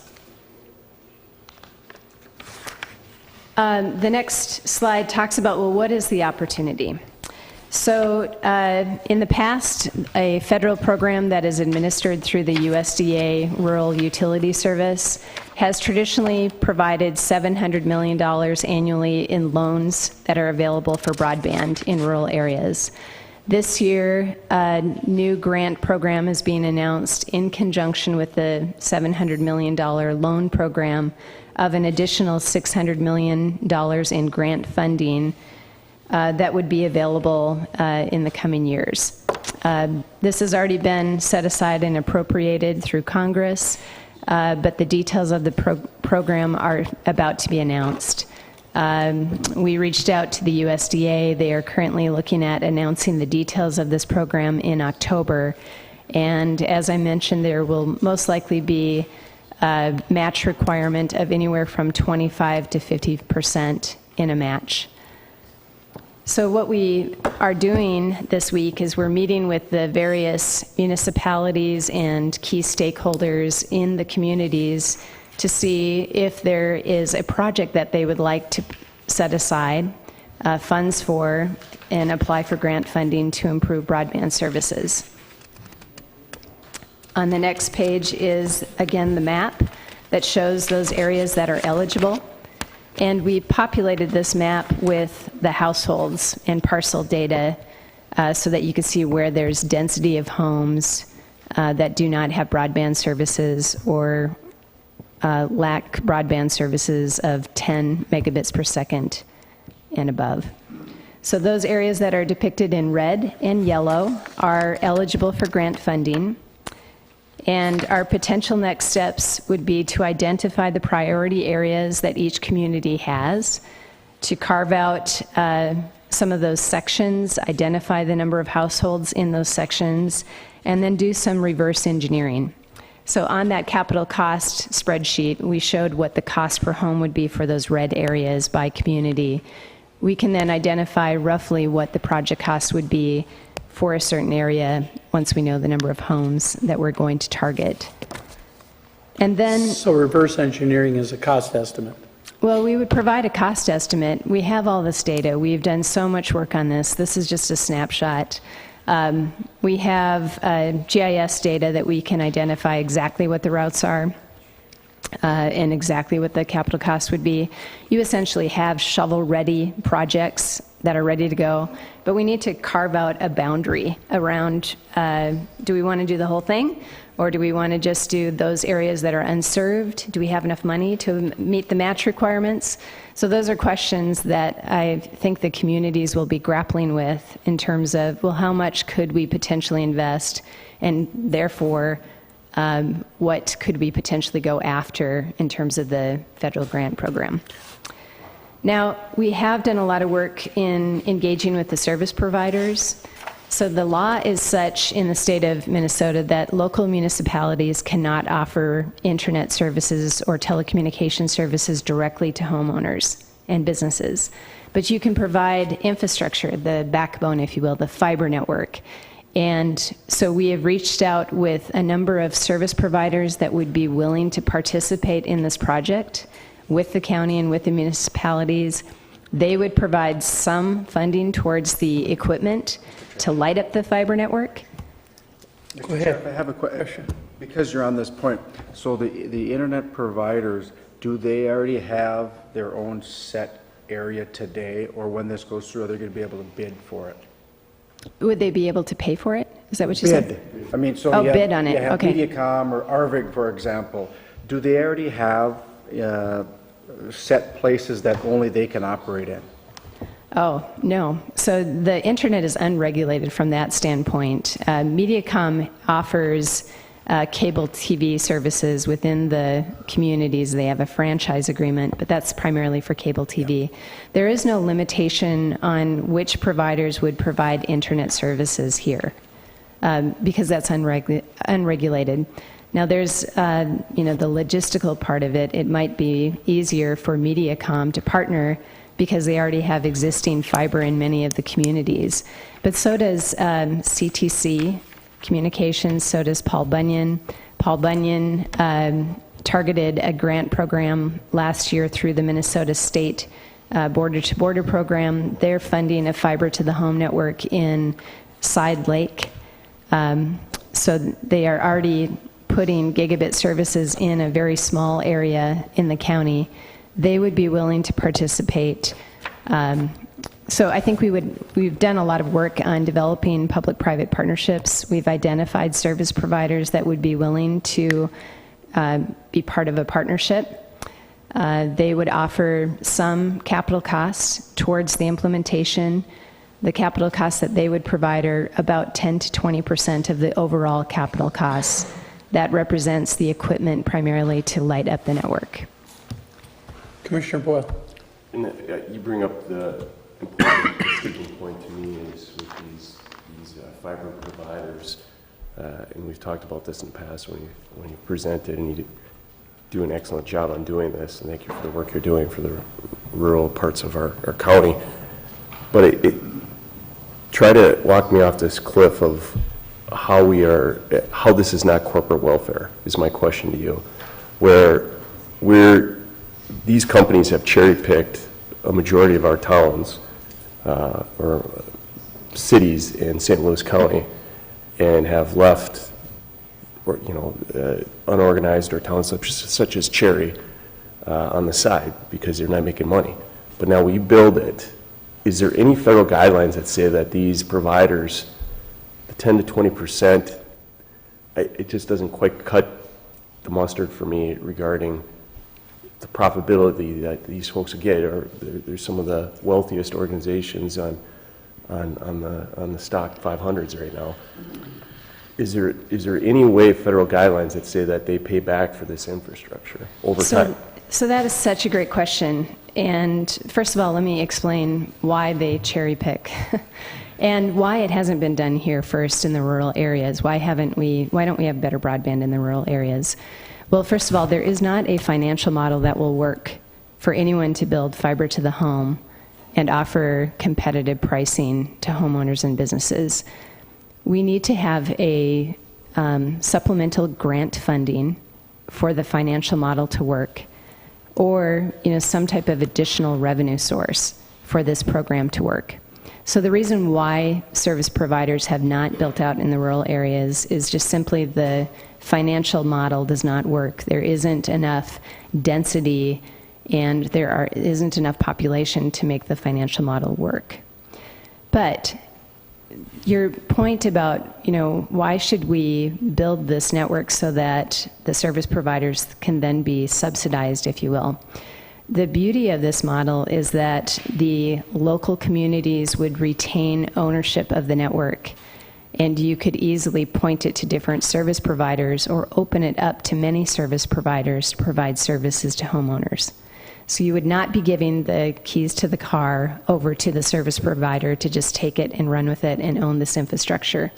The next slide talks about, well, what is the opportunity? So in the past, a federal program that is administered through the USDA Rural Utility Service has traditionally provided $700 million annually in loans that are available for broadband in rural areas. This year, a new grant program is being announced in conjunction with the $700 million loan program of an additional $600 million in grant funding that would be available in the coming years. This has already been set aside and appropriated through Congress, but the details of the program are about to be announced. We reached out to the USDA. They are currently looking at announcing the details of this program in October. And as I mentioned, there will most likely be a match requirement of anywhere from 25 to 50% in a match. So what we are doing this week is we're meeting with the various municipalities and key stakeholders in the communities to see if there is a project that they would like to set aside funds for and apply for grant funding to improve broadband services. On the next page is, again, the map that shows those areas that are eligible. And we populated this map with the households and parcel data so that you can see where there's density of homes that do not have broadband services or lack broadband services of 10 megabits per second and above. So those areas that are depicted in red and yellow are eligible for grant funding. And our potential next steps would be to identify the priority areas that each community has, to carve out some of those sections, identify the number of households in those sections, and then do some reverse engineering. So on that capital cost spreadsheet, we showed what the cost per home would be for those red areas by community. We can then identify roughly what the project cost would be for a certain area once we know the number of homes that we're going to target. And then... So reverse engineering is a cost estimate. Well, we would provide a cost estimate. We have all this data. We've done so much work on this. This is just a snapshot. We have GIS data that we can identify exactly what the routes are and exactly what the capital cost would be. You essentially have shovel-ready projects that are ready to go, but we need to carve out a boundary around, do we want to do the whole thing, or do we want to just do those areas that are unserved? Do we have enough money to meet the match requirements? So those are questions that I think the communities will be grappling with in terms of, well, how much could we potentially invest, and therefore, what could we potentially go after in terms of the federal grant program? Now, we have done a lot of work in engaging with the service providers. So the law is such in the state of Minnesota that local municipalities cannot offer internet services or telecommunication services directly to homeowners and businesses. But you can provide infrastructure, the backbone, if you will, the fiber network. And so we have reached out with a number of service providers that would be willing to participate in this project with the county and with the municipalities. They would provide some funding towards the equipment to light up the fiber network. Go ahead. I have a question. Because you're on this point, so the internet providers, do they already have their own set area today, or when this goes through, are they going to be able to bid for it? Would they be able to pay for it? Is that what you said? I mean, so you bid on it. You have Okay. Mediacom or Arvig, for example. Do they already have set places that only they can operate in? Oh, no. So the internet is unregulated from that standpoint. Mediacom offers cable TV services within the communities. They have a franchise agreement, but that's primarily for cable TV. There is no limitation on which providers would provide internet services here because that's unregulated. Now there's, the logistical part of it. It might be easier for Mediacom to partner because they already have existing fiber in many of the communities. But so does CTC Communications, so does Paul Bunyan. Paul Bunyan targeted a grant program last year through the Minnesota State Border-to-Border program. They're funding a fiber to the home network in Side Lake. So they are already putting gigabit services in a very small area in the county. They would be willing to participate. So I think we've done a lot of work on developing public-private partnerships. We've identified service providers that would be willing to be part of a partnership. They would offer some capital costs towards the implementation. The capital costs that they would provide are about 10 to 20% of the overall capital costs. That represents the equipment primarily to light up the network. Commissioner Boyle. And you bring up the important sticking point to me is with these fiber providers, and we've talked about this in the past when you presented, and you do an excellent job on doing this, and thank you for the work you're doing for the rural parts of our county. But try to walk me off this cliff of how this is not corporate welfare, is my question to you. Where these companies have cherry-picked a majority of our towns or cities in St. Louis County and have left, unorganized or towns such as Cherry on the side because they're not making money. But now we build it. Is there any federal guidelines that say that these providers, the 10 to 20%, it just doesn't quite cut the mustard for me regarding the profitability that these folks get? Or they're some of the wealthiest organizations on the stock 500s right now. Is there any way federal guidelines that say that they pay back for this infrastructure over time? So that is such a great question. And first of all, let me explain why they cherry pick and why it hasn't been done here first in the rural areas. Why don't we have better broadband in the rural areas? Well, first of all, there is not a financial model that will work for anyone to build fiber to the home and offer competitive pricing to homeowners and businesses. We need to have a supplemental grant funding for the financial model to work, or some type of additional revenue source for this program to work. So the reason why service providers have not built out in the rural areas is just simply the financial model does not work. There isn't enough density and there isn't enough population to make the financial model work. But your point about, why should we build this network so that the service providers can then be subsidized, if you will? The beauty of this model is that the local communities would retain ownership of the network, and you could easily point it to different service providers or open it up to many service providers to provide services to homeowners. So you would not be giving the keys to the car over to the service provider to just take it and run with it and own this infrastructure.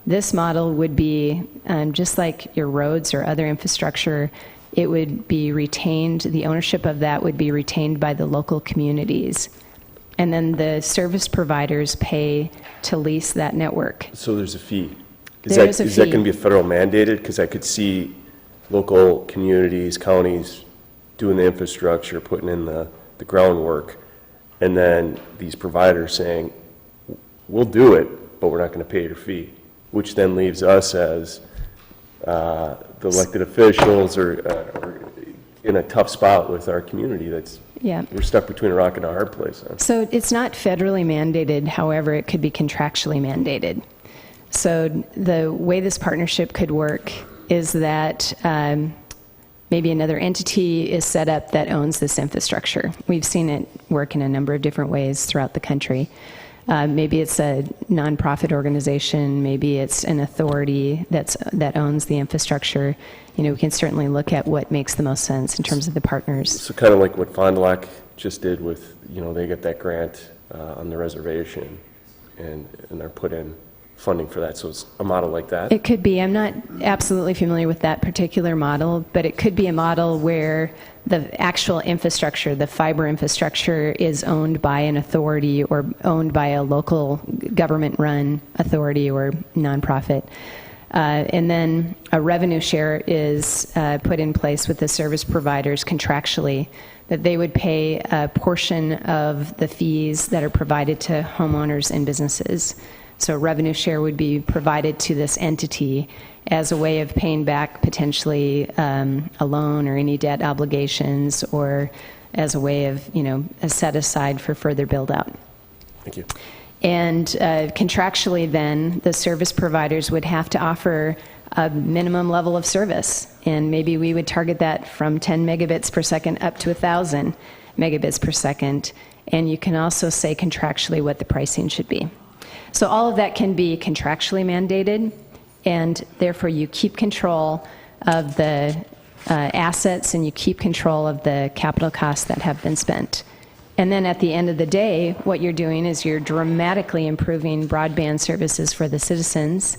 This model would be just like your roads or other infrastructure. It would be retained, the ownership of that would be retained by the local communities. And then the service providers pay to lease that network. So there's a fee. Is that going to be federal mandated? Because I could see local communities, counties doing the infrastructure, putting in the groundwork, and then these providers saying, we'll do it, but we're not going to pay your fee, which then leaves us as the elected officials are in a tough spot with our community. We're stuck between a rock and a hard place. Huh? So it's not federally mandated, however, it could be contractually mandated. So the way this partnership could work is that maybe another entity is set up that owns this infrastructure. We've seen it work in a number of different ways throughout the country. Maybe it's a nonprofit organization, maybe it's an authority that owns the infrastructure. We can certainly look at what makes the most sense in terms of the partners. So kind of like what Fond du Lac just did with, they get that grant on the reservation and they're put in funding for that. So it's a model like that? It could be. I'm not absolutely familiar with that particular model, but it could be a model where the actual infrastructure, the fiber infrastructure, is owned by an authority or owned by a local government-run authority or nonprofit. And then a revenue share is put in place with the service providers contractually, that they would pay a portion of the fees that are provided to homeowners and businesses. So revenue share would be provided to this entity as a way of paying back potentially a loan or any debt obligations, or as a way of, a set aside for further build out. Thank you. And contractually then, the service providers would have to offer a minimum level of service. And maybe we would target that from 10 megabits per second up to 1,000 megabits per second. And you can also say contractually what the pricing should be. So all of that can be contractually mandated, and therefore you keep control of the assets and you keep control of the capital costs that have been spent. And then at the end of the day, what you're doing is you're dramatically improving broadband services for the citizens,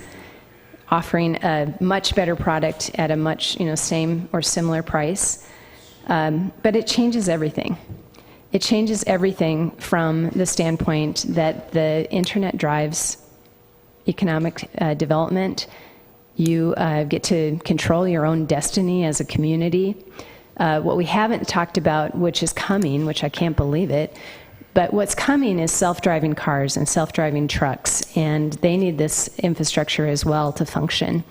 offering a much better product at a much, same or similar price. But it changes everything. It changes everything from the standpoint that the internet drives economic development. You get to control your own destiny as a community. What we haven't talked about, which is coming, which I can't believe it, but what's coming is self-driving cars and self-driving trucks, and they need this infrastructure as well to function.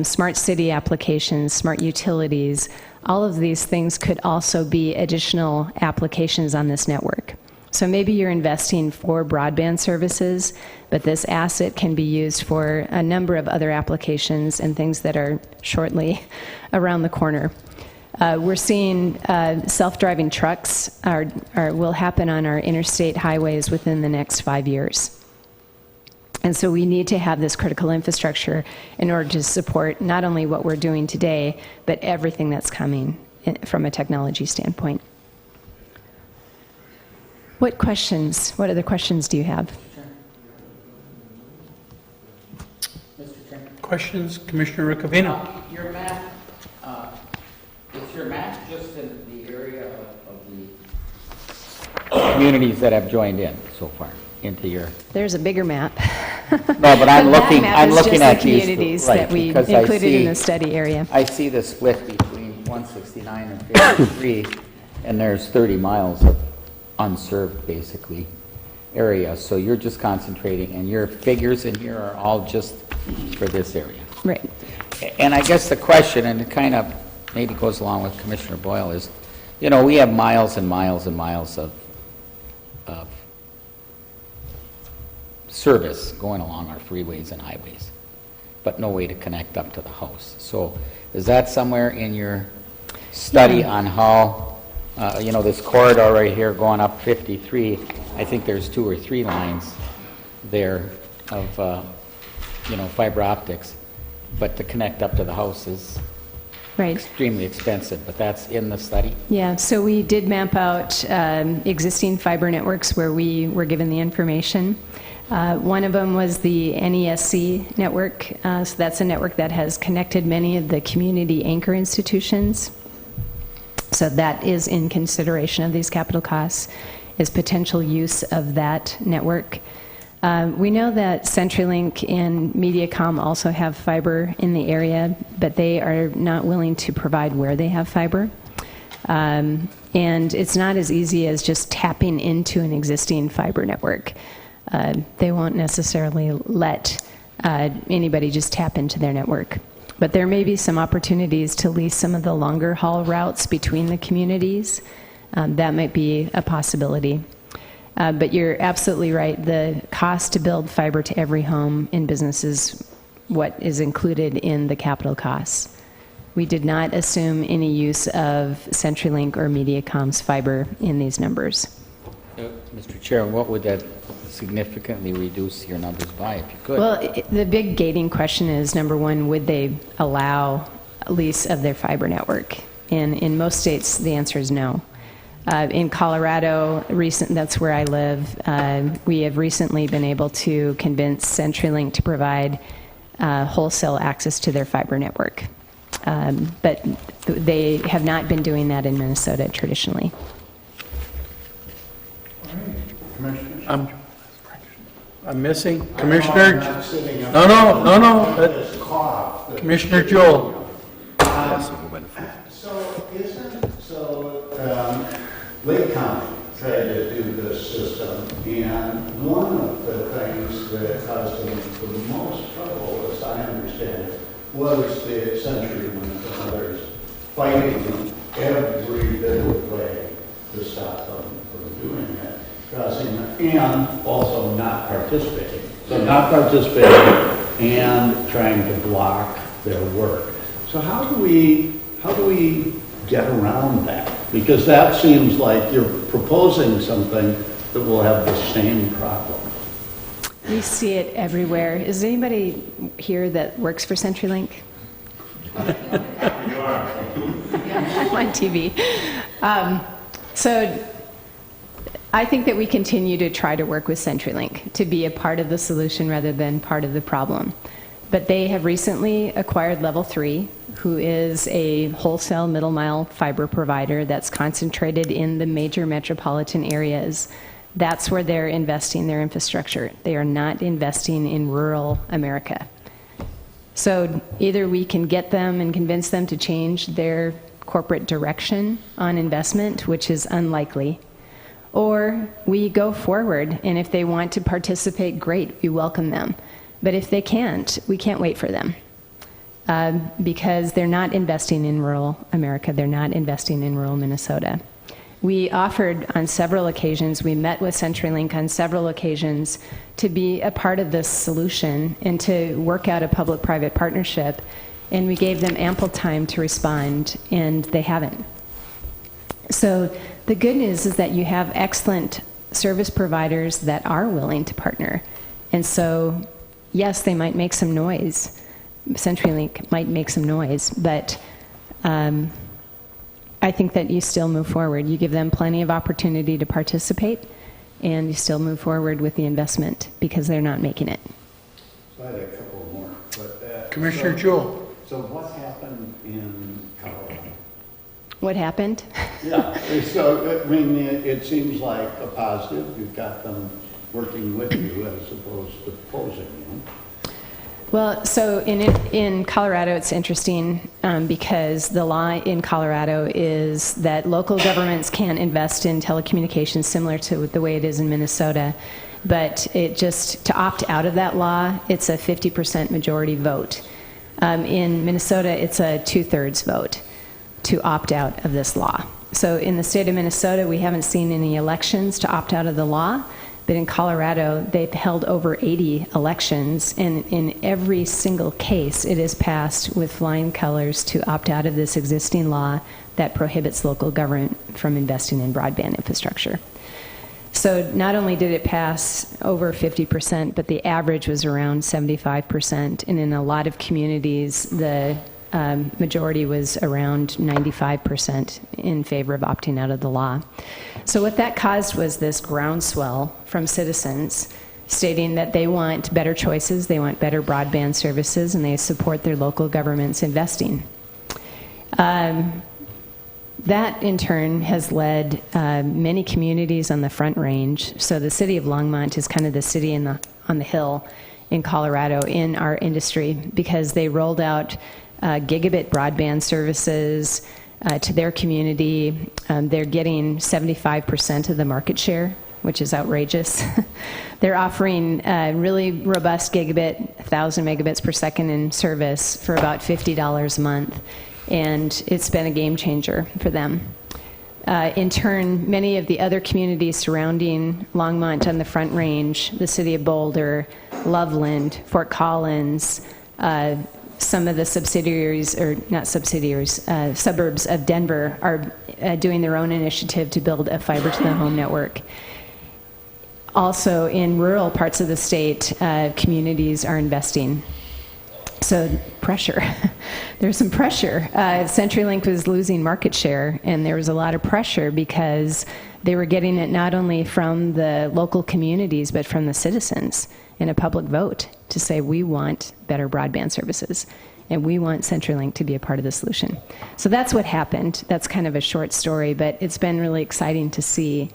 Smart city applications, smart utilities, all of these things could also be additional applications on this network. So maybe you're investing for broadband services, but this asset can be used for a number of other applications and things that are shortly around the corner. We're seeing self-driving trucks will happen on our interstate highways within the next 5 years. And so we need to have this critical infrastructure in order to support not only what we're doing today, but everything that's coming from a technology standpoint. What other questions do you have? Questions, Commissioner Ricavino? Your map, is your map just in the area of the communities that have joined in so far into your? There's a bigger map. No, but I'm looking at just these. the communities Right, that we because included in the study area. I see the split between 169 and 53, and there's 30 miles of unserved, basically, area. So you're just concentrating, and your figures in here are all just for this area. Right. And I guess the question, and it kind of maybe goes along with Commissioner Boyle, is, you know, we have miles and miles and miles of service going along our freeways and highways, but no way to connect up to the house. So is that somewhere in your study on how, you know, this corridor right here going up 53, I think there's 2 or 3 lines there of, you know, fiber optics, but to connect up to the house is extremely expensive, but that's in the study? Yeah, so we did map out existing fiber networks where we were given the information. One of them was the NESC network. So that's a network that has connected many of the community anchor institutions. So that is in consideration of these capital costs, is potential use of that network. We know that CenturyLink and Mediacom also have fiber in the area, but they are not willing to provide where they have fiber. And it's not as easy as just tapping into an existing fiber network. They won't necessarily let anybody just tap into their network. But there may be some opportunities to lease some of the longer haul routes between the communities. That might be a possibility. But you're absolutely right. The cost to build fiber to every home and business is what is included in the capital costs. We did not assume any use of CenturyLink or Mediacom's fiber in these numbers. Mr. Chair, what would that significantly reduce your numbers by, if you could? Well, the big gating question is, number one, would they allow a lease of their fiber network? And in most states, the answer is no. In Colorado, that's where I live, we have recently been able to convince CenturyLink to provide wholesale access to their fiber network. But they have not been doing that in Minnesota traditionally. I'm missing Commissioner. No. Commissioner Joel. Lake County tried to do this system, and one of the things that caused them the most trouble, as I understand it, was the CenturyLink and others fighting every bit of way to stop them from doing it, and also not participating. So not participating and trying to block their work. So how do we get around that? Because that seems like you're proposing something that will have the same problem. We see it everywhere. Is anybody here that works for CenturyLink? You are. I'm on TV. So I think that we continue to try to work with CenturyLink to be a part of the solution rather than part of the problem. But they have recently acquired Level 3, who is a wholesale middle mile fiber provider that's concentrated in the major metropolitan areas. That's where they're investing their infrastructure. They are not investing in rural America. So either we can get them and convince them to change their corporate direction on investment, which is unlikely, or we go forward, and if they want to participate, great, we welcome them. But if they can't, we can't wait for them. Because they're not investing in rural America, they're not investing in rural Minnesota. We offered on several occasions, we met with CenturyLink on several occasions to be a part of this solution and to work out a public-private partnership, and we gave them ample time to respond, and they haven't. So the good news is that you have excellent service providers that are willing to partner. And so, yes, they might make some noise. CenturyLink might make some noise, but I think that you still move forward. You give them plenty of opportunity to participate, and you still move forward with the investment because they're not making it. So I had a couple more. But, Commissioner Jewell. So what happened in Colorado? What happened? Yeah, so, I mean, it seems like a positive. You've got them working with you as opposed to opposing you. Well, so in Colorado, it's interesting because the law in Colorado is that local governments can't invest in telecommunications similar to the way it is in Minnesota. But to opt out of that law, it's a 50% majority vote. In Minnesota, it's a 2/3 vote to opt out of this law. So in the state of Minnesota, we haven't seen any elections to opt out of the law. But in Colorado, they've held over 80 elections, and in every single case, it is passed with flying colors to opt out of this existing law that prohibits local government from investing in broadband infrastructure. So not only did it pass over 50%, but the average was around 75%, and in a lot of communities, the majority was around 95% in favor of opting out of the law. So what that caused was this groundswell from citizens stating that they want better choices, they want better broadband services, and they support their local governments investing. That, in turn, has led many communities on the Front Range. So the city of Longmont is kind of the city on the hill in Colorado in our industry because they rolled out gigabit broadband services to their community. They're getting 75% of the market share, which is outrageous. They're offering really robust gigabit, 1,000 megabits per second in service for about $50 a month, and it's been a game changer for them. In turn, many of the other communities surrounding Longmont on the Front Range, the city of Boulder, Loveland, Fort Collins, some of the subsidiaries, or not subsidiaries, suburbs of Denver are doing their own initiative to build a fiber to the home network. Also, in rural parts of the state, communities are investing. So pressure, there's some pressure. CenturyLink was losing market share, and there was a lot of pressure because they were getting it not only from the local communities, but from the citizens in a public vote to say, we want better broadband services, and we want CenturyLink to be a part of the solution. So that's what happened. That's kind of a short story, but it's been really exciting to see.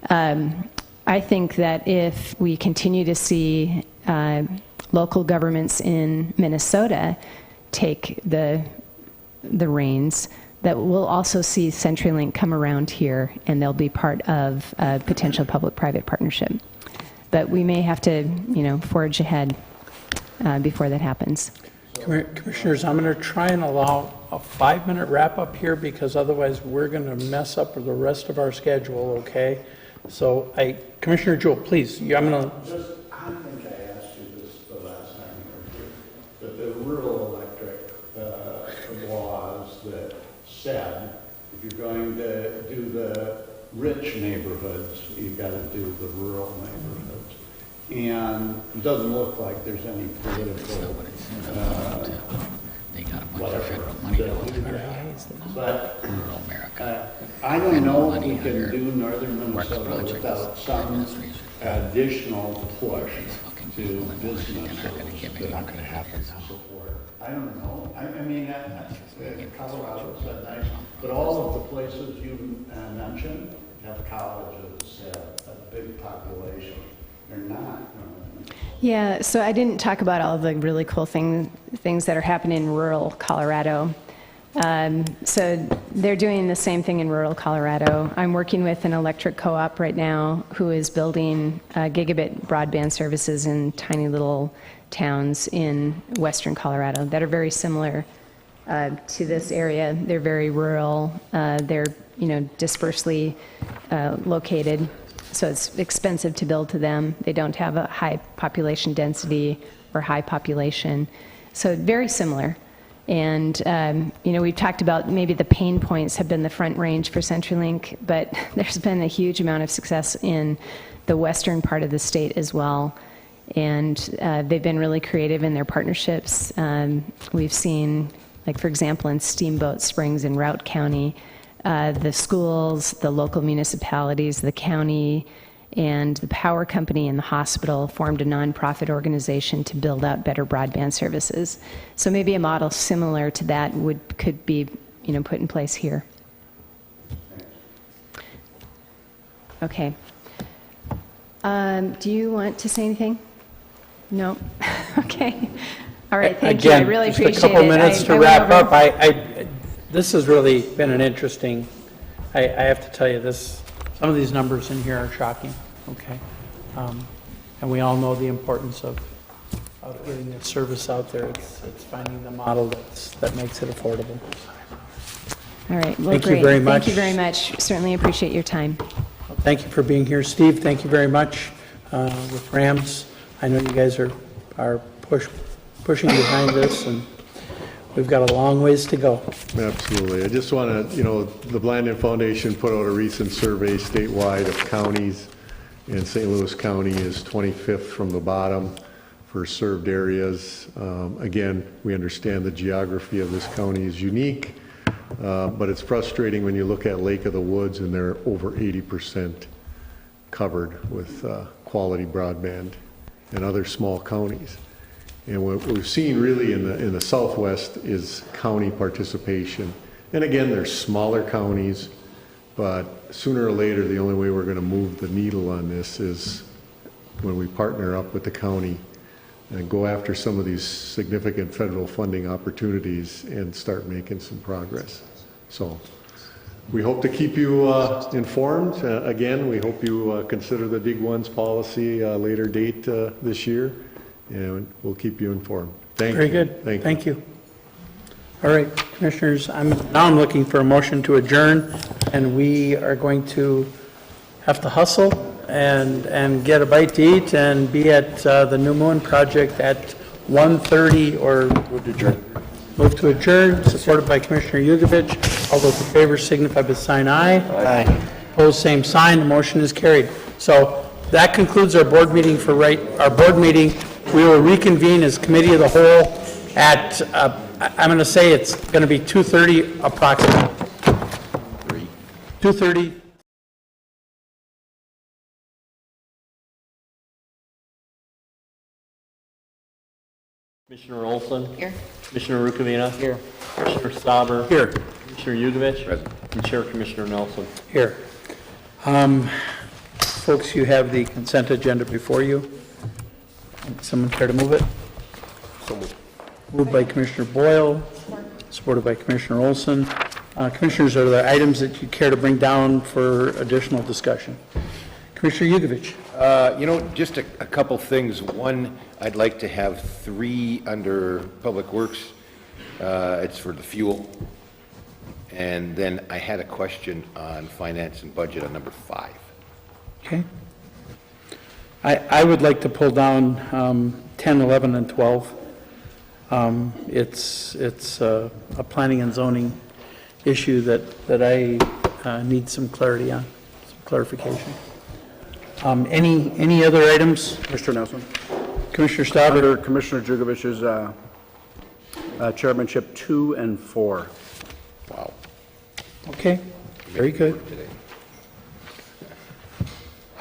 I think that if we continue to see local governments in Minnesota take the reins, that we'll also see CenturyLink come around here, and they'll be part of a potential public-private partnership. But we may have to, forge ahead before that happens. Commissioners, I'm going to try and allow a 5-minute wrap-up here because otherwise we're going to mess up the rest of our schedule, okay? So, Commissioner Jewell, please, I'm going to... I think I asked you this the last time you were here, but the rural electric laws that said if you're going to do the rich neighborhoods, you've got to do the rural neighborhoods. And it doesn't look like there's any political but I don't know if we can do northern Minnesota without some additional push to businesses. They're not going to happen. I don't know. I mean, Colorado's nice, but all of the places you mentioned have colleges, have a big population. They're not. Yeah, so I didn't talk about all the really cool things that are happening in rural Colorado. So they're doing the same thing in rural Colorado. I'm working with an electric co-op right now who is building gigabit broadband services in tiny little towns in western Colorado that are very similar to this area. They're very rural. They're dispersely located, so it's expensive to build to them. They don't have a high population density or high population, so very similar. And, we've talked about maybe the pain points have been the Front Range for CenturyLink, but there's been a huge amount of success in the western part of the state as well. And they've been really creative in their partnerships. We've seen, like, for example, in Steamboat Springs in Routt County, the schools, the local municipalities, the county, and the power company and the hospital formed a nonprofit organization to build out better broadband services. So maybe a model similar to that could be, put in place here. Okay. Do you want to say anything? No. Okay. All right. Thank you. I really appreciate it. Just a couple minutes to wrap up. This has really been an interesting. I have to tell you this. Some of these numbers in here are shocking, okay? And we all know the importance of getting this service out there. It's finding the model that makes it affordable. All right. Well, thank great. You very much. Thank you very much. Certainly appreciate your time. Thank you for being here. Steve, thank you very much with Rams. I know you guys are pushing behind this, and we've got a long ways to go. Absolutely. I just want to, the Blandin Foundation put out a recent survey statewide of counties, and St. Louis County is 25th from the bottom for served areas. Again, we understand the geography of this county is unique, but it's frustrating when you look at Lake of the Woods and they're over 80% covered with quality broadband, and other small counties. And what we've seen really in the Southwest is county participation. And again, they're smaller counties, but sooner or later, the only way we're going to move the needle on this is when we partner up with the county and go after some of these significant federal funding opportunities and start making some progress. So we hope to keep you informed. Again, we hope you consider the Dig Ones policy later date this year. And we'll keep you informed. Thank you. Very good. Thank you. All right, commissioners, now I'm looking for a motion to adjourn, and we are going to have to hustle and get a bite to eat and be at the New Moon Project at 1:30 or move to adjourn. Move to adjourn, supported by Commissioner Yugovich. All those in favor signify by saying aye. Aye. Opposed, same sign. The motion is carried. So that concludes our board meeting our board meeting. We will reconvene as committee of the whole at, I'm going to say it's going to be 2:30 approximately. 2:30. Commissioner Olson? Here. Commissioner Rukavina? Here. Commissioner Stauber? Here. Commissioner Yugovich? Present. And Chair Commissioner Nelson? Here. Folks, you have the consent agenda before you. Someone care to move it? So moved. Moved by Commissioner Boyle, supported by Commissioner Olson. Commissioners, are there items that you care to bring down for additional discussion? Commissioner Yugovich. Just a couple things. One, I'd like to have 3 under Public Works. It's for the fuel. And then I had a question on finance and budget on number 5. Okay. I would like to pull down 10, 11, and 12. It's a planning and zoning issue that I need some clarity on, some clarification. Any other items? Mr. Nelson. Commissioner Stauber. Under Commissioner Jugovich's chairmanship 2 and 4. Wow. Okay, very good.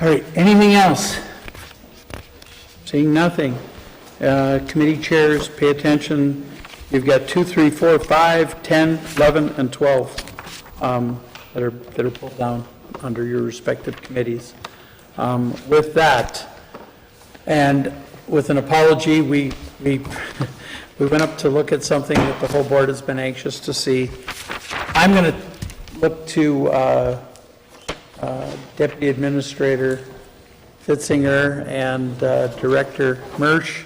All right, anything else? Seeing nothing. Committee chairs, pay attention. You've got 2, 3, 4, 5, 10, 11, and 12 that are pulled down under your respective committees. With that, and with an apology, we went up to look at something that the whole board has been anxious to see. I'm going to look to Deputy Administrator Fitzinger and Director Mersch.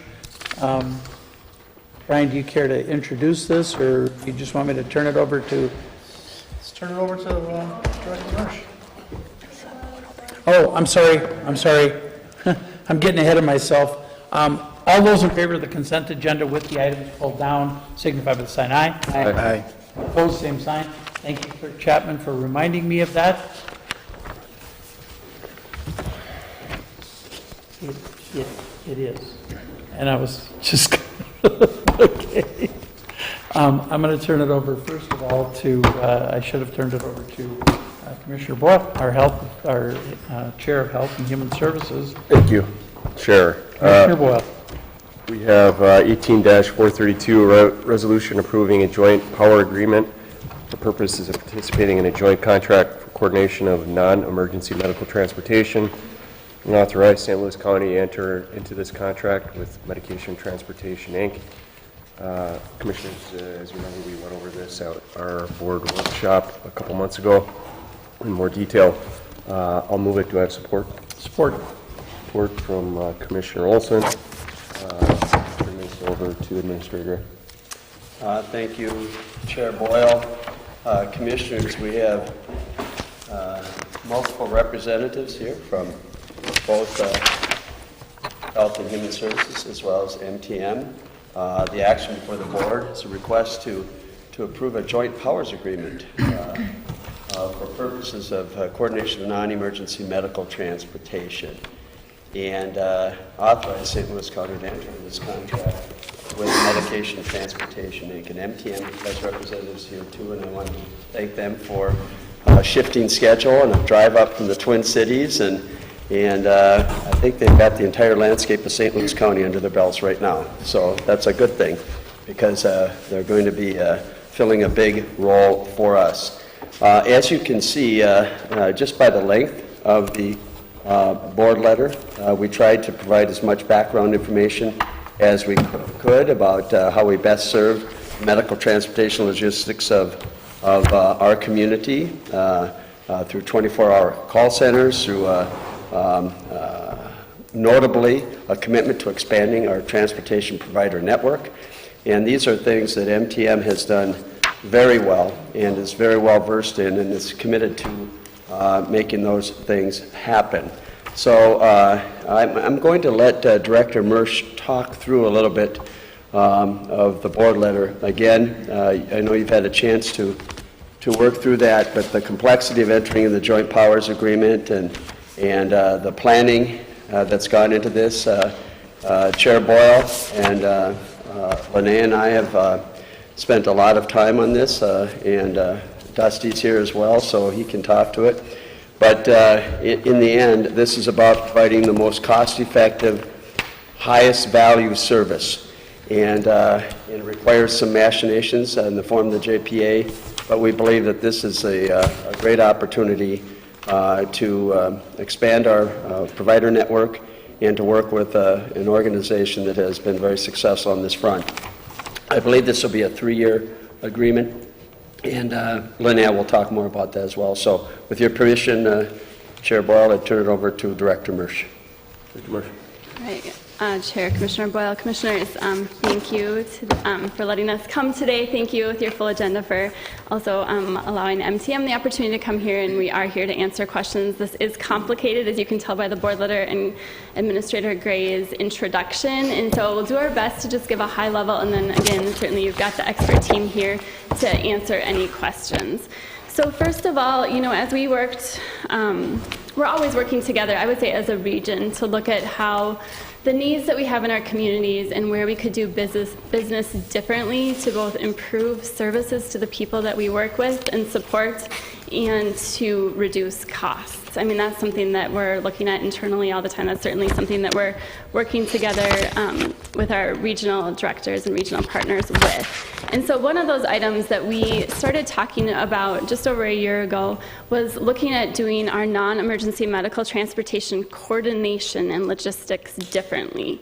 Brian, do you care to introduce this, or you just want me to turn it over to? Let's turn it over to Director Marsh. Oh, I'm sorry. I'm getting ahead of myself. All those in favor of the consent agenda with the items pulled down, signify by the sign aye. Aye. Opposed, same sign. Thank you, Clerk Chapman, for reminding me of that. It is. And I was just, okay. I'm going to turn it over, first of all, to, I should have turned it over to Commissioner Boyle, our Chair of Health and Human Services. Thank you, Chair. Commissioner Boyle. We have 18-432, a resolution approving a joint power agreement for purposes of participating in a joint contract for coordination of non-emergency medical transportation, and authorize St. Louis County to enter into this contract with Medication Transportation, Inc. Commissioners, as you remember, we went over this at our board workshop a couple months ago in more detail. I'll move it. Do I have support? Support. Support from Commissioner Olson. Turn this over to Administrator. Thank you, Chair Boyle. Commissioners, we have multiple representatives here from both Health and Human Services as well as MTM. The action before the board is a request to approve a joint powers agreement for purposes of coordination of non-emergency medical transportation, and authorize St. Louis County to enter into this contract with Medication Transportation, Inc. And MTM has representatives here too, and I want to thank them for shifting schedule and a drive up from the Twin Cities, and I think they've got the entire landscape of St. Louis County under their belts right now. So that's a good thing, because they're going to be filling a big role for us. As you can see, just by the length of the board letter, we tried to provide as much background information as we could about how we best serve medical transportation logistics of our community through 24-hour call centers, through notably a commitment to expanding our transportation provider network. And these are things that MTM has done very well and is very well versed in, and is committed to making those things happen. So I'm going to let Director Mersch talk through a little bit of the board letter. Again, I know you've had a chance to work through that, but the complexity of entering in the joint powers agreement and the planning that's gone into this, Chair Boyle and Lene and I have spent a lot of time on this, and Dusty's here as well, so he can talk to it. But in the end, this is about providing the most cost-effective, highest value service. And it requires some machinations in the form of the JPA, but we believe that this is a great opportunity to expand our provider network and to work with an organization that has been very successful on this front. I believe this will be a 3-year agreement, and Linnea will talk more about that as well. So with your permission, Chair Boyle, I turn it over to Director Mersch. Director Mersch. Right. Chair, Commissioner Boyle, Commissioners, thank you for letting us come today. Thank you with your full agenda for also allowing MTM the opportunity to come here, and we are here to answer questions. This is complicated, as you can tell by the board letter and Administrator Gray's introduction, and so we'll do our best to just give a high level, and then again, certainly you've got the expert team here to answer any questions. So first of all, as we worked, we're always working together, I would say, as a region to look at how the needs that we have in our communities and where we could do business differently to both improve services to the people that we work with and support, and to reduce costs. I mean, that's something that we're looking at internally all the time. That's certainly something that we're working together with our regional directors and regional partners with. And so one of those items that we started talking about just over a year ago was looking at doing our non-emergency medical transportation coordination and logistics differently.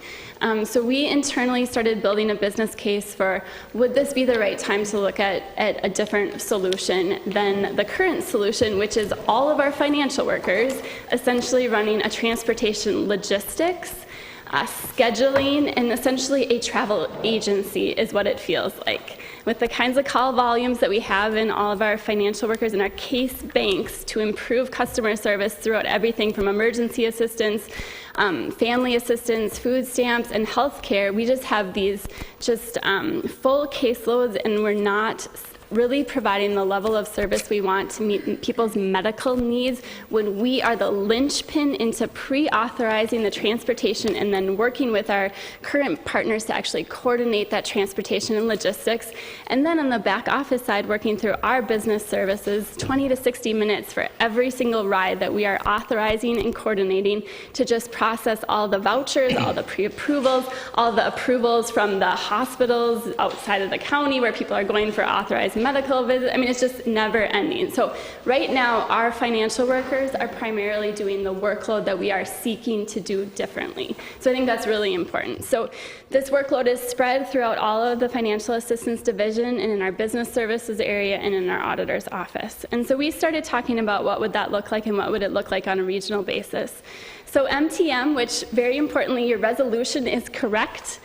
So we internally started building a business case for, would this be the right time to look at a different solution than the current solution, which is all of our financial workers essentially running a transportation logistics, scheduling, and essentially a travel agency is what it feels like. With the kinds of call volumes that we have in all of our financial workers and our case banks to improve customer service throughout everything from emergency assistance, family assistance, food stamps, and healthcare, we just have these just full caseloads, and we're not really providing the level of service we want to meet people's medical needs when we are the linchpin into pre-authorizing the transportation and then working with our current partners to actually coordinate that transportation and logistics. And then on the back office side, working through our business services, 20 to 60 minutes for every single ride that we are authorizing and coordinating to just process all the vouchers, all the pre-approvals, all the approvals from the hospitals outside of the county where people are going for authorized medical visits. I mean, it's just never ending. So right now, our financial workers are primarily doing the workload that we are seeking to do differently. So I think that's really important. So this workload is spread throughout all of the financial assistance division and in our business services area and in our auditor's office. And so we started talking about what would that look like and what would it look like on a regional basis. So MTM, which very importantly, your resolution is correct.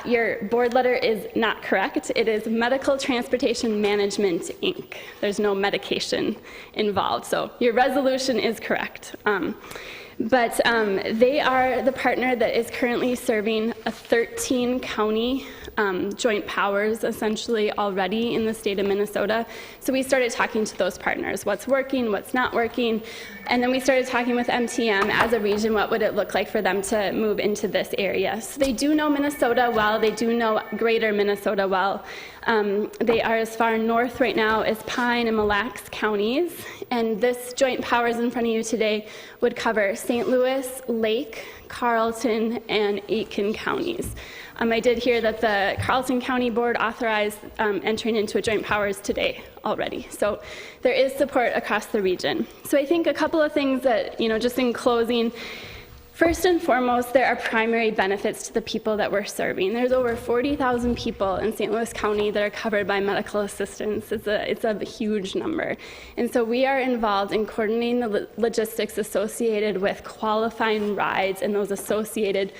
Your board letter is not correct. It is Medical Transportation Management, Inc. There's no medication involved. So your resolution is correct. But they are the partner that is currently serving a 13-county joint powers, essentially, already in the state of Minnesota. So we started talking to those partners, what's working, what's not working, and then we started talking with MTM as a region, what would it look like for them to move into this area. So they do know Minnesota well, they do know greater Minnesota well. They are as far north right now as Pine and Mille Lacs counties, and this joint powers in front of you today would cover St. Louis, Lake, Carlton, and Aitkin counties. I did hear that the Carlton County Board authorized entering into a joint powers today already. So there is support across the region. So I think a couple of things that, just in closing, first and foremost, there are primary benefits to the people that we're serving. There's over 40,000 people in St. Louis County that are covered by medical assistance. It's a huge number. And so we are involved in coordinating the logistics associated with qualifying rides and those associated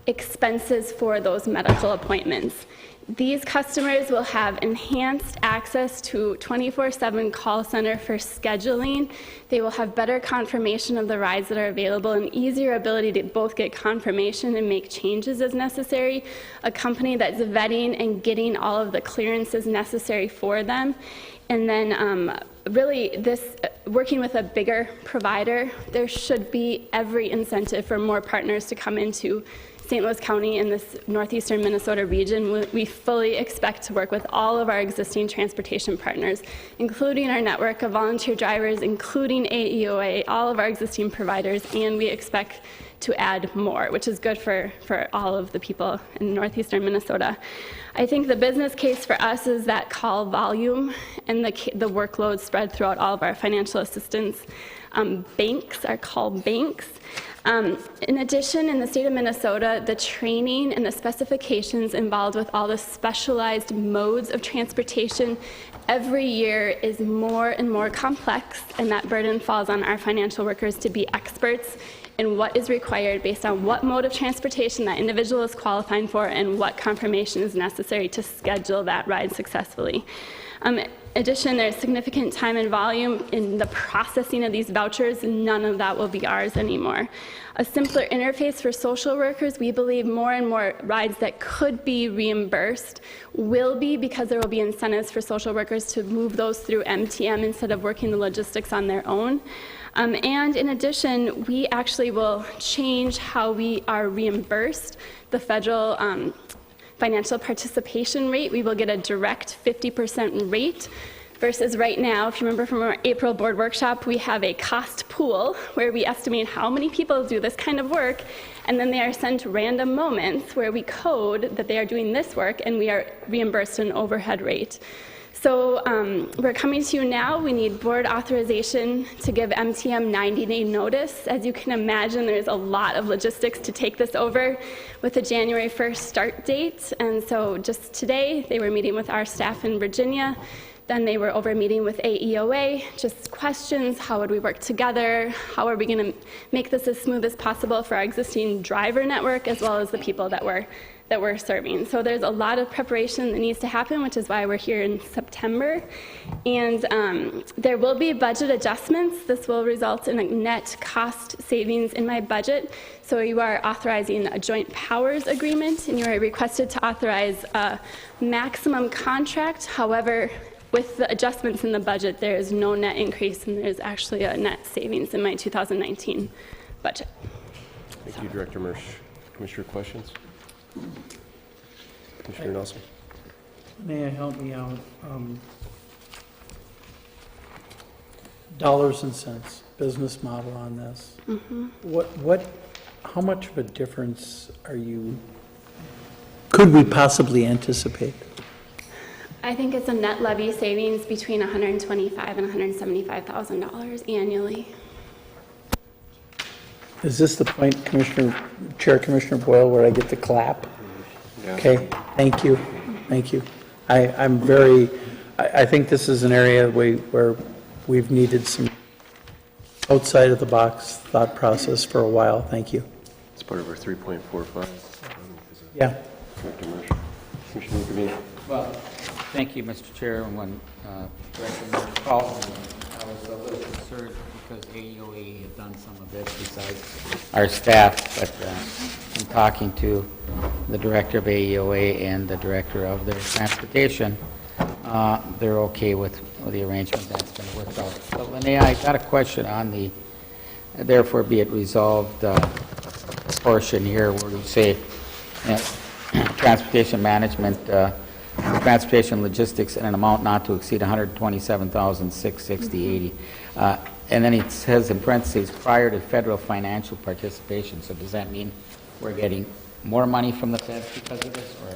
expenses for those medical appointments. These customers will have enhanced access to 24/7 call center for scheduling. They will have better confirmation of the rides that are available and easier ability to both get confirmation and make changes as necessary. A company that's vetting and getting all of the clearances necessary for them. And then really this, working with a bigger provider, there should be every incentive for more partners to come into St. Louis County and this northeastern Minnesota region. We fully expect to work with all of our existing transportation partners, including our network of volunteer drivers, including AEOA, all of our existing providers, and we expect to add more, which is good for all of the people in northeastern Minnesota. I think the business case for us is that call volume and the workload spread throughout all of our financial assistance banks, our call banks. In addition, in the state of Minnesota, the training and the specifications involved with all the specialized modes of transportation every year is more and more complex, and that burden falls on our financial workers to be experts in what is required based on what mode of transportation that individual is qualifying for and what confirmation is necessary to schedule that ride successfully. In addition, there's significant time and volume in the processing of these vouchers. None of that will be ours anymore. A simpler interface for social workers, we believe more and more rides that could be reimbursed will be, because there will be incentives for social workers to move those through MTM instead of working the logistics on their own. And in addition, we actually will change how we are reimbursed. The federal financial participation rate, we will get a direct 50% rate Versus right now, if you remember from our April board workshop, we have a cost pool where we estimate how many people do this kind of work, and then they are sent random moments where we code that they are doing this work, and we are reimbursed an overhead rate. So we're coming to you now. We need board authorization to give MTM 90-day notice. As you can imagine, there's a lot of logistics to take this over with a January 1st start date. And so just today, they were meeting with our staff in Virginia. Then they were over meeting with AEOA, just questions, how would we work together? How are we gonna make this as smooth as possible for our existing driver network as well as the people that we're serving. So there's a lot of preparation that needs to happen, which is why we're here in September. And there will be budget adjustments. This will result in a net cost savings in my budget. So you are authorizing a joint powers agreement, and you are requested to authorize a maximum contract. However, with the adjustments in the budget, there is no net increase, and there is actually a net savings in my 2019 budget. Thank you, Director Mersch. Commissioner, questions? Commissioner Nelson? May I help me out? Dollars and cents, business model on this. How much of a difference could we possibly anticipate? I think it's a net levy savings between $125,000 and $175,000 annually. Is this the point, Chair Commissioner Boyle, where I get to clap? Yeah. Okay, thank you, thank you. I think this is an area where we've needed some outside of the box thought process for a while. Thank you. It's part of our 3.45. Yeah. Director Mersch. Commissioner Rubin. Well, thank you, Mr. Chair. When Director Mersch called me, I was a little concerned because AEOA had done some of this besides our staff, but in talking to the director of AEOA and the director of their transportation, they're okay with the arrangement that's been worked out. So, Linnea, I got a question on the therefore be it resolved portion here where you say transportation management, transportation logistics in an amount not to exceed $127,660.80. And then it says in parentheses, prior to federal financial participation. So does that mean we're getting more money from the feds because of this? Or?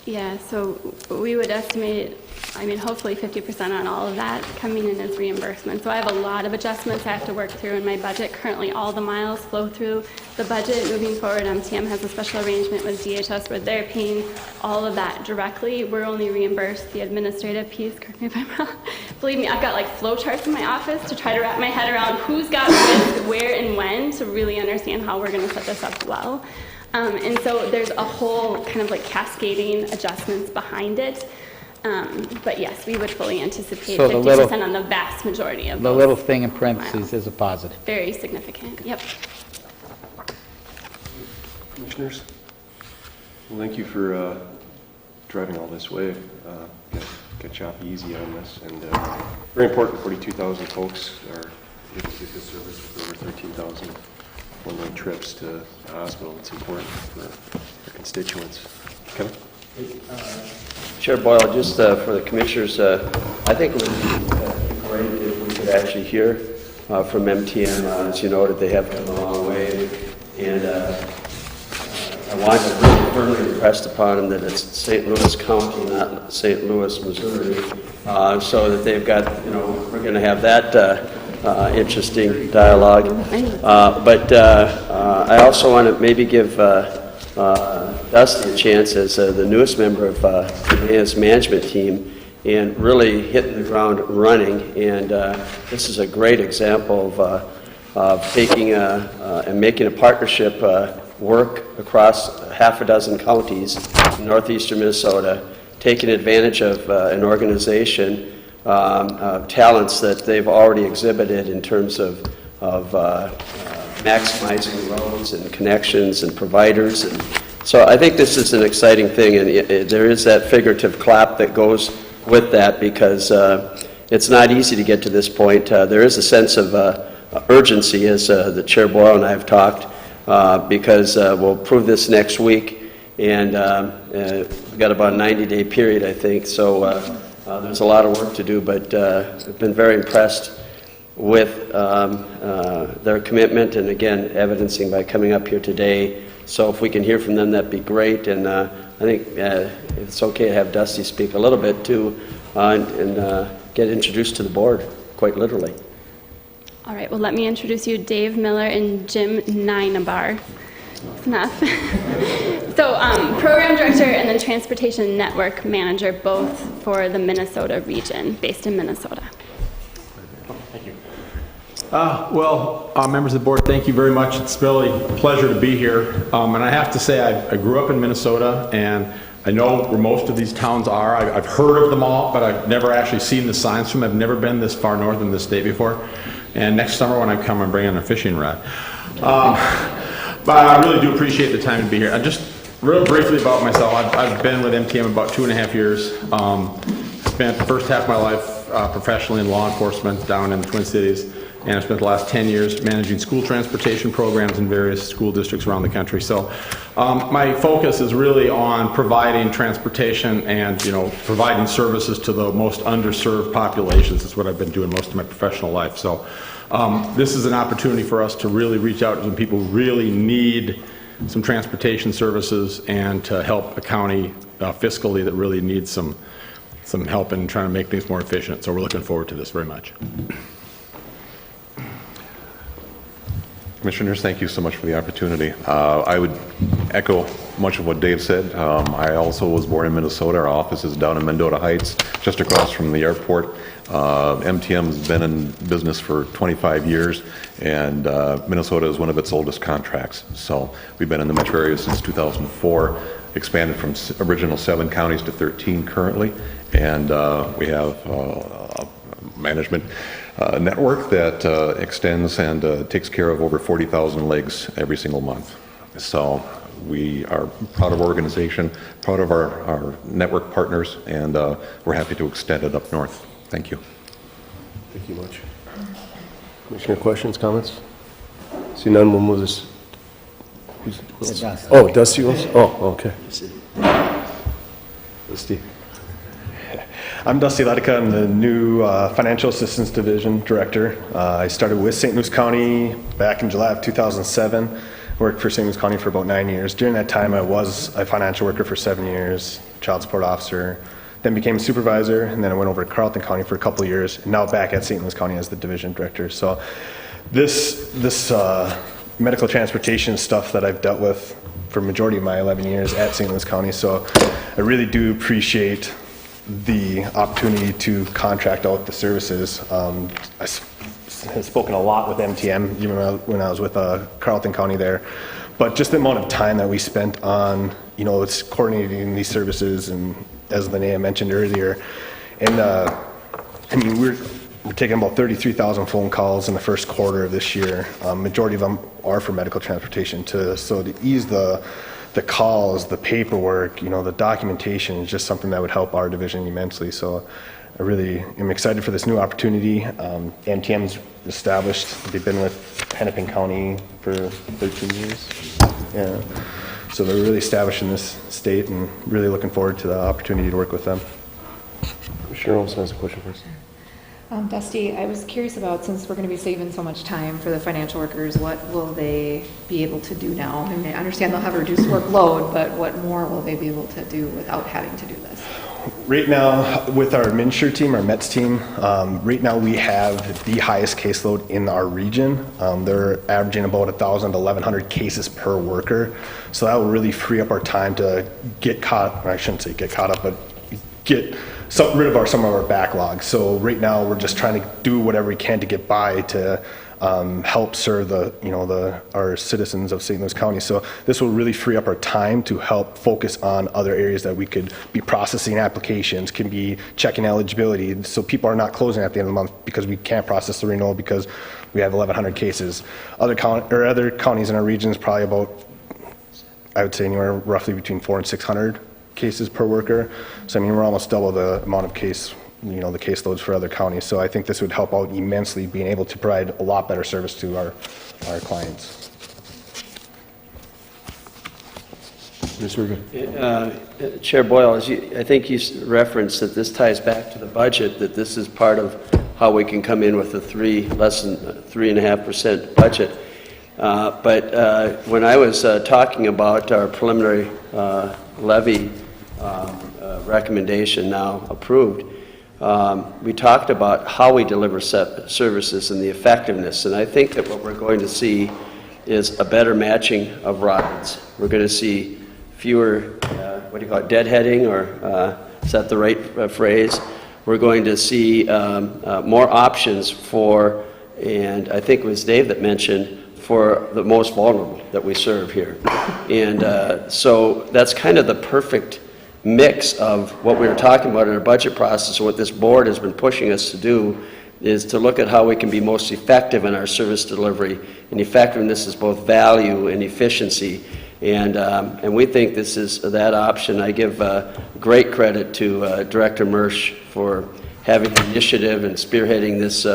Yeah, so we would estimate, hopefully 50% on all of that coming in as reimbursement. So I have a lot of adjustments I have to work through in my budget. Currently, all the miles flow through the budget. Moving forward, MTM has a special arrangement with DHS where they're paying all of that directly. We're only reimbursed the administrative piece. Correct me if I'm wrong. Believe me, I've got like flow charts in my office to try to wrap my head around who's got when, where, and when to really understand how we're going to set this up well. And so there's a whole kind of like cascading adjustments behind it. But yes, we would fully anticipate 50% on the vast majority of those. The little thing in parentheses is a positive. Very significant, yep. Commissioners? Well, thank you for driving all this way. Got choppy easy on this. And very important, 42,000 folks are able to get this service with over 13,000 one-way trips to the hospital. It's important for our constituents. Kevin? Chair Boyle, just for the commissioners, I think it would be great if we could actually hear from MTM. As you noted, they have come a long way, and I want to really firmly impress upon them that it's St. Louis County, not St. Louis, Missouri, so that they've got, we're going to have that interesting dialogue. But I also want to maybe give Dusty a chance as the newest member of the management team and really hitting the ground running. And this is a great example of taking and making a partnership work across half a dozen counties in northeastern Minnesota, taking advantage of an organization talents that they've already exhibited in terms of maximizing roads and connections and providers. And so I think this is an exciting thing, and there is that figurative clap that goes with that because it's not easy to get to this point. There is a sense of urgency, as the Chair Boyle and I have talked, because we'll prove this next week, and we've got about a 90-day period, I think. So There's a lot of work to do, but I've been very impressed with their commitment, and again, evidencing by coming up here today. So if we can hear from them, that'd be great. And I think if it's okay to have Dusty speak a little bit too, and get introduced to the board, quite literally. All right, well, let me introduce you Dave Miller and Jim Ninebar. Enough. So, Program Director and then Transportation Network Manager, both for the Minnesota region, based in Minnesota. Thank you. Members of the board, thank you very much. It's really a pleasure to be here. And I have to say, I grew up in Minnesota, and I know where most of these towns are. I've heard of them all, but I've never actually seen the signs from them. I've never been this far north in this state before. And next summer when I come, I'm bringing a fishing rod. But I really do appreciate the time to be here. Just real briefly about myself, I've been with MTM about 2.5 years. Spent the first half of my life professionally in law enforcement down in the Twin Cities, and I spent the last 10 years managing school transportation programs in various school districts around the country. So my focus is really on providing transportation and providing services to the most underserved populations. That's what I've been doing most of my professional life. So this is an opportunity for us to really reach out to some people who really need some transportation services and to help a county fiscally that really needs some help in trying to make things more efficient. So we're looking forward to this very much. Commissioners, thank you so much for the opportunity. I would echo much of what Dave said. I also was born in Minnesota. Our office is down in Mendota Heights, just across from the airport. MTM's been in business for 25 years, and Minnesota is one of its oldest contracts. So we've been in the metro area since 2004, expanded from original 7 counties to 13 currently, and we have a management network that extends and takes care of over 40,000 legs every single month. So we are proud of our organization, proud of our network partners, and we're happy to extend it up north. Thank you. Thank you much. Commissioner, questions, comments? See none, we'll move this. Oh, Dusty was? Oh, okay. Dusty. I'm Dusty Letica. I'm the new Financial Assistance Division Director. I started with St. Louis County back in July of 2007. Worked for St. Louis County for about 9 years. During that time, I was a financial worker for 7 years, child support officer, then became a supervisor, and then I went over to Carleton County for a couple of years, and now back at St. Louis County as the division director. So this medical transportation stuff that I've dealt with for the majority of my 11 years at St. Louis County. So I really do appreciate the opportunity to contract out the services. I have spoken a lot with MTM, even when I was with Carleton County there. But just the amount of time that we spent on, it's coordinating these services, and as Linnea mentioned earlier, and we're taking about 33,000 phone calls in the first quarter of this year. Majority of them are for medical transportation so to ease the calls, the paperwork, the documentation is just something that would help our division immensely. So I really am excited for this new opportunity. MTM's established. They've been with Hennepin County for 13 years. Yeah. So they're really established in this state, and really looking forward to the opportunity to work with them. Commissioner Olson has a question for us. Dusty, I was curious about, since we're going to be saving so much time for the financial workers, what will they be able to do now? I mean, I understand they'll have a reduced workload, but what more will they be able to do without having to do this? Right now, with our MNsure team, our METS team, right now we have the highest caseload in our region. They're averaging about 1,000 to 1,100 cases per worker. So that will really free up our time to get caught, I shouldn't say get caught up, but get rid of some of our backlogs. So right now we're just trying to do whatever we can to get by to help serve our citizens of St. Louis County. So this will really free up our time to help focus on other areas that we could be processing applications, can be checking eligibility, so people are not closing at the end of the month because we can't process the renewal because we have 1,100 cases. Other counties in our region is probably about, I would say, anywhere roughly between 400 and 600 cases per worker. So I mean, we're almost double the amount of the caseloads for other counties. So I think this would help out immensely, being able to provide a lot better service to our clients. Chair Boyle, I think you referenced that this ties back to the budget, that this is part of how we can come in with a less than 3.5% budget. But when I was talking about our preliminary levy recommendation now approved, we talked about how we deliver services and the effectiveness. And I think that what we're going to see is a better matching of rides. We're going to see fewer, what do you call it, deadheading, or is that the right phrase? We're going to see more options for, and I think it was Dave that mentioned, for the most vulnerable that we serve here. And so that's kind of the perfect mix of what we were talking about in our budget process, and what this board has been pushing us to do is to look at how we can be most effective in our service delivery. And effectiveness is both value and efficiency. And we think this is that option. I give great credit to Director Mersch for having the initiative and spearheading this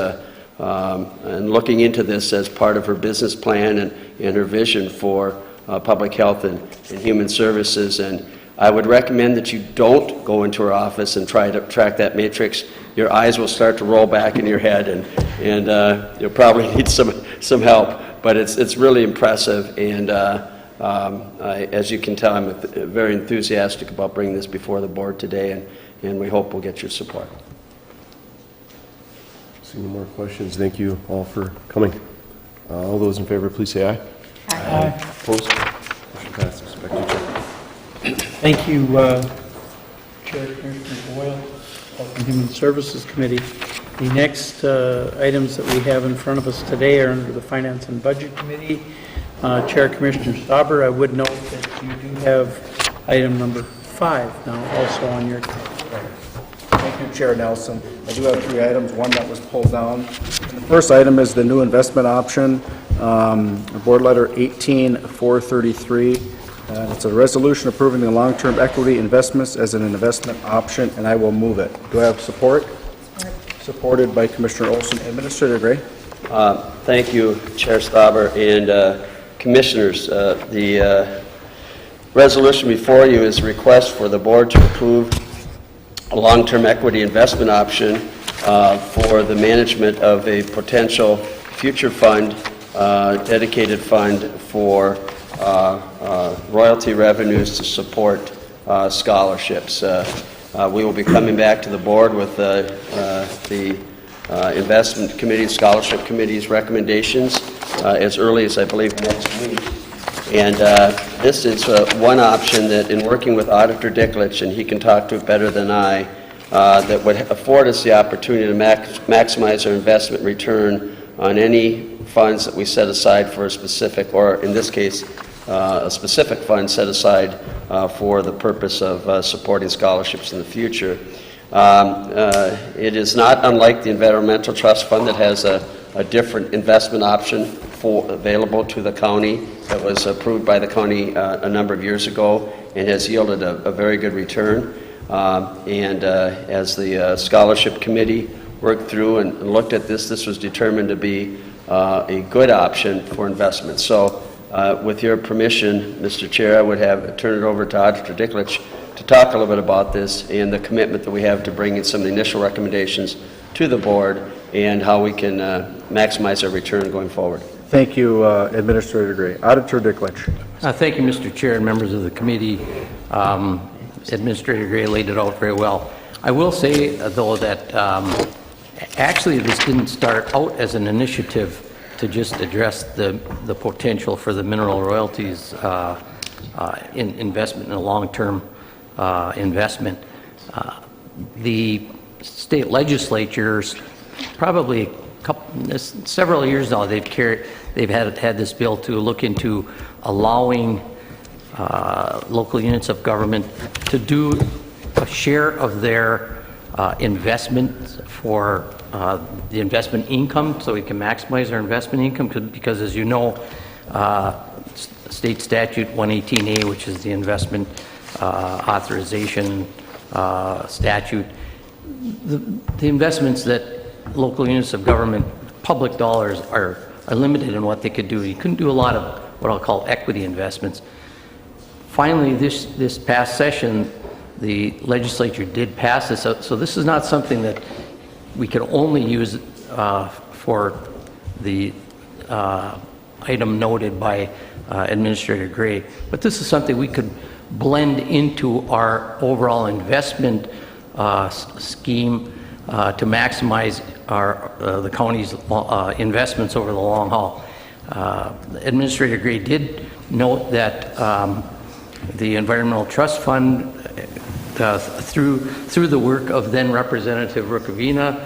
and looking into this as part of her business plan and her vision for public health and human services. And I would recommend that you don't go into her office and try to track that matrix. Your eyes will start to roll back in your head, and you'll probably need some help. But it's really impressive, and as you can tell, I'm very enthusiastic about bringing this before the board today, and we hope we'll get your support. Seeing no more questions, thank you all for coming. All those in favor, please say aye. Aye. Opposed? Motion passes. Back to you, Chair. Thank you, Chair Commissioner Boyle, Health and Human Services Committee. The next items that we have in front of us today are under the Finance and Budget Committee. Chair Commissioner Stauber, I would note that you do have item number 5 now also on your calendar. Thank you, Chair Nelson. I do have 3 items, one that was pulled down. The first item is the new investment option, Board Letter 18433. It's a resolution approving the long-term equity investments as an investment option, and I will move it. Do I have support? Supported by Commissioner Olson. Administrator Gray. Thank you, Chair Stauber and Commissioners. The resolution before you is a request for the board to approve a long-term equity investment option for the management of a potential future fund, dedicated fund for royalty revenues to support scholarships. We will be coming back to the board with the investment committee, scholarship committee's recommendations as early as I believe next week. And this is one option that, in working with Auditor Dicklich, and he can talk to it better than I, that would afford us the opportunity to maximize our investment return on any funds that we set aside for a specific, or in this case, a specific fund set aside for the purpose of supporting scholarships in the future. It is not unlike the Environmental Trust Fund that has a different investment option available to the county that was approved by the county a number of years ago and has yielded a very good return. As the scholarship committee worked through and looked at this, this was determined to be a good option for investment. So with your permission, Mr. Chair, I would turn it over to Auditor Dicklich to talk a little bit about this and the commitment that we have to bring in some of the initial recommendations to the board and how we can maximize our return going forward. Thank you, Administrator Gray. Auditor Dicklich. Thank you, Mr. Chair and members of the committee. Administrator Gray laid it out very well. I will say, though, that actually this didn't start out as an initiative to just address the potential for the mineral royalties in investment in a long-term investment. The state legislatures, probably several years now, they've had this bill to look into allowing local units of government to do a share of their investment for the investment income, so we can maximize our investment income, because as you know, state statute 118A, which is the investment authorization statute, the investments that local units of government, public dollars, are limited in what they could do. You couldn't do a lot of what I'll call equity investments. finally, this past session, the legislature did pass this. So this is not something that we can only use for the item noted by Administrator Gray, but this is something we could blend into our overall investment scheme to maximize the county's investments over the long haul. Administrator Gray did note that the Environmental Trust Fund, through the work of then Representative Rukavina,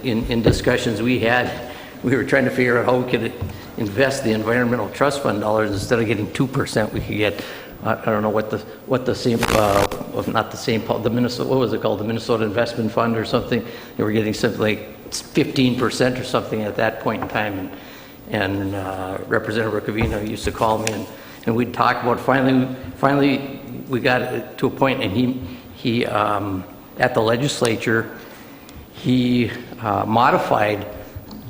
in discussions we had, we were trying to figure out how we could invest the Environmental Trust Fund dollars. Instead of getting 2%, we could get, I don't know what the same, not the same, the Minnesota, what was it called, the Minnesota Investment Fund or something. They were getting something like 15% or something at that point in time, and Representative Rukavina used to call me, and we'd talk about. Finally, we got to a point, and he at the legislature, he modified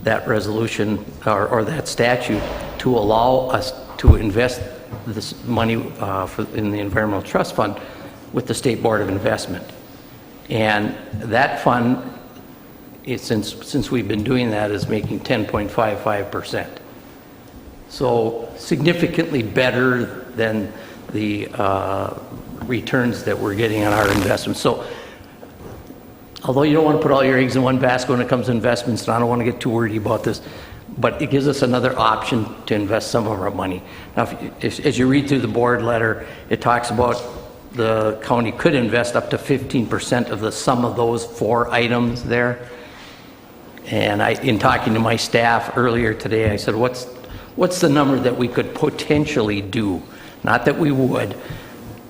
that resolution or that statute to allow us to invest this money in the Environmental Trust Fund with the State Board of Investment. And that fund, since we've been doing that, is making 10.55%. So significantly better than the returns that we're getting on our investments. So although you don't want to put all your eggs in one basket when it comes to investments, and I don't want to get too wordy about this, but it gives us another option to invest some of our money. Now, as you read through the board letter, it talks about the county could invest up to 15% of the sum of those 4 items there. And in talking to my staff earlier today, I said, what's the number that we could potentially do? Not that we would,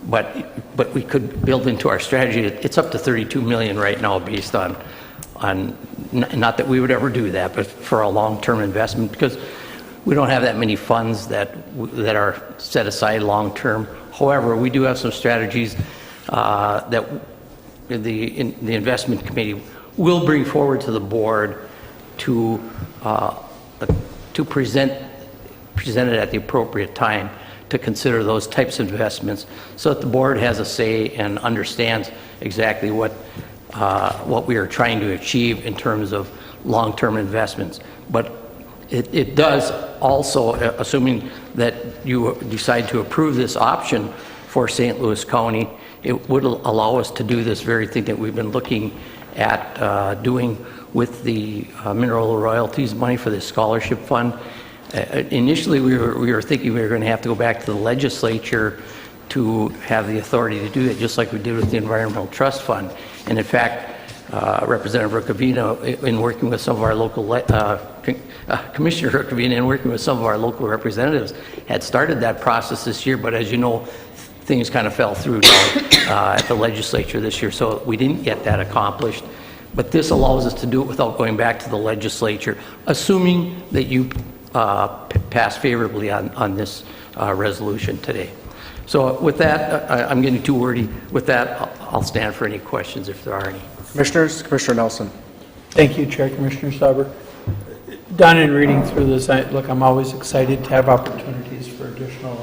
but we could build into our strategy. It's up to 32 million right now based on not that we would ever do that, but for a long-term investment, because we don't have that many funds that are set aside long-term. However, we do have some strategies that the investment committee will bring forward to the board to present it at the appropriate time, to consider those types of investments, so that the board has a say and understands exactly what we are trying to achieve in terms of long-term investments. But it does also, assuming that you decide to approve this option for St. Louis County, it would allow us to do this very thing that we've been looking at doing with the mineral royalties money for the scholarship fund. Initially, we were thinking we were going to have to go back to the legislature to have the authority to do that, just like we did with the Environmental Trust Fund. And in fact, Representative Rukavina, in working with some of our local, Commissioner Rukavina, in working with some of our local representatives, had started that process this year, but as you know, things kind of fell through at the legislature this year, so we didn't get that accomplished. But this allows us to do it without going back to the legislature, assuming that you pass favorably on this resolution today. So with that, I'm getting too wordy. With that, I'll stand for any questions if there are any. Commissioners, Commissioner Nelson. Thank you, Chair. Commissioner Stauber. Done in reading through this, look, I'm always excited to have opportunities for additional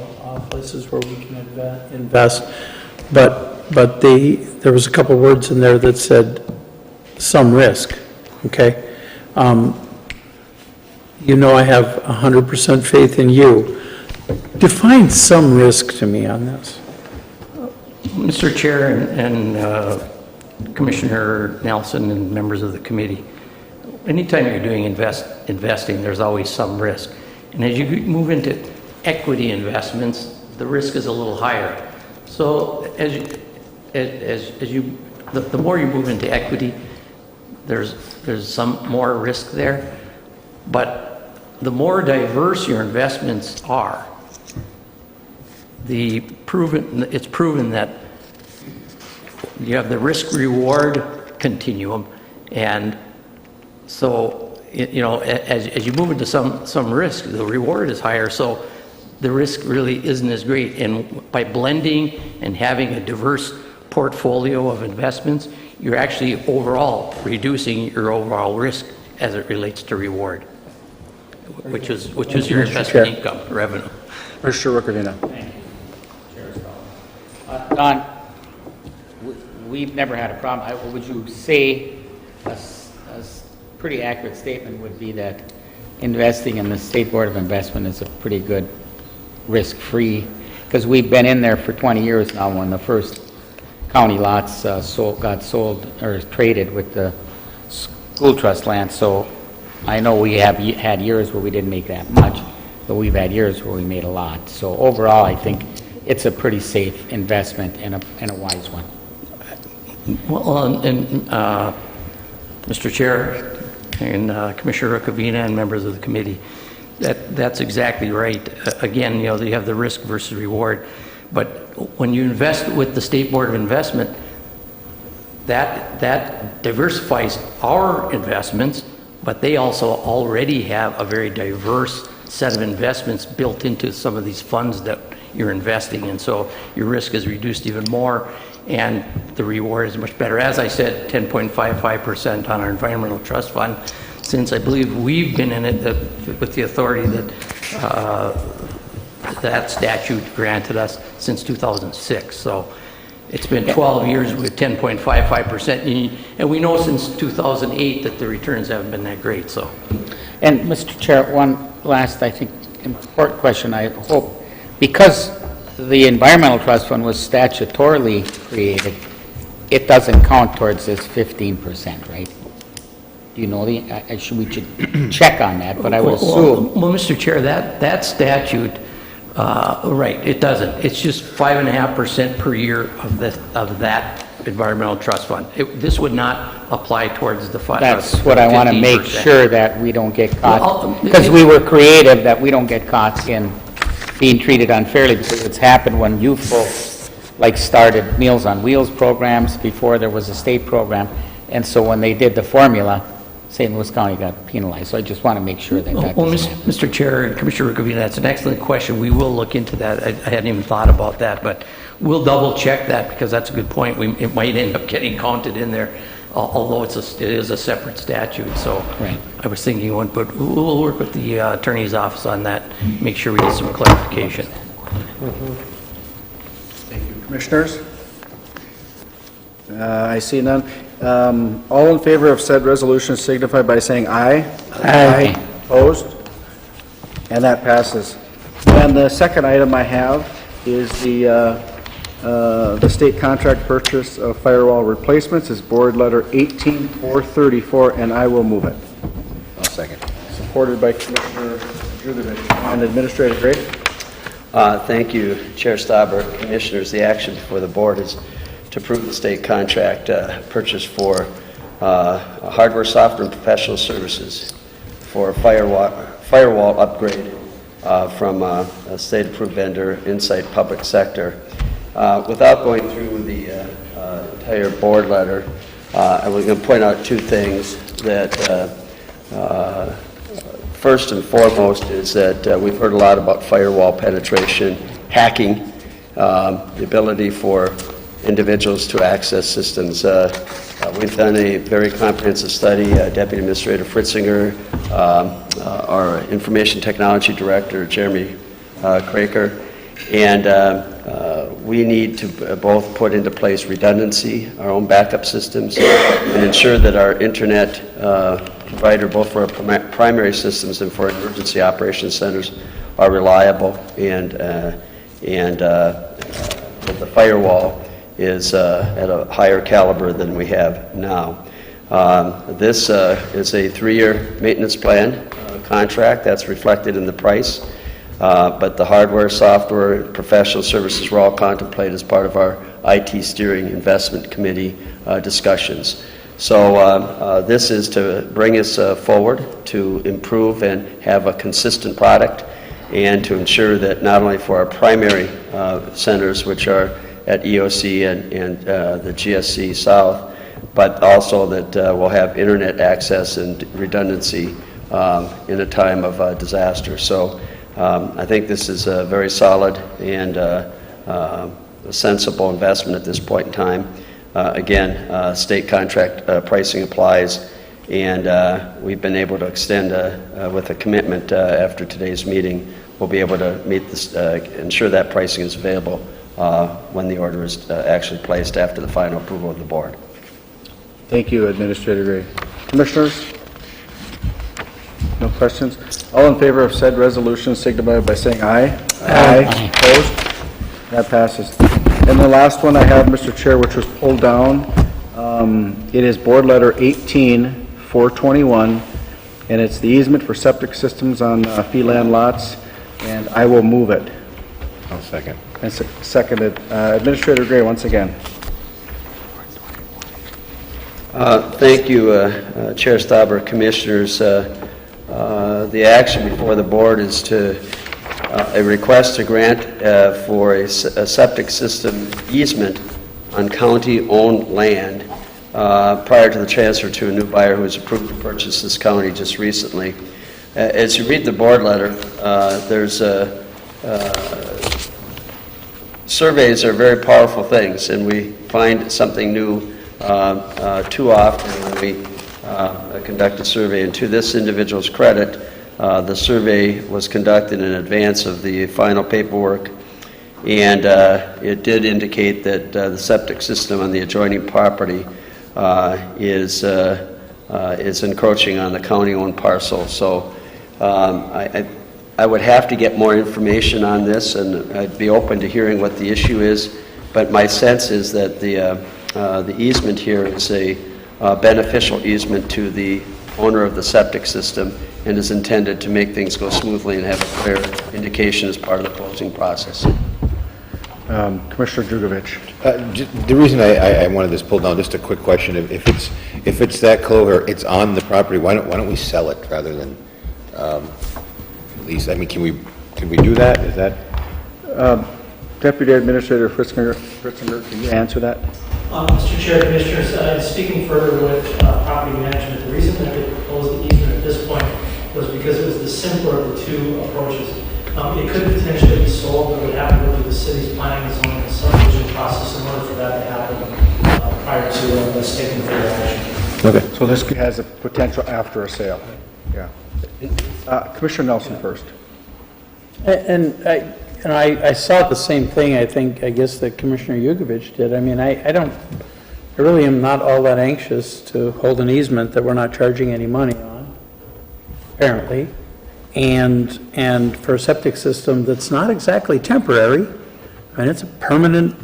places where we can invest. But there was a couple words in there that said some risk. Okay. You know, I have 100% faith in you. Define some risk to me on this. Mr. Chair and Commissioner Nelson and members of the committee, anytime you're doing investing, there's always some risk. And as you move into equity investments, the risk is a little higher. So the more you move into equity, there's some more risk there. But the more diverse your investments are, it's proven that you have the risk-reward continuum, and so as you move into some risk, the reward is higher, so the risk really isn't as great. And by blending and having a diverse portfolio of investments, you're actually overall reducing your overall risk as it relates to reward, which is your investment income revenue. Mr. Rukavina. Thank you. Don, we've never had a problem. Would you say a pretty accurate statement would be that investing in the State Board of Investment is a pretty good risk-free, because we've been in there for 20 years now when the first county lots got sold or traded with the school trust land. So I know we have had years where we didn't make that much, but we've had years where we made a lot. So overall, I think it's a pretty safe investment and a wise one. Well, Mr. Chair and Commissioner Rukavina and members of the committee, that's exactly right. Again, you have the risk versus reward. But when you invest with the State Board of Investment, that diversifies our investments, but they also already have a very diverse set of investments built into some of these funds that you're investing in. So your risk is reduced even more, and the reward is much better. As I said, 10.55% on our environmental trust fund, since I believe we've been in it with the authority that that statute granted us since 2006. So it's been 12 years with 10.55%, and we know since 2008 that the returns haven't been that great. So, and Mr. Chair, one last, I think, important question. I hope, because the environmental trust fund was statutorily created, it doesn't count towards this 15%, right? Do you know we should check on that, but I would assume. Well, Mr. Chair, that statute, right, it doesn't. It's just 5.5% per year of that environmental trust fund. This would not apply towards the fund. That's what I want to make sure that we don't get caught, because we were creative, that we don't get caught in being treated unfairly, because it's happened when you folks started Meals on Wheels programs before there was a state program, and so when they did the formula, St. Louis County got penalized. So I just want to make sure that that doesn't happen. Mr. Chair and Commissioner Rukavina, that's an excellent question. We will look into that. I hadn't even thought about that, but we'll double check that, because that's a good point. It might end up getting counted in there, although it is a separate statute. So right. I was thinking one, but we'll work with the attorney's office on that, make sure we get some clarification. Thank you. Commissioners? I see none. All in favor of said resolution signify by saying aye. Aye. Opposed? And that passes. And the second item I have is the state contract purchase of firewall replacements is board letter 18434, and I will move it. I'll second. Supported by Commissioner Jurgovich. And Administrator Gray? Thank you, Chair Stauber, Commissioners. The action before the board is to approve the state contract purchase for hardware, software, and professional services for a firewall upgrade from a state-approved vendor, Insight Public Sector. Without going through the entire board letter, I was going to point out two things. That first and foremost is that we've heard a lot about firewall penetration, hacking, the ability for individuals to access systems. We've done a very comprehensive study. Deputy Administrator Fritzinger, our Information Technology Director, Jeremy Kraker, and we need to both put into place redundancy, our own backup systems, and ensure that our internet provider, both for our primary systems and for emergency operations centers, are reliable, and that the firewall is at a higher caliber than we have now. This is a 3-year maintenance plan contract that's reflected in the price, but the hardware, software, and professional services were all contemplated as part of our IT Steering Investment Committee discussions. So this is to bring us forward to improve and have a consistent product, and to ensure that not only for our primary centers, which are at EOC and the GSC South, but also that we'll have internet access and redundancy in a time of disaster. So I think this is a very solid and a sensible investment at this point in time. Again, state contract pricing applies, and we've been able to extend with a commitment after today's meeting. We'll be able to meet this, ensure that pricing is available when the order is actually placed after the final approval of the board. Thank you, Administrator Gray. Commissioners? No questions? All in favor of said resolution signify by saying aye. Aye. Opposed? That passes. And the last one I have, Mr. Chair, which was pulled down, it is Board Letter 18-421, and it's the easement for septic systems on fee land lots, and I will move it. I'll second. And seconded. Administrator Gray, once again. Thank you, Chair Stauber, Commissioners. The action before the board is to a request to grant for a septic system easement on county-owned land prior to the transfer to a new buyer who was approved to purchase this county just recently. As you read the board letter, there's surveys are very powerful things, and we find something new too often when we conduct a survey. And to this individual's credit, the survey was conducted in advance of the final paperwork, and it did indicate that the septic system on the adjoining property is encroaching on the county-owned parcel. So I would have to get more information on this, and I'd be open to hearing what the issue is, but my sense is that the easement here is a beneficial easement to the owner of the septic system and is intended to make things go smoothly and have a clear indication as part of the closing process. Commissioner Jugovich. The reason I wanted this pulled down, just a quick question, if it's that close or it's on the property, why don't we sell it rather than lease? I mean, can we do that? Is that? Deputy Administrator Fritzinger, can you answer that? Mr. Chair, Commissioners, speaking further with property management, the reason that they proposed the easement at this point was because it was the simpler of the two approaches. It could potentially be sold, but it would have to go through the city's planning and zoning and subdivision process in order for that to happen prior to us taking further action. Okay. So this has a potential after a sale. Yeah. Commissioner Nelson first. And I saw the same thing, I guess that Commissioner Jugovich did. I mean, I really am not all that anxious to hold an easement that we're not charging any money on, apparently, and for a septic system that's not exactly temporary. I mean, it's a permanent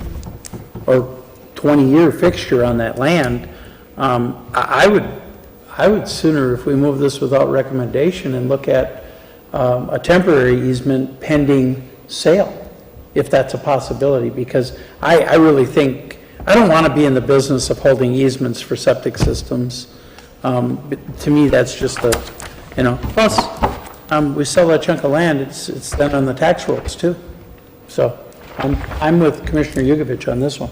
or 20-year fixture on that land. I would sooner, if we move this without recommendation, and look at a temporary easement pending sale, if that's a possibility, because I really think, I don't want to be in the business of holding easements for septic systems. To me, that's just plus, we sell that chunk of land, it's done on the tax rolls too. So I'm with Commissioner Jugovich on this one.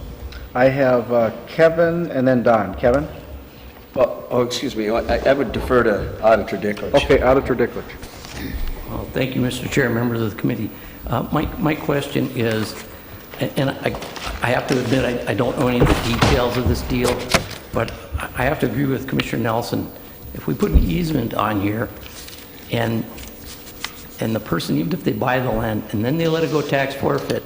I have Kevin and then Don. Kevin? Well, excuse me, I would defer to Auditor Dicklich. Okay, Auditor Dicklich. Well, thank you, Mr. Chair, members of the committee. My question is, and I have to admit I don't know any of the details of this deal, but I have to agree with Commissioner Nelson. If we put an easement on here and the person, even if they buy the land and then they let it go tax forfeit,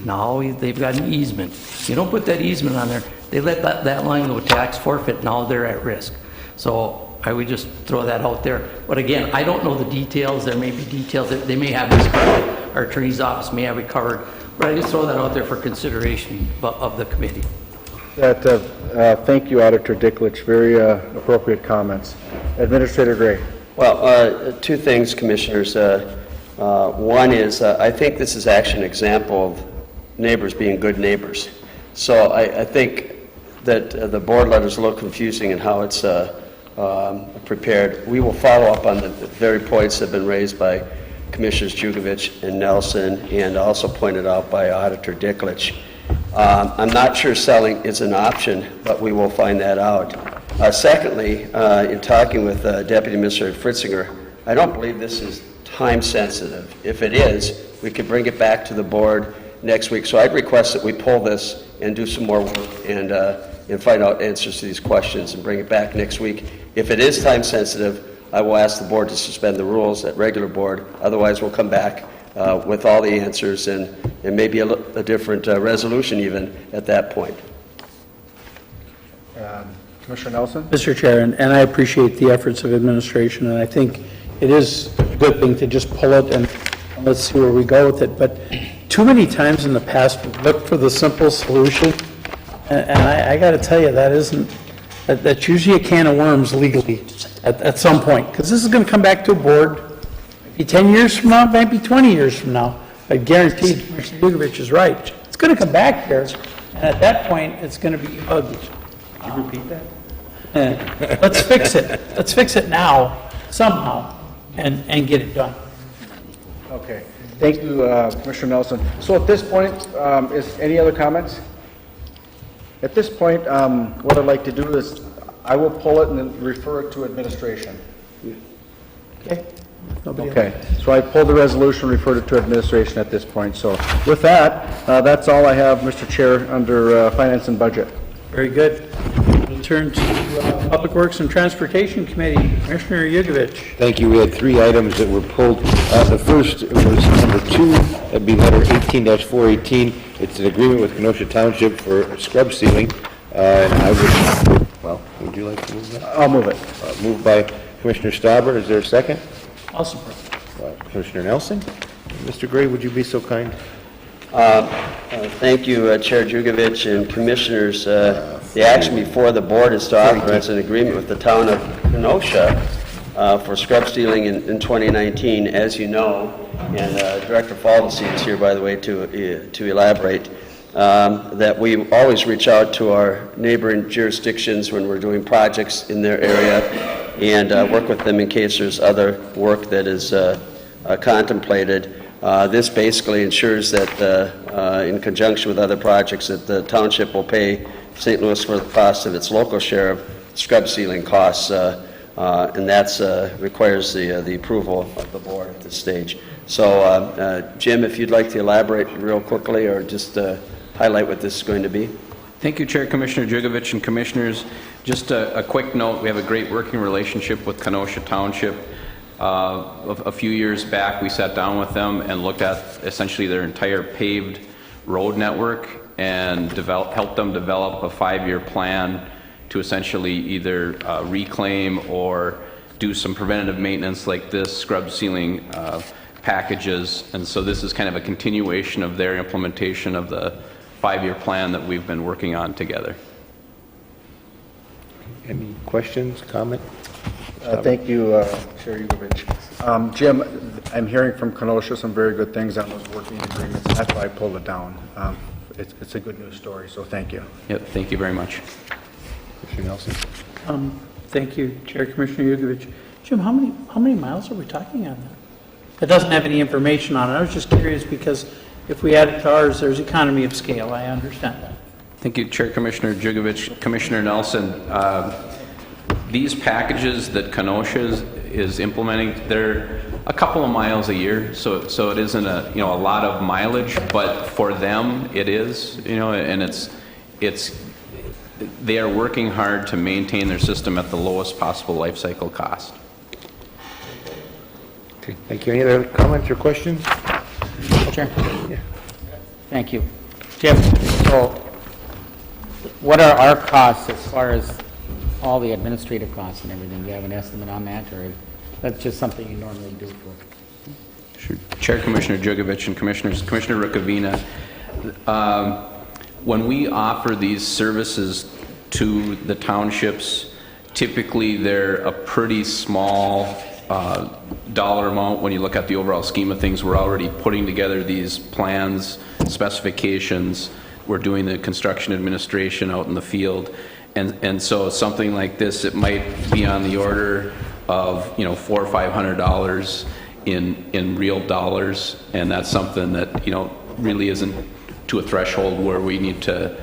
now they've got an easement. You don't put that easement on there, they let that line go tax forfeit, now they're at risk. So I would just throw that out there. But again, I don't know the details. There may be details that they may have this covered. Our attorney's office may have it covered. But I just throw that out there for consideration of the committee. Thank you, Auditor Dicklich. Very appropriate comments. Administrator Gray. Well, two things, Commissioners. One is I think this is actually an example of neighbors being good neighbors. So I think that the board letter is a little confusing in how it's prepared. We will follow up on the very points that have been raised by Commissioners Jugovich and Nelson, and also pointed out by Auditor Dicklich. I'm not sure selling is an option, but we will find that out. Secondly, in talking with Deputy Administrator Fritzinger, I don't believe this is time sensitive. If it is, we could bring it back to the board next week. So I'd request that we pull this and do some more work and find out answers to these questions and bring it back next week. If it is time sensitive, I will ask the board to suspend the rules at regular board. Otherwise, we'll come back with all the answers and maybe a different resolution even at that point. Commissioner Nelson? Mr. Chair, and I appreciate the efforts of administration, and I think it is a good thing to just pull it and let's see where we go with it. But too many times in the past, we've looked for the simple solution, and I got to tell you, that's usually a can of worms legally at some point, because this is going to come back to a board, maybe 10 years from now, maybe 20 years from now. I guarantee Commissioner Vukovic is right. It's going to come back here, and at that point, it's going to be ugly. Can you repeat that? Let's fix it. Let's fix it now, somehow, and get it done. Okay. Thank you, Commissioner Nelson. So at this point, is any other comments? At this point, what I'd like to do is I will pull it and then refer it to administration. Okay. Okay. So I pulled the resolution, referred it to administration at this point. So with that, that's all I have, Mr. Chair, under Finance and Budget. Very good. We'll turn to Public Works and Transportation Committee. Commissioner Vukovic. Thank you. We had 3 items that were pulled. The first was number 2, that'd be letter 18-418. It's an agreement with Kenosha Township for scrub sealing. And I would you like to move that? I'll move it. Moved by Commissioner Stauber. Is there a second? I'll support. Commissioner Nelson? Mr. Gray, would you be so kind? Thank you, Chair Jugovich and Commissioners. The action before the board is to authorize an agreement with the town of Kenosha for scrub stealing in 2019. As you know, and Director Faldesy is here, by the way, to elaborate, that we always reach out to our neighboring jurisdictions when we're doing projects in their area and work with them in case there's other work that is contemplated. This basically ensures that in conjunction with other projects that the township will pay St. Louis for the cost of its local share of scrub sealing costs, and that requires the approval of the board at this stage. So Jim, if you'd like to elaborate real quickly or just highlight what this is going to be. Thank you, Chair, Commissioner Jugovich, and Commissioners. Just a quick note, we have a great working relationship with Kenosha Township. A few years back, we sat down with them and looked at essentially their entire paved road network and helped them develop a 5-year plan to essentially either reclaim or do some preventative maintenance like this, scrub sealing packages. And so this is kind of a continuation of their implementation of the 5-year plan that we've been working on together. Any questions, comment? Thank you, Chair Vukovic. Jim, I'm hearing from Kenosha some very good things on those working agreements, and that's why I pulled it down. It's a good news story, so thank you. Yep, thank you very much. Commissioner Nelson? Thank you, Chair Commissioner Vukovic. Jim, how many miles are we talking on that? It doesn't have any information on it. I was just curious because if we add it to ours, there's economy of scale. I understand that. Thank you, Chair Commissioner Jugovich. Commissioner Nelson, these packages that Kenosha is implementing, they're a couple of miles a year, so it isn't a lot of mileage, but for them it is, and they are working hard to maintain their system at the lowest possible life cycle cost. Okay, thank you. Any other comments or questions? Chair? Yeah. Thank you. Jim, so what are our costs as far as all the administrative costs and everything? Do you have an estimate on that, or that's just something you normally do for? Sure. Chair Commissioner Jugovich and Commissioners, Commissioner Rukavina, when we offer these services to the townships, typically they're a pretty small dollar amount when you look at the overall scheme of things. We're already putting together these plans, specifications. We're doing the construction administration out in the field. And so something like this, it might be on the order of $400 or $500 in real dollars, and that's something that really isn't to a threshold where we need to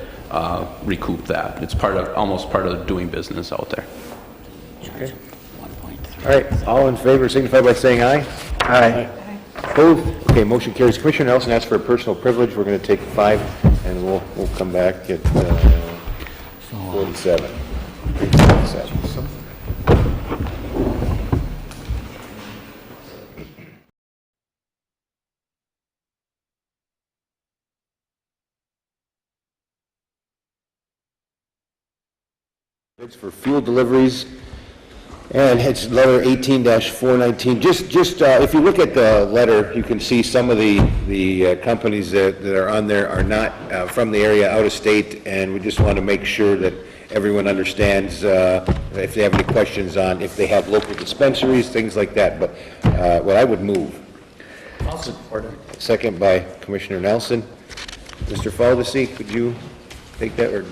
recoup that. It's almost part of doing business out there. Okay. All right, all in favor signify by saying aye. Aye. Opposed? Okay, motion carries. Commissioner Nelson asked for a personal privilege. We're going to take 5, and we'll come back at 47. It's for fuel deliveries, and it's letter 18-419. Just if you look at the letter, you can see some of the companies that are on there are not from the area, out of state, and we just want to make sure that everyone understands if they have any questions on if they have local dispensaries, things like that. But what I would move. I'll support it. Second by Commissioner Nelson. Mr. Faldesi, could you take that, or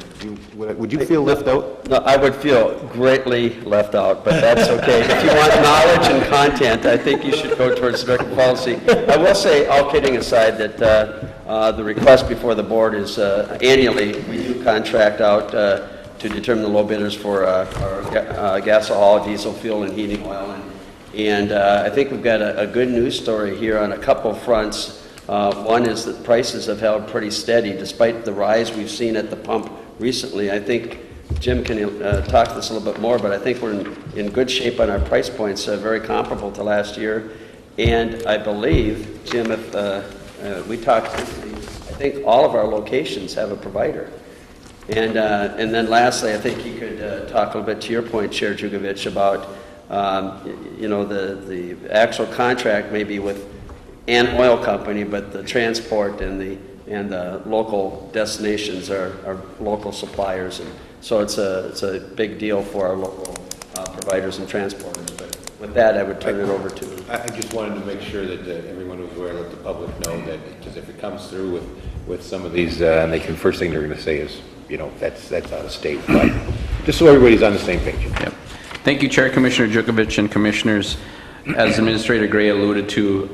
would you feel left out? No, I would feel greatly left out, but that's okay. If you want knowledge and content, I think you should go towards Director policy. I will say, all kidding aside, that the request before the board is annually, we do contract out to determine the low bidders for our gasohol, diesel fuel, and heating oil. And I think we've got a good news story here on a couple fronts. One is that prices have held pretty steady despite the rise we've seen at the pump recently. I think Jim can talk to this a little bit more, but I think we're in good shape on our price points, very comparable to last year. And I believe, Jim, if we talked, I think all of our locations have a provider. And then lastly, I think you could talk a little bit to your point, Chair Jugovich, about the actual contract maybe with an oil company, but the transport and the local destinations are local suppliers, and so it's a big deal for our local providers and transporters. But with that, I would turn it over to. I just wanted to make sure that everyone was aware, let the public know that, because if it comes through with some of these, and first thing they're going to say is, that's out of state. But just so everybody's on the same page. Yep. Thank you, Chair, Commissioner Jukovich, and Commissioners. As Administrator Gray alluded to,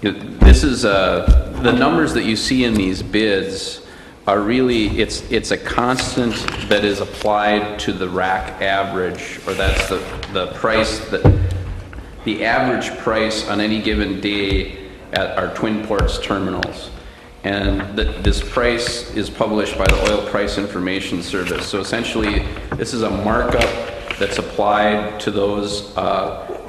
this is the numbers that you see in these bids are really, it's a constant that is applied to the rack average, or that's the price, the average price on any given day at our Twin Ports terminals. And this price is published by the Oil Price Information Service. So essentially, this is a markup that's applied to those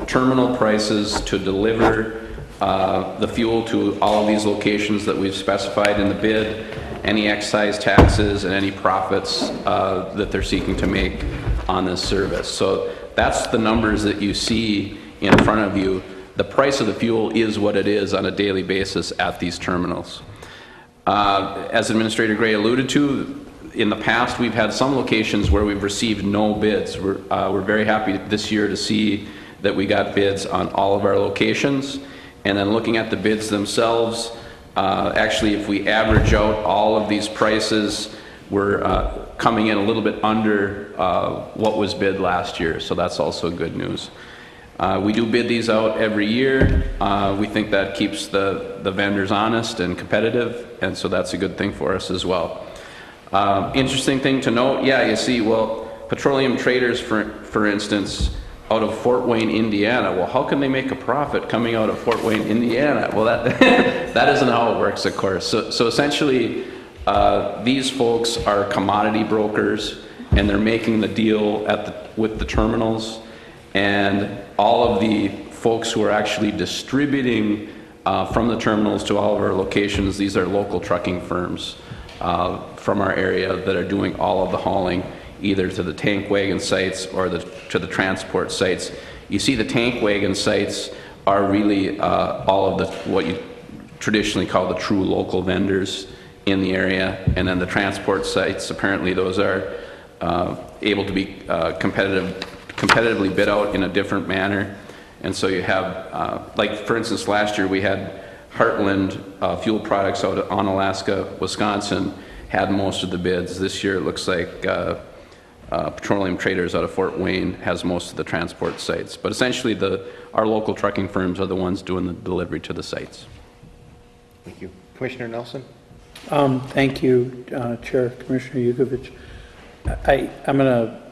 terminal prices to deliver the fuel to all of these locations that we've specified in the bid, any excise taxes and any profits that they're seeking to make on this service. So that's the numbers that you see in front of you. The price of the fuel is what it is on a daily basis at these terminals. As Administrator Gray alluded to, in the past we've had some locations where we've received no bids. We're very happy this year to see that we got bids on all of our locations. And then looking at the bids themselves, actually if we average out all of these prices, we're coming in a little bit under what was bid last year, so that's also good news. We do bid these out every year. We think that keeps the vendors honest and competitive, and so that's a good thing for us as well. Interesting thing to note, you see, well, Petroleum Traders, for instance, out of Fort Wayne, Indiana. Well, how can they make a profit coming out of Fort Wayne, Indiana? Well, that isn't how it works, of course. So essentially, these folks are commodity brokers, and they're making the deal with the terminals, and all of the folks who are actually distributing from the terminals to all of our locations, these are local trucking firms from our area that are doing all of the hauling, either to the tank wagon sites or to the transport sites. You see the tank wagon sites are really all of what you traditionally call the true local vendors in the area, and then the transport sites, apparently those are able to be competitively bid out in a different manner. And so you have, like for instance, last year we had Heartland Fuel Products out of Onalaska, Wisconsin, had most of the bids. This year it looks like Petroleum Traders out of Fort Wayne has most of the transport sites. But essentially our local trucking firms are the ones doing the delivery to the sites. Thank you. Commissioner Nelson? Thank you, Chair, Commissioner Jugovich. I'm going to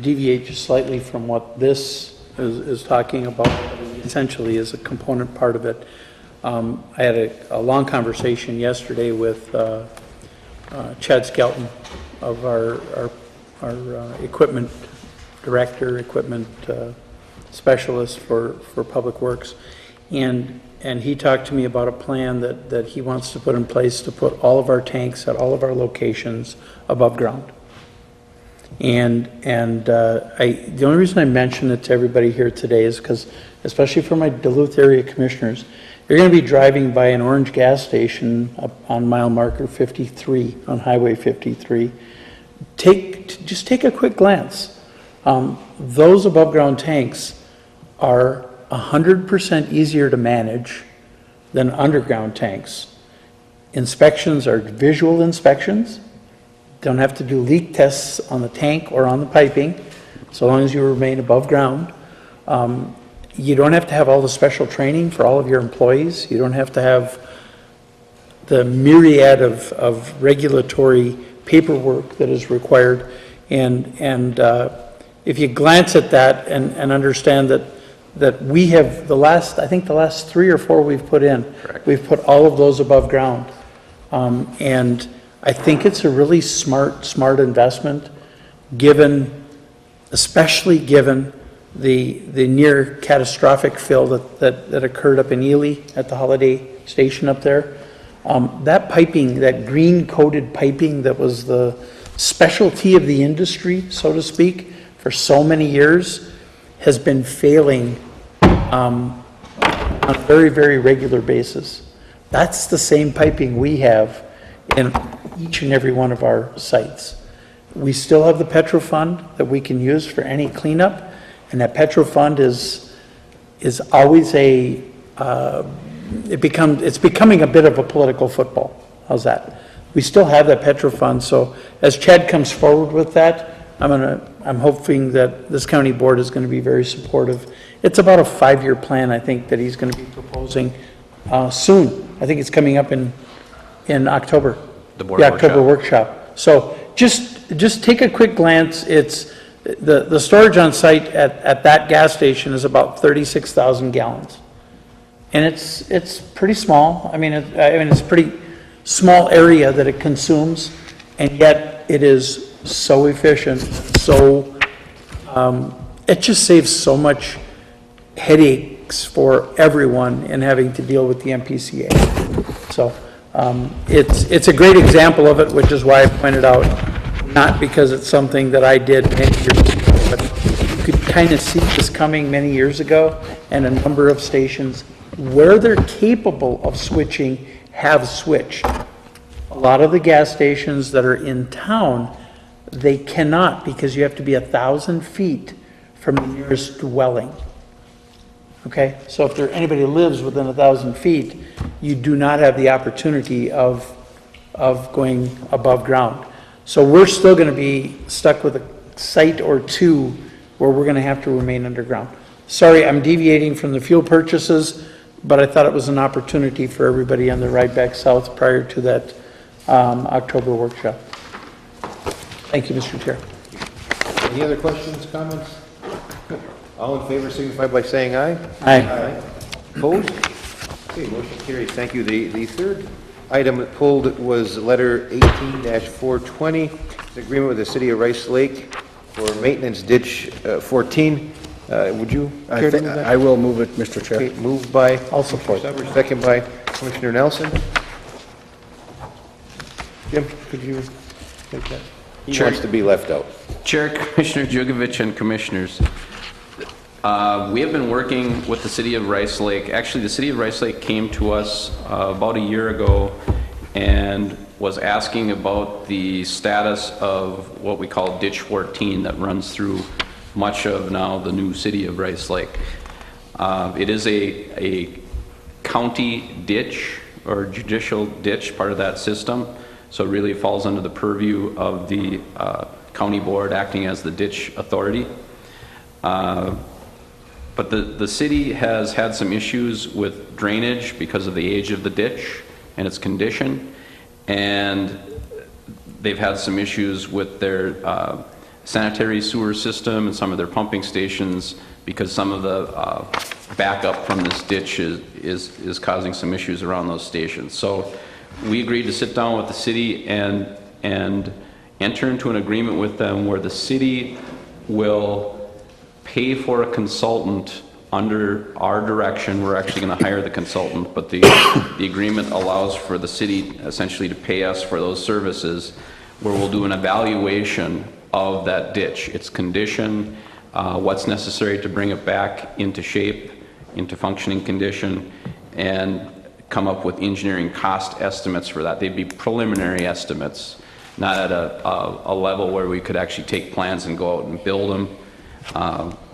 deviate just slightly from what this is talking about. Essentially is a component part of it. I had a long conversation yesterday with Chad Skelton of our equipment director, equipment specialist for Public Works, and he talked to me about a plan that he wants to put in place to put all of our tanks at all of our locations above ground. The only reason I mention it to everybody here today is because, especially for my Duluth area commissioners, you're going to be driving by an orange gas station up on mile marker 53 on Highway 53. Just take a quick glance. Those above ground tanks are 100% easier to manage than underground tanks. Inspections are visual inspections. Don't have to do leak tests on the tank or on the piping, so long as you remain above ground. You don't have to have all the special training for all of your employees. You don't have to have the myriad of regulatory paperwork that is required. And if you glance at that and understand that we have I think the last 3 or 4 we've put in, correct, we've put all of those above ground. And I think it's a really smart investment, especially given the near catastrophic fill that occurred up in Ely at the Holiday Station up there. That piping, that green coated piping that was the specialty of the industry, so to speak, for so many years, has been failing on a very, very regular basis. That's the same piping we have in each and every one of our sites. We still have the Petro Fund that we can use for any cleanup, and that Petro Fund is always it's becoming a bit of a political football. How's that? We still have that Petro Fund, so as Chad comes forward with that, I'm hoping that this county board is going to be very supportive. It's about a 5-year plan, I think, that he's going to be proposing soon. I think it's coming up in October. The October workshop. So just take a quick glance. It's the storage on site at that gas station is about 36,000 gallons, and it's pretty small. I mean it's a pretty small area that it consumes, and yet it is so efficient. So it just saves so much headaches for everyone in having to deal with the MPCA. So it's a great example of it, which is why I pointed out, not because it's something that I did many years ago, but you could kind of see this coming many years ago, and a number of stations where they're capable of switching have switched. A lot of the gas stations that are in town, they cannot, because you have to be 1,000 feet from the nearest dwelling. Okay, so if anybody lives within 1,000 feet, you do not have the opportunity of going above ground. So we're still going to be stuck with a site or two where we're going to have to remain underground. Sorry, I'm deviating from the fuel purchases, but I thought it was an opportunity for everybody on the ride back south prior to that October workshop. Thank you, Mr. Chair. Any other questions, comments? All in favor signify by saying aye. Aye. Opposed? Okay, motion carries. Thank you. The third item pulled was letter 18-420. It's an agreement with the city of Rice Lake for maintenance ditch 14. Would you care to move that? I will move it, Mr. Chair. Okay, moved by I'll support. Commissioner Stubbs, second by Commissioner Nelson. Jim, could you take that? He wants to be left out. Chair, Commissioner Jugovich, and Commissioners, we have been working with the City of Rice Lake. Actually, the City of Rice Lake came to us about a year ago and was asking about the status of what we call Ditch 14 that runs through much of now the new City of Rice Lake. It is a county ditch or judicial ditch, part of that system, so it really falls under the purview of the county board acting as the ditch authority. But the city has had some issues with drainage because of the age of the ditch and its condition, and they've had some issues with their sanitary sewer system and some of their pumping stations because some of the backup from this ditch is causing some issues around those stations. So we agreed to sit down with the city and enter into an agreement with them where the city will pay for a consultant under our direction. We're actually going to hire the consultant, but the agreement allows for the city essentially to pay us for those services, where we'll do an evaluation of that ditch, its condition, what's necessary to bring it back into shape, into functioning condition, and come up with engineering cost estimates for that. They'd be preliminary estimates, not at a level where we could actually take plans and go out and build them,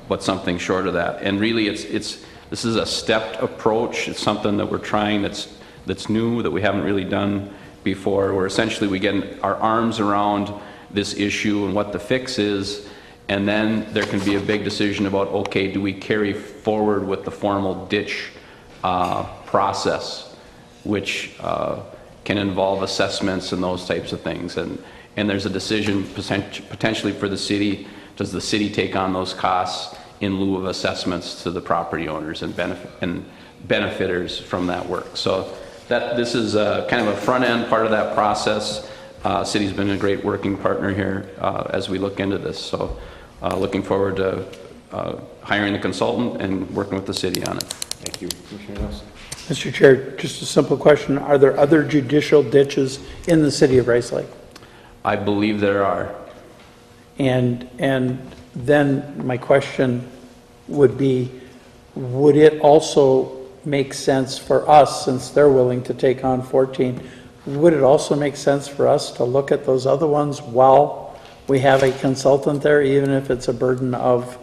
but something short of that. And really, this is a stepped approach. It's something that we're trying that's new, that we haven't really done before, where essentially we get our arms around this issue and what the fix is, and then there can be a big decision about, okay, do we carry forward with the formal ditch process, which can involve assessments and those types of things. And there's a decision potentially for the city. Does the city take on those costs in lieu of assessments to the property owners and benefiters from that work? So this is kind of a front end part of that process. City's been a great working partner here as we look into this. So looking forward to hiring the consultant and working with the city on it. Thank you. Commissioner Nelson. Mr. Chair, just a simple question. Are there other judicial ditches in the city of Rice Lake? I believe there are. And then my question would be, would it also make sense for us, since they're willing to take on 14, would it also make sense for us to look at those other ones while we have a consultant there, even if it's a burden of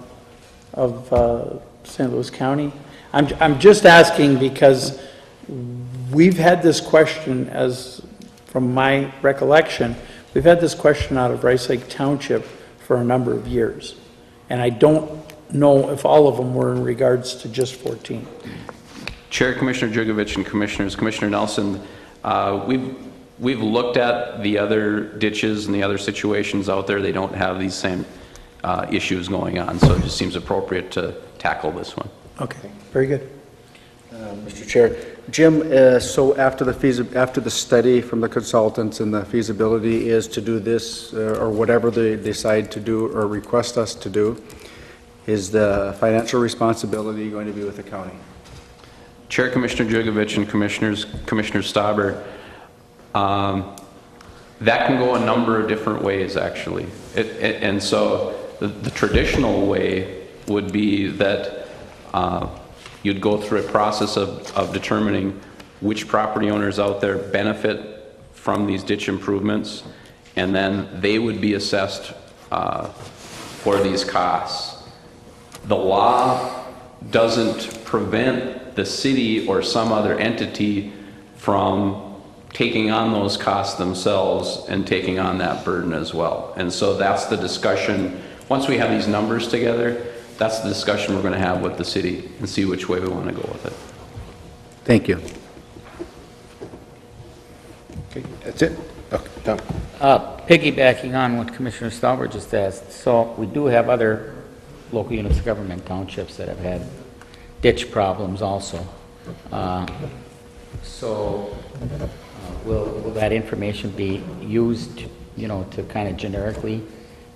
St. Louis County? I'm just asking because we've had this question, as from my recollection, we've had this question out of Rice Lake Township for a number of years. And I don't know if all of them were in regards to just 14. Chair, Commissioner Jugovich, and Commissioners, Commissioner Nelson, we've looked at the other ditches and the other situations out there. They don't have these same issues going on, so it just seems appropriate to tackle this one. Okay, very good. Mr. Chair, Jim, so after the study from the consultants and the feasibility is to do this, or whatever they decide to do or request us to do, is the financial responsibility going to be with the county? Chair, Commissioner Jugovich, and Commissioner Stauber, that can go a number of different ways, actually. And so the traditional way would be that you'd go through a process of determining which property owners out there benefit from these ditch improvements, and then they would be assessed for these costs. The law doesn't prevent the city or some other entity from taking on those costs themselves and taking on that burden as well. And so that's the discussion. Once we have these numbers together, that's the discussion we're going to have with the city and see which way we want to go with it. Thank you. Okay, that's it. Okay, Tom. Piggybacking on what Commissioner Stauber just asked, so we do have other local units of government townships that have had ditch problems also. Will that information be used, to kind of generically,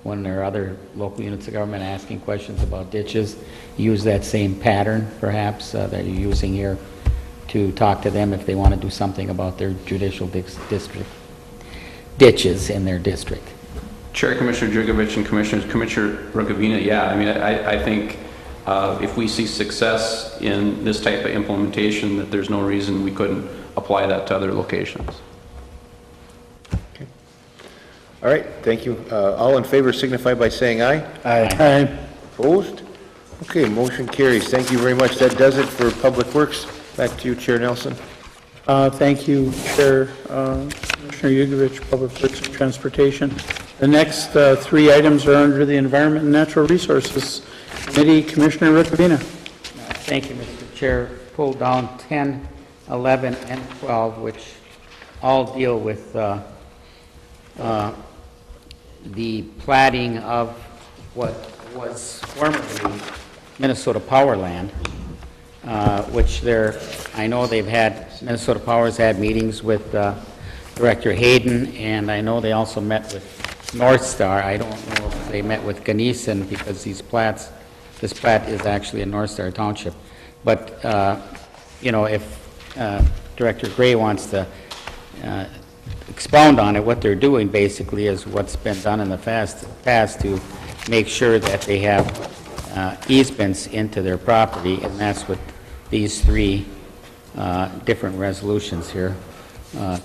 when there are other local units of government asking questions about ditches, use that same pattern, perhaps, that you're using here to talk to them if they want to do something about their judicial district ditches in their district? Chair, Commissioner Jugovich, and Commissioner Rukavina, yeah, I mean, I think if we see success in this type of implementation, that there's no reason we couldn't apply that to other locations. Okay. All right, thank you. All in favor signify by saying aye. Aye. Aye. Opposed? Okay, motion carries. Thank you very much. That does it for Public Works. Back to you, Chair Nelson. Thank you, Chair, Commissioner Yugovich, Public Works and Transportation. The next three items are under the Environment and Natural Resources Committee. Commissioner Rukavina. Thank you, Mr. Chair. Pull down 10, 11, and 12, which all deal with the platting of what was formerly Minnesota Power Land, which I know Minnesota Power's had meetings with Director Hayden, and I know they also met with North Star. I don't know if they met with Ganesen, because this plat is actually in North Star Township. But, if Director Gray wants to expound on it. What they're doing basically is what's been done in the past to make sure that they have easements into their property, and that's what these three different resolutions here,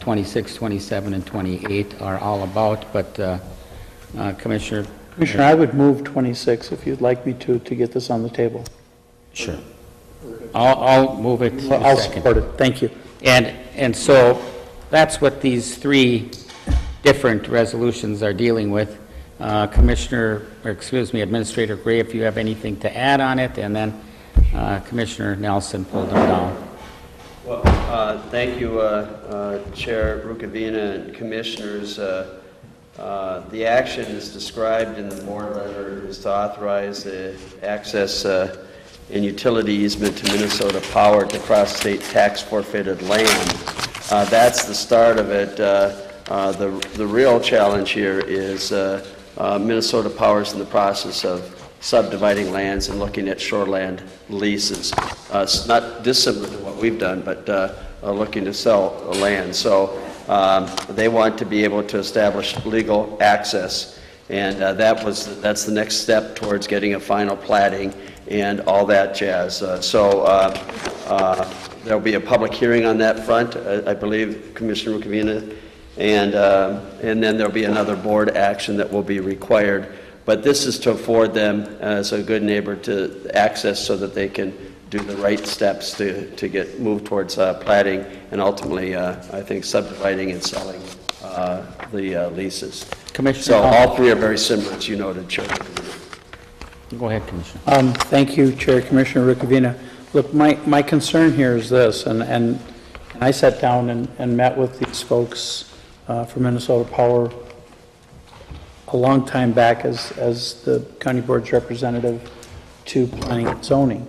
26, 27, and 28 are all about. But Commissioner, I would move 26 if you'd like me to get this on the table. Sure. I'll move it in a I'll second. support it. Thank you. And so that's what these three different resolutions are dealing with. Administrator Gray, if you have anything to add on it, and then Commissioner Nelson pulled them down. Well, thank you, Chair Rukavina and Commissioners. The action is described in the board letter is to authorize the access and utility easement to Minnesota Power to cross-state tax forfeited land. That's the start of it. The real challenge here is Minnesota Power is in the process of subdividing lands and looking at shoreland leases. It's not dissimilar to what we've done, but looking to sell land. So they want to be able to establish legal access, and that's the next step towards getting a final platting and all that jazz. There'll be a public hearing on that front, I believe, Commissioner Rukavina, and then there'll be another board action that will be required. But this is to afford them, as a good neighbor, to access so that they can do the right steps to get moved towards platting and ultimately, I think, subdividing and selling the leases. Commissioner, so all three are very similar, as you noted, Chair. Go ahead, Commissioner. Thank you, Chair. Commissioner Rukavina. Look, my concern here is this, and I sat down and met with these folks from Minnesota Power a long time back as the county board's representative to planning and zoning.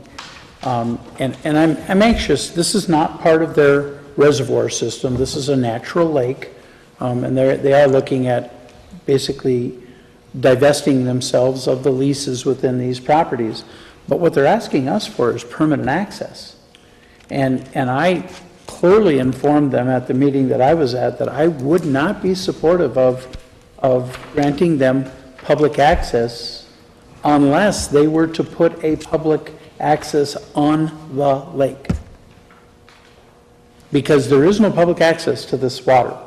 And I'm anxious. This is not part of their reservoir system. This is a natural lake, and they are looking at basically divesting themselves of the leases within these properties. But what they're asking us for is permanent access. And I clearly informed them at the meeting that I was at that I would not be supportive of granting them public access unless they were to put a public access on the lake. Because there is no public access to this water.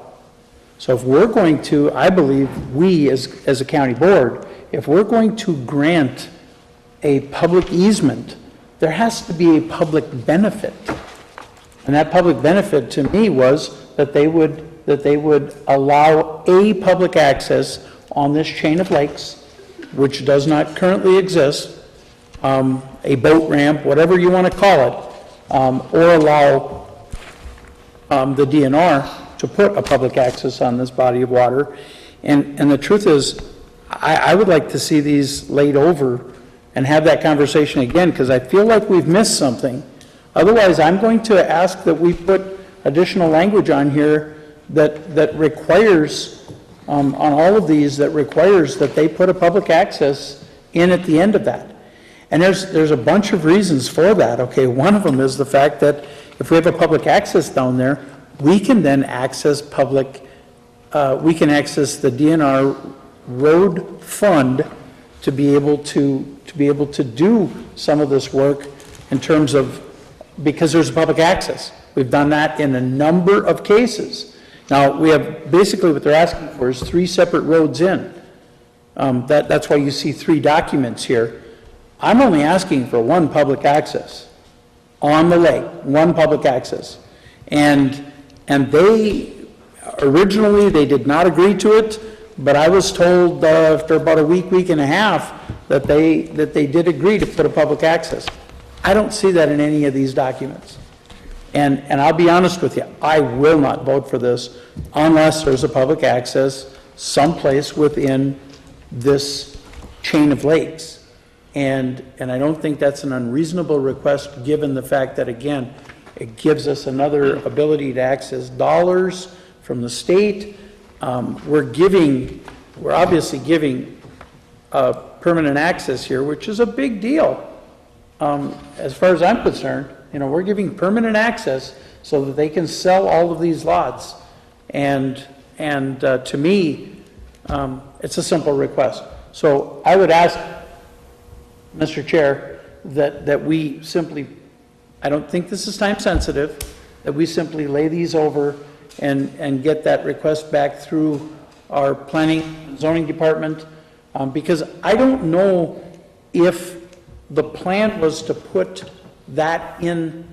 So if we're going to, I believe we as a county board, if we're going to grant a public easement, there has to be a public benefit. And that public benefit to me was that they would allow a public access on this chain of lakes, which does not currently exist, a boat ramp, whatever you want to call it, or allow the DNR to put a public access on this body of water. And the truth is, I would like to see these laid over and have that conversation again, because I feel like we've missed something. Otherwise, I'm going to ask that we put additional language on here that requires, on all of these, that requires that they put a public access in at the end of that. And there's a bunch of reasons for that. Okay, one of them is the fact that if we have a public access down there, we can then access we can access the DNR road fund to be able to do some of this work in terms of, because there's public access. We've done that in a number of cases. Now, we have, basically what they're asking for is 3 separate roads in. That's why you see 3 documents here. I'm only asking for 1 public access on the lake, 1 public access. And they, originally, they did not agree to it, but I was told after about a week and a half, that they did agree to put a public access. I don't see that in any of these documents. And I'll be honest with you, I will not vote for this unless there's a public access someplace within this chain of lakes. And I don't think that's an unreasonable request, given the fact that, again, it gives us another ability to access dollars from the state. We're obviously giving permanent access here, which is a big deal. As far as I'm concerned, we're giving permanent access so that they can sell all of these lots. And to me, it's a simple request. So I would ask, Mr. Chair, that we simply, I don't think this is time sensitive, that we simply lay these over and get that request back through our planning and zoning department, because I don't know if the plan was to put that in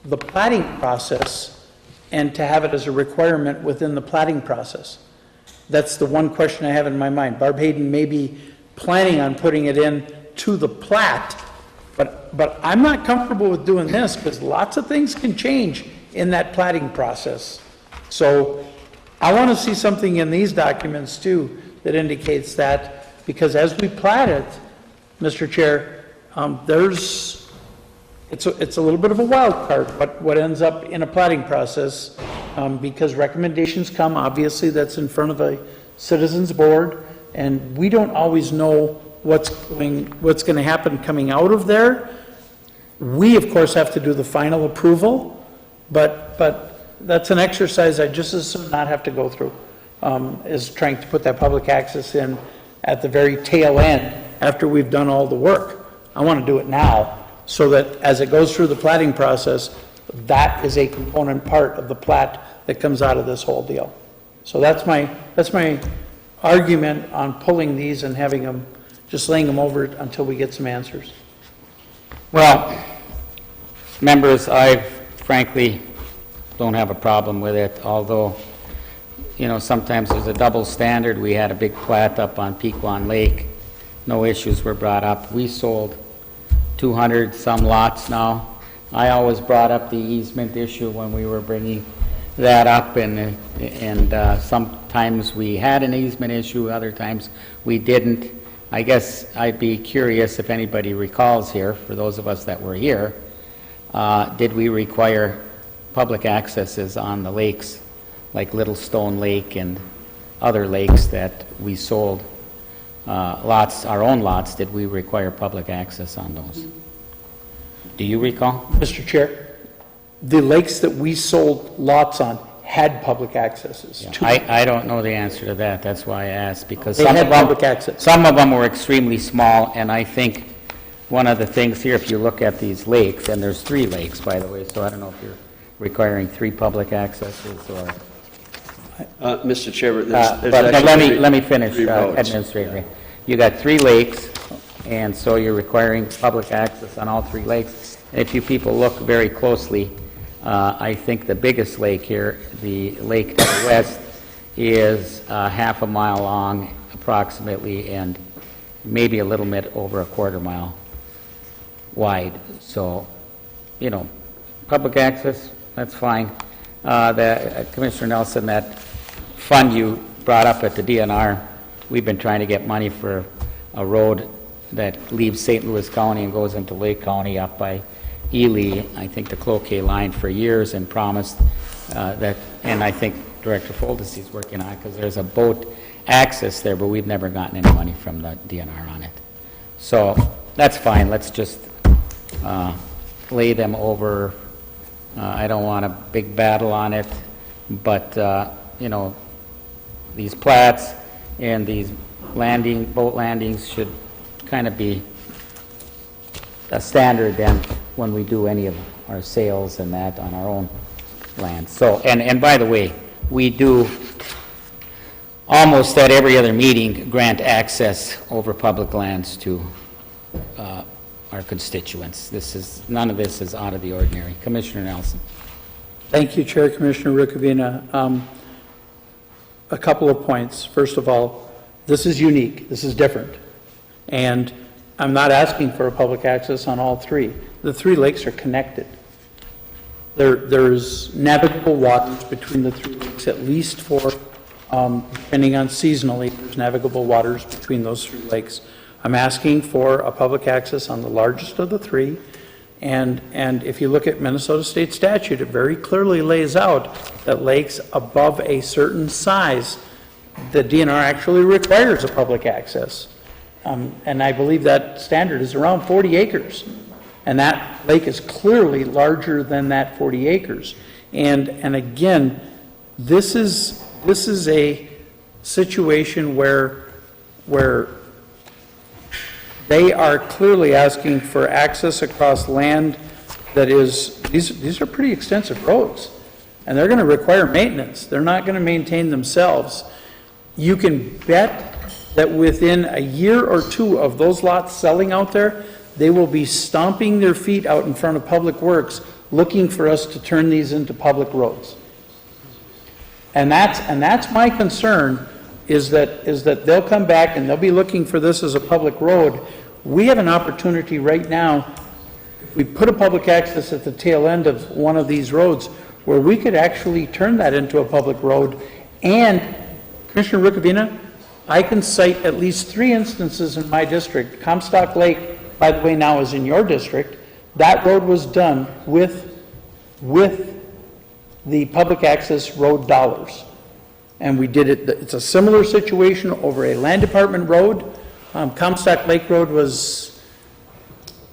the plating process and to have it as a requirement within the plating process. That's the one question I have in my mind. Barb Hayden may be planning on putting it in to the plat, but I'm not comfortable with doing this because lots of things can change in that plating process. So I want to see something in these documents too that indicates that, because as we plat it, Mr. Chair, it's a little bit of a wild card what ends up in a plating process, because recommendations come, obviously that's in front of a citizens board, and we don't always know what's going to happen coming out of there. We of course have to do the final approval, but that's an exercise I just as soon not have to go through, is trying to put that public access in at the very tail end after we've done all the work. I want to do it now so that as it goes through the plating process, that is a component part of the plat that comes out of this whole deal. So that's my argument on pulling these and having them, just laying them over until we get some answers. Well, members, I frankly don't have a problem with it, although, you know, sometimes there's a double standard. We had a big plat up on Pequon Lake. No issues were brought up. We sold 200 some lots now. I always brought up the easement issue when we were bringing that up, and sometimes we had an easement issue, other times we didn't. I guess I'd be curious if anybody recalls here, for those of us that were here, did we require public accesses on the lakes, like Little Stone Lake and other lakes that we sold lots, our own lots? Did we require public access on those? Do you recall? Mr. Chair, the lakes that we sold lots on had public accesses. Yeah, I don't know the answer to that. That's why I asked, because They had public access. Some of them were extremely small, and I think one of the things here, if you look at these lakes, and there's 3 lakes, by the way, so I don't know if you're requiring 3 public accesses or... Mr. Chair, but actually let me finish, 3 votes. Administrator. You got 3 lakes, and so you're requiring public access on all 3 lakes. And if you people look very closely, I think the biggest lake here, the lake to the west, is half a mile long approximately, and maybe a little bit over a quarter mile wide. So, you know, public access, that's fine. Commissioner Nelson, that fund you brought up at the DNR, we've been trying to get money for a road that leaves St. Louis County and goes into Lake County up by Ely, I think the Cloquet line, for years, and promised that, and I think Director Foldis is working on it, because there's a boat access there, but we've never gotten any money from the DNR on it. So that's fine. Let's just lay them over. I don't want a big battle on it, but you know, these plats and these boat landings should kind of be a standard then when we do any of our sales and that on our own land. So, and by the way, we do almost at every other meeting grant access over public lands to our constituents. None of this is out of the ordinary. Commissioner Nelson. Thank you, Chair. Commissioner Rukavina. A couple of points. First of all, this is unique. This is different. And I'm not asking for a public access on all 3. The 3 lakes are connected. There's navigable waters between the 3 lakes, at least for, depending on seasonally, there's navigable waters between those 3 lakes. I'm asking for a public access on the largest of the 3. And if you look at Minnesota State statute, it very clearly lays out that lakes above a certain size, the DNR actually requires a public access. And I believe that standard is around 40 acres. And that lake is clearly larger than that 40 acres. And again, this is this is a situation where they are clearly asking for access across land that is, these are pretty extensive roads, and they're going to require maintenance. They're not going to maintain themselves. You can bet that within a year or two of those lots selling out there, they will be stomping their feet out in front of Public Works looking for us to turn these into public roads. And that's my concern, is that they'll come back and they'll be looking for this as a public road. We have an opportunity right now, if we put a public access at the tail end of one of these roads, where we could actually turn that into a public road. And Commissioner Rukavina, I can cite at least 3 instances in my district. Comstock Lake, by the way, now is in your district. That road was done with the public access road dollars. And we did it, it's a similar situation over a land department road. Comstock Lake Road was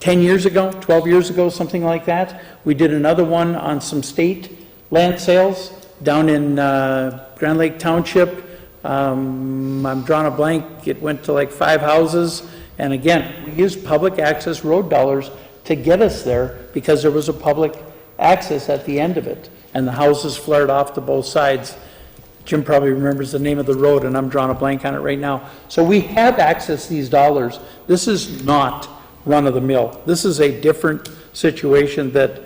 10 years ago, 12 years ago, something like that. We did another one on some state land sales down in Grand Lake Township. I'm drawing a blank, it went to like 5 houses. And again, we used public access road dollars to get us there because there was a public access at the end of it. And the houses flared off to both sides. Jim probably remembers the name of the road, and I'm drawing a blank on it right now. So we have accessed these dollars. This is not run-of-the-mill. This is a different situation that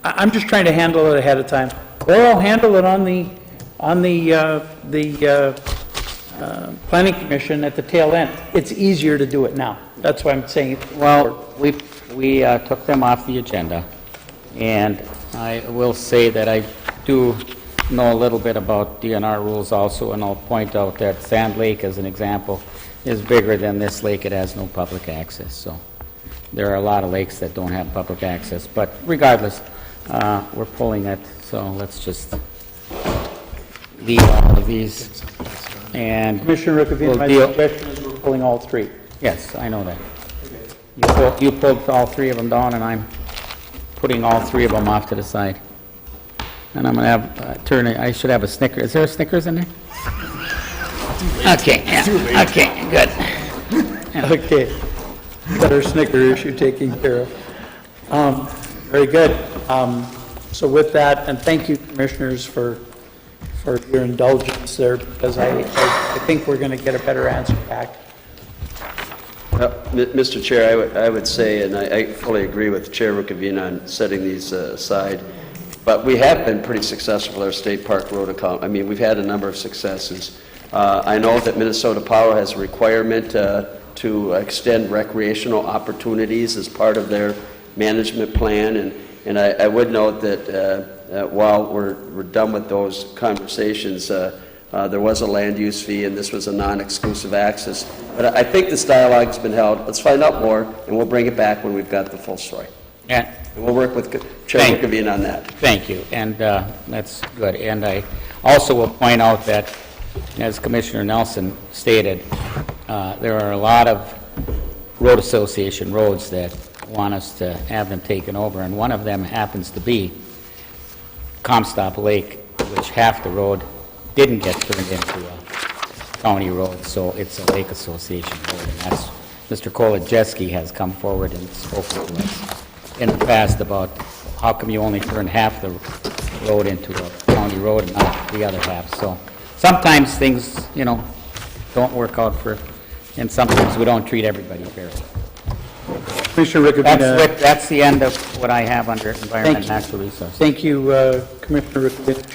I'm just trying to handle it ahead of time. Or I'll handle it on the Planning Commission at the tail end. It's easier to do it now. That's why I'm saying it. Well, we took them off the agenda, and I will say that I do know a little bit about DNR rules also, and I'll point out that Sand Lake, as an example, is bigger than this lake. It has no public access, so there are a lot of lakes that don't have public access. But regardless, we're pulling it, so let's just leave all of these. And Commissioner Rukavina, my suggestion is we're pulling all 3. Yes, I know that. You pulled all 3 of them down, and I'm putting all 3 of them off to the side. And I'm going to have I should have a Snickers. Is there a Snickers in there? Okay, yeah. Okay, good. Okay. Better Snicker issue taken care of. Very good. So with that, and thank you, commissioners, for your indulgence there, because I think we're going to get a better answer back. Mr. Chair, I would say, and I fully agree with Chair Rukavina on setting these aside, but we have been pretty successful with our State Park Road account. I mean, we've had a number of successes. I know that Minnesota Power has a requirement to extend recreational opportunities as part of their management plan, and I would note that while we're done with those conversations, there was a land use fee, and this was a non-exclusive access. But I think this dialogue's been held. Let's find out more, and we'll bring it back when we've got the full story. Yeah. And we'll work with Chair Rukavina on that. Thank you, and that's good. And I also will point out that, as Commissioner Nelson stated, there are a lot of road association roads that want us to have them taken over, and one of them happens to be Comstock Lake, which half the road didn't get turned into a county road, so it's a lake association road, and that's, Mr. Kolodziejski has come forward and spoken to us in the past about how come you only turn half the road into a county road and not the other half. So sometimes things, don't work out and sometimes we don't treat everybody fairly. Commissioner Rukavina. That's the end of what I have under Environment and Natural Resources. Thank you, Commissioner Rukavina,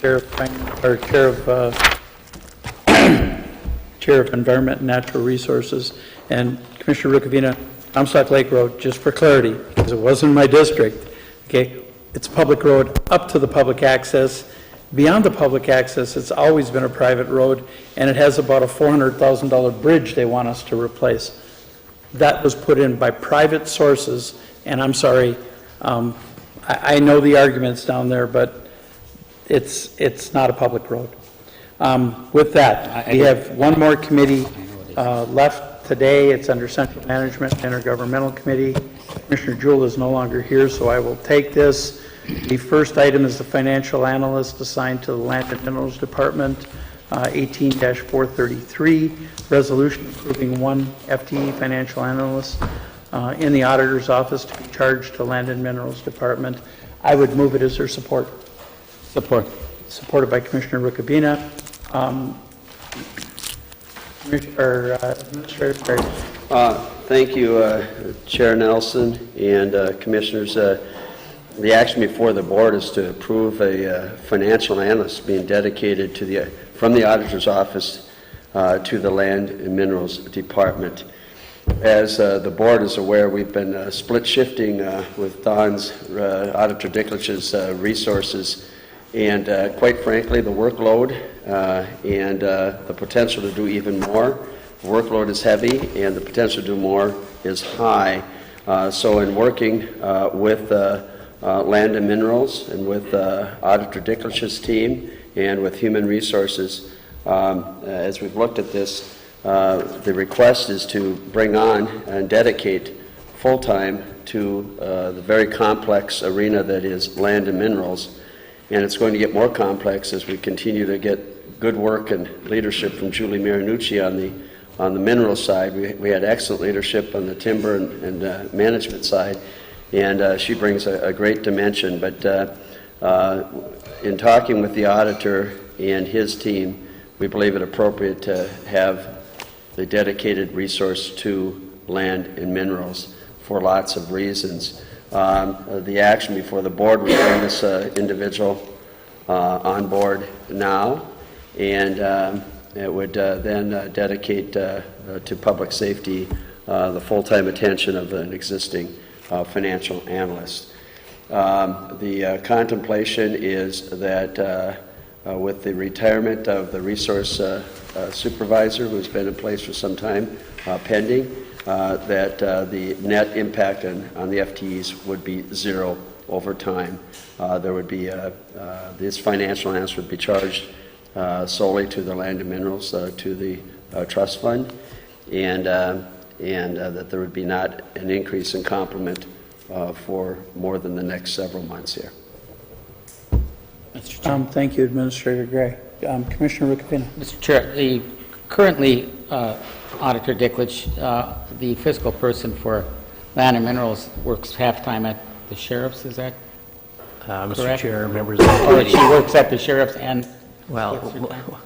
Chair of Environment and Natural Resources. And Commissioner Rukavina, Comstock Lake Road, just for clarity, because it wasn't my district, okay, it's a public road up to the public access. Beyond the public access, it's always been a private road, and it has about a $400,000 bridge they want us to replace. That was put in by private sources, and I'm sorry, I know the arguments down there, but it's not a public road. With that, we have one more committee left today. It's under Central Management and Intergovernmental Committee. Commissioner Jewell is no longer here, so I will take this. The first item is the financial analyst assigned to the Land and Minerals Department, 18-433, resolution approving one FTE financial analyst in the auditor's office to be charged to Land and Minerals Department. I would move it. Is there support? Support. Supported by Commissioner Rukabina. Administrator Perry. Thank you, Chair Nelson and Commissioners. The action before the board is to approve a financial analyst being dedicated to from the auditor's office to the Land and Minerals Department. As the board is aware, we've been split shifting with Don's, Auditor Dicklich's resources, and quite frankly, the workload and the potential to do even more. The workload is heavy, and the potential to do more is high. So in working with Land and Minerals and with Auditor Dicklich's team and with Human Resources, as we've looked at this, the request is to bring on and dedicate full-time to the very complex arena that is land and minerals. And it's going to get more complex as we continue to get good work and leadership from Julie Marinucci on the mineral side. We had excellent leadership on the timber and management side, and she brings a great dimension. But in talking with the auditor and his team, we believe it appropriate to have the dedicated resource to land and minerals for lots of reasons. The action before the board would bring this individual on board now, and it would then dedicate to public safety the full-time attention of an existing financial analyst. The contemplation is that with the retirement of the resource supervisor, who's been in place for some time pending, that the net impact on the FTEs would be zero over time. There would be this financial analyst would be charged solely to the Land and Minerals, to the trust fund, and that there would be not an increase in complement for more than the next several months here. Thank you, Administrator Gray. Commissioner Rukavina. Mr. Chair, currently Auditor Dicklich, the fiscal person for Land and Minerals, works half-time at the sheriff's, is that Mr. correct? Chair, members of the Or committee. she works at the sheriff's and... Well,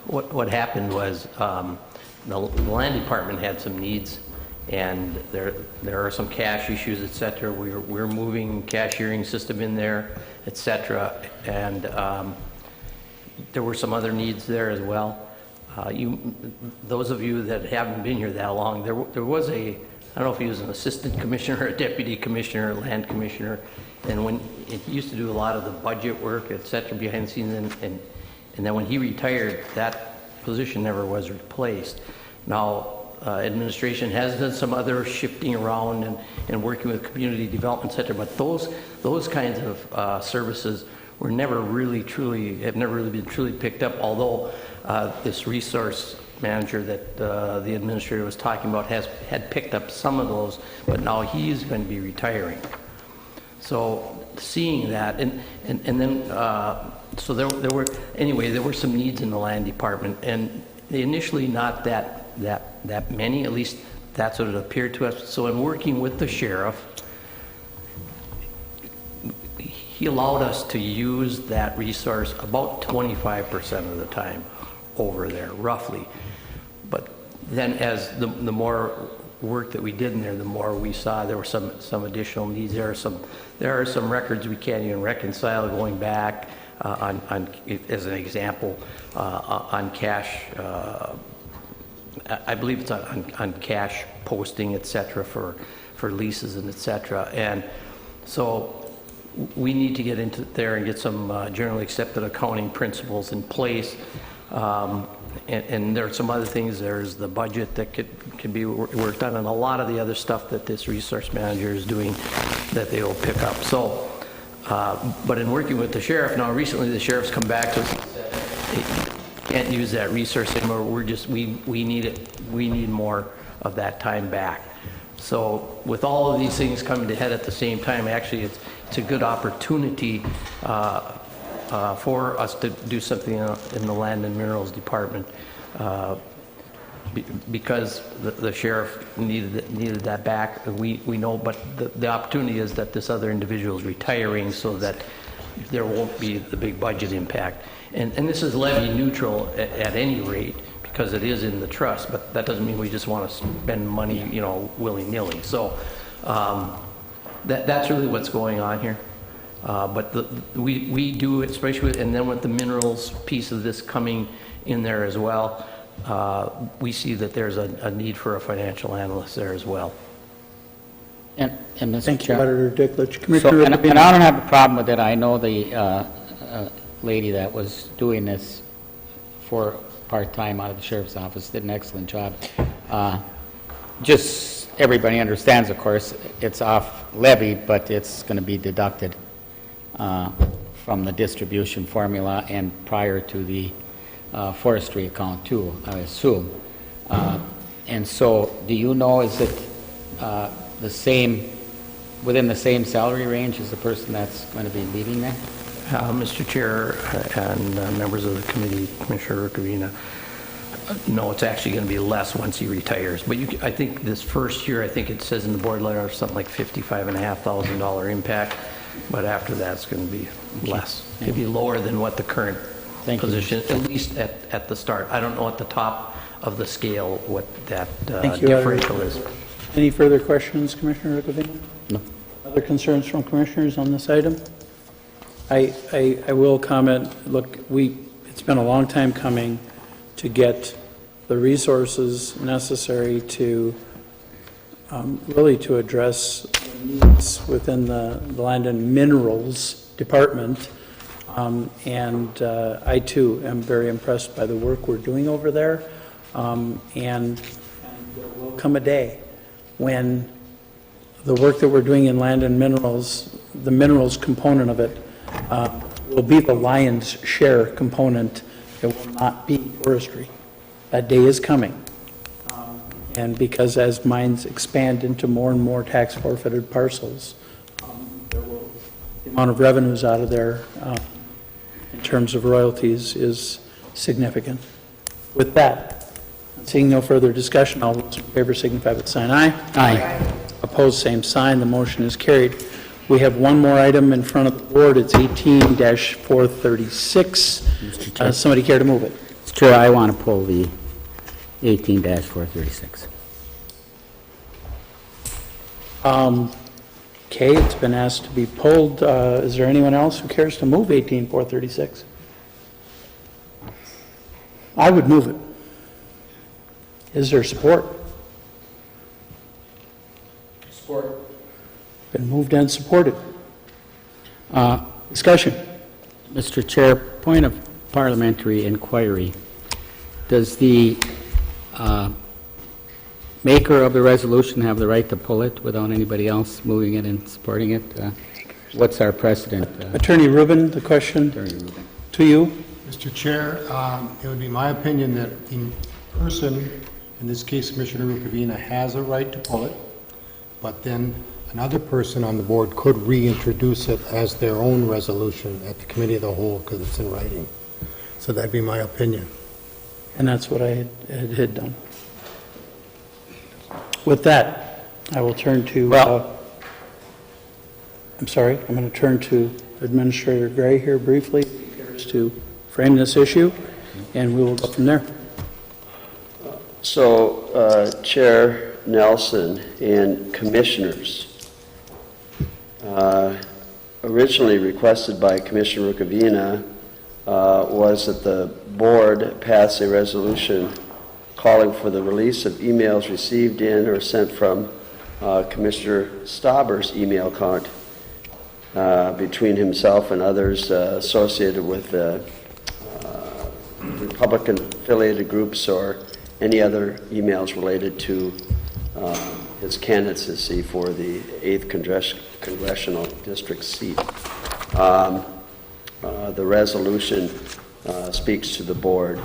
what happened was the land department had some needs, and there are some cash issues, et cetera. We're moving cashiering system in there, et cetera, and there were some other needs there as well. Those of you that haven't been here that long, there was I don't know if he was an assistant commissioner, a deputy commissioner, land commissioner, and when it used to do a lot of the budget work, et cetera, behind the scenes, and then when he retired, that position never was replaced. Now, administration has done some other shifting around and working with community development, et cetera, but those kinds of services were never really been truly picked up, although this resource manager that the administrator was talking about had picked up some of those, but now he's going to be retiring. So seeing that, and then so there were some needs in the land department, and initially not that many, at least that's what it appeared to us. So in working with the sheriff, he allowed us to use that resource about 25% of the time over there, roughly. But then as the more work that we did in there, the more we saw there were some additional needs. There are some records we can't even reconcile going back on as an example, on cash, I believe it's on cash posting, et cetera, for leases and et cetera. And so we need to get into there and get some generally accepted accounting principles in place. And there are some other things. There's the budget that can be worked on, and a lot of the other stuff that this resource manager is doing that they will pick up. So, but in working with the sheriff, now recently the sheriff's come back to us and said, hey, can't use that resource anymore. We need it. We need more of that time back. So with all of these things coming to head at the same time, actually it's a good opportunity for us to do something in the Land and Minerals Department because the sheriff needed that back. We know, but the opportunity is that this other individual is retiring so that there won't be the big budget impact. And this is levy neutral at any rate because it is in the trust, but that doesn't mean we just want to spend money, you know, willy-nilly. So that's really what's going on here. But we do, especially with, and then with the minerals piece of this coming in there as well, we see that there's a need for a financial analyst there as well. And Mr. Thank you, Chair. Auditor Dicklich. Commissioner And Rubino. I don't have a problem with it. I know the lady that was doing this for part-time out of the sheriff's office did an excellent job. Just everybody understands, of course, it's off levy, but it's going to be deducted from the distribution formula and prior to the forestry account too, I assume. And so, do you know, is it the same, within the same salary range as the person that's going to be leaving there? Mr. Chair and members of the committee, Commissioner Rukavina, no, it's actually going to be less once he retires. But I think this first year, I think it says in the board letter something like $55,500 impact. But after that, it's going to be less. It'll be lower than what the current position, at least at the start. I don't know at the top of the scale what that differential is. Any further questions, Commissioner Rukavina? No. Other concerns from commissioners on this item? I will comment, look, it's been a long time coming to get the resources necessary to really to address the needs within the Land and Minerals Department. And I too am very impressed by the work we're doing over there. And there will come a day when the work that we're doing in land and minerals, the minerals component of it, will be the lion's share component. It will not be forestry. That day is coming. And because as mines expand into more and more tax forfeited parcels, the amount of revenues out of there in terms of royalties is significant. With that, seeing no further discussion, all those in favor signify by saying aye. Aye. Opposed, same sign. The motion is carried. We have one more item in front of the board. It's 18-436. Somebody care to move it? Mr. Chair, I want to pull the 18-436. Okay, it's been asked to be pulled. Is there anyone else who cares to move 18-436? I would move it. Is there support? Support. Been moved and supported. Discussion. Mr. Chair, point of parliamentary inquiry. Does the maker of the resolution have the right to pull it without anybody else moving it and supporting it? What's our precedent? Attorney Rubin, the question to you. Mr. Chair, it would be my opinion that the person, in this case Commissioner Rukavina, has a right to pull it, but then another person on the board could reintroduce it as their own resolution at the committee of the whole because it's in writing. So that'd be my opinion. And that's what I had done. With that, I will turn to, I'm sorry, I'm going to turn to Administrator Gray here briefly to frame this issue, and we will go from there. So, Chair Nelson and Commissioners, originally requested by Commissioner Rukavina was that the board pass a resolution calling for the release of emails received in or sent from Commissioner Stauber's email account between himself and others associated with Republican-affiliated groups or any other emails related to his candidacy for the 8th Congressional District seat. The resolution speaks to the board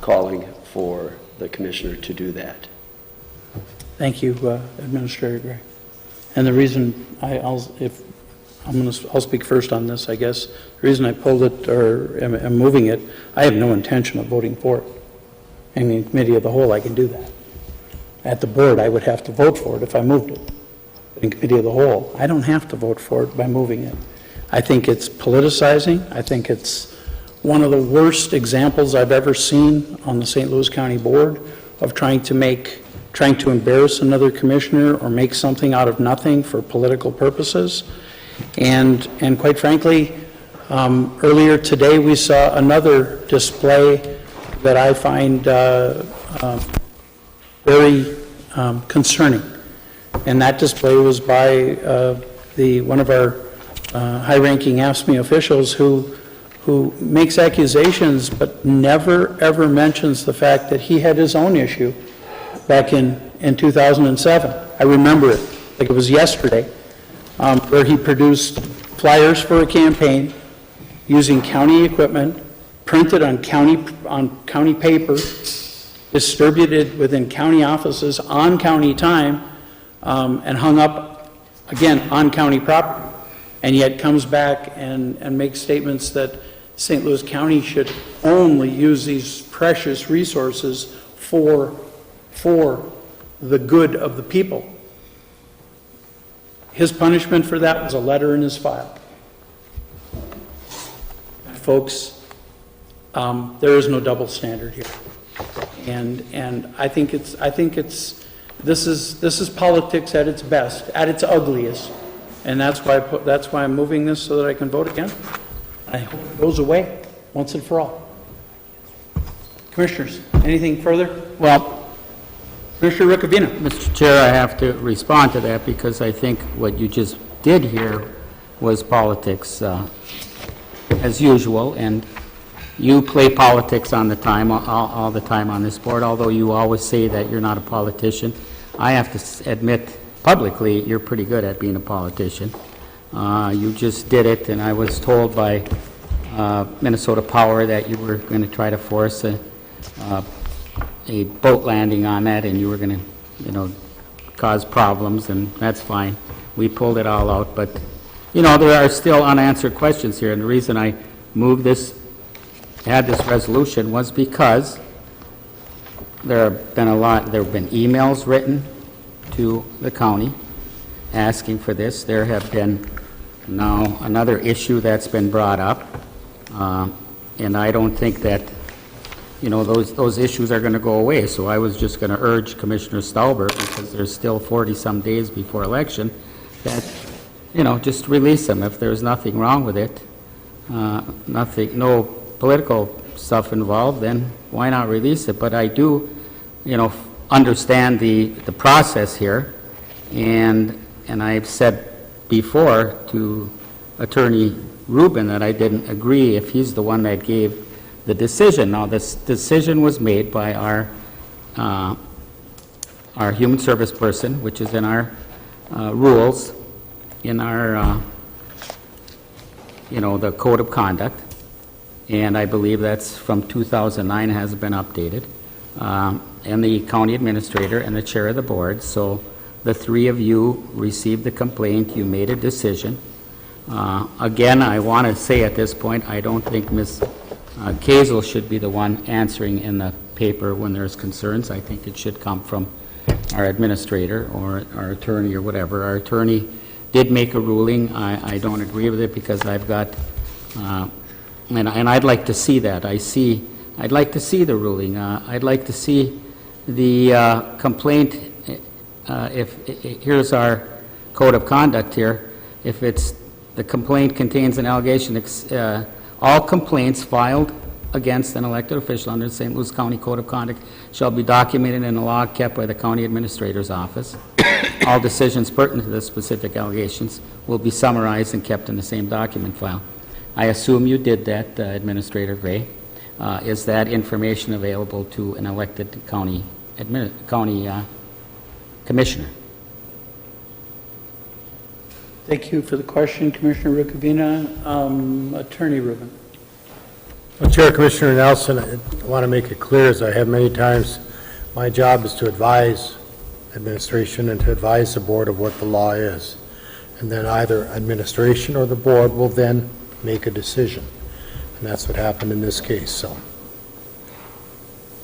calling for the commissioner to do that. Thank you, Administrator Gray. And the reason I'll speak first on this, I guess. The reason I pulled it or am moving it, I have no intention of voting for it. I mean, committee of the whole, I can do that. At the board, I would have to vote for it if I moved it. But in committee of the whole, I don't have to vote for it by moving it. I think it's politicizing. I think it's one of the worst examples I've ever seen on the St. Louis County Board of trying to embarrass another commissioner or make something out of nothing for political purposes. And quite frankly, earlier today we saw another display that I find very concerning. And that display was by one of our high-ranking AFSCME officials who makes accusations but never ever mentions the fact that he had his own issue back in 2007. I remember it like it was yesterday, where he produced flyers for a campaign using county equipment, printed on county paper, distributed within county offices on county time, and hung up, again, on county property. And yet comes back and makes statements that St. Louis County should only use these precious resources for the good of the people. His punishment for that was a letter in his file. Folks, there is no double standard here, and I think this is politics at its best, at its ugliest, and that's why I'm moving this so that I can vote again. I hope it goes away once and for all. Commissioners, anything further? Well, Commissioner Rukavina. Mr. Chair, I have to respond to that because I think what you just did here was politics as usual, and you play politics on the time, all the time on this board, although you always say that you're not a politician. I have to admit publicly you're pretty good at being a politician. You just did it, and I was told by Minnesota Power that you were going to try to force a boat landing on that, and you were going to, cause problems, and that's fine. We pulled it all out, but, there are still unanswered questions here, and the reason I moved this, had this resolution was because there have been emails written to the county asking for this. There have been now another issue that's been brought up, and I don't think that those issues are going to go away. So I was just going to urge Commissioner Stauber, because there's still 40-some days before election, that just release them if there's nothing wrong with it, no political stuff involved. Then why not release it? But I do, understand the process here, and I've said before to Attorney Rubin that I didn't agree if he's the one that gave the decision. Now, this decision was made by our human service person, which is in our rules, in our the code of conduct, and I believe that's from 2009, has been updated, and the county administrator and the chair of the board. So the three of you received the complaint, you made a decision. Again, I want to say at this point, I don't think Ms. Kazel should be the one answering in the paper when there's concerns. I think it should come from our administrator or our attorney or whatever. Our attorney did make a ruling. I don't agree with it because I've got, and I'd like to see that. I'd like to see the ruling. I'd like to see the complaint. Here's our code of conduct here. If the complaint contains an allegation, all complaints filed against an elected official under the St. Louis County Code of Conduct shall be documented in a log kept by the county administrator's office. All decisions pertinent to the specific allegations will be summarized and kept in the same document file. I assume you did that, Administrator Gray. Is that information available to an elected county commissioner? Thank you for the question, Commissioner Rukavina. Attorney Rubin. Well, Chair, Commissioner Nelson, I want to make it clear, as I have many times, my job is to advise administration and to advise the board of what the law is. And then either administration or the board will then make a decision. And that's what happened in this case, so.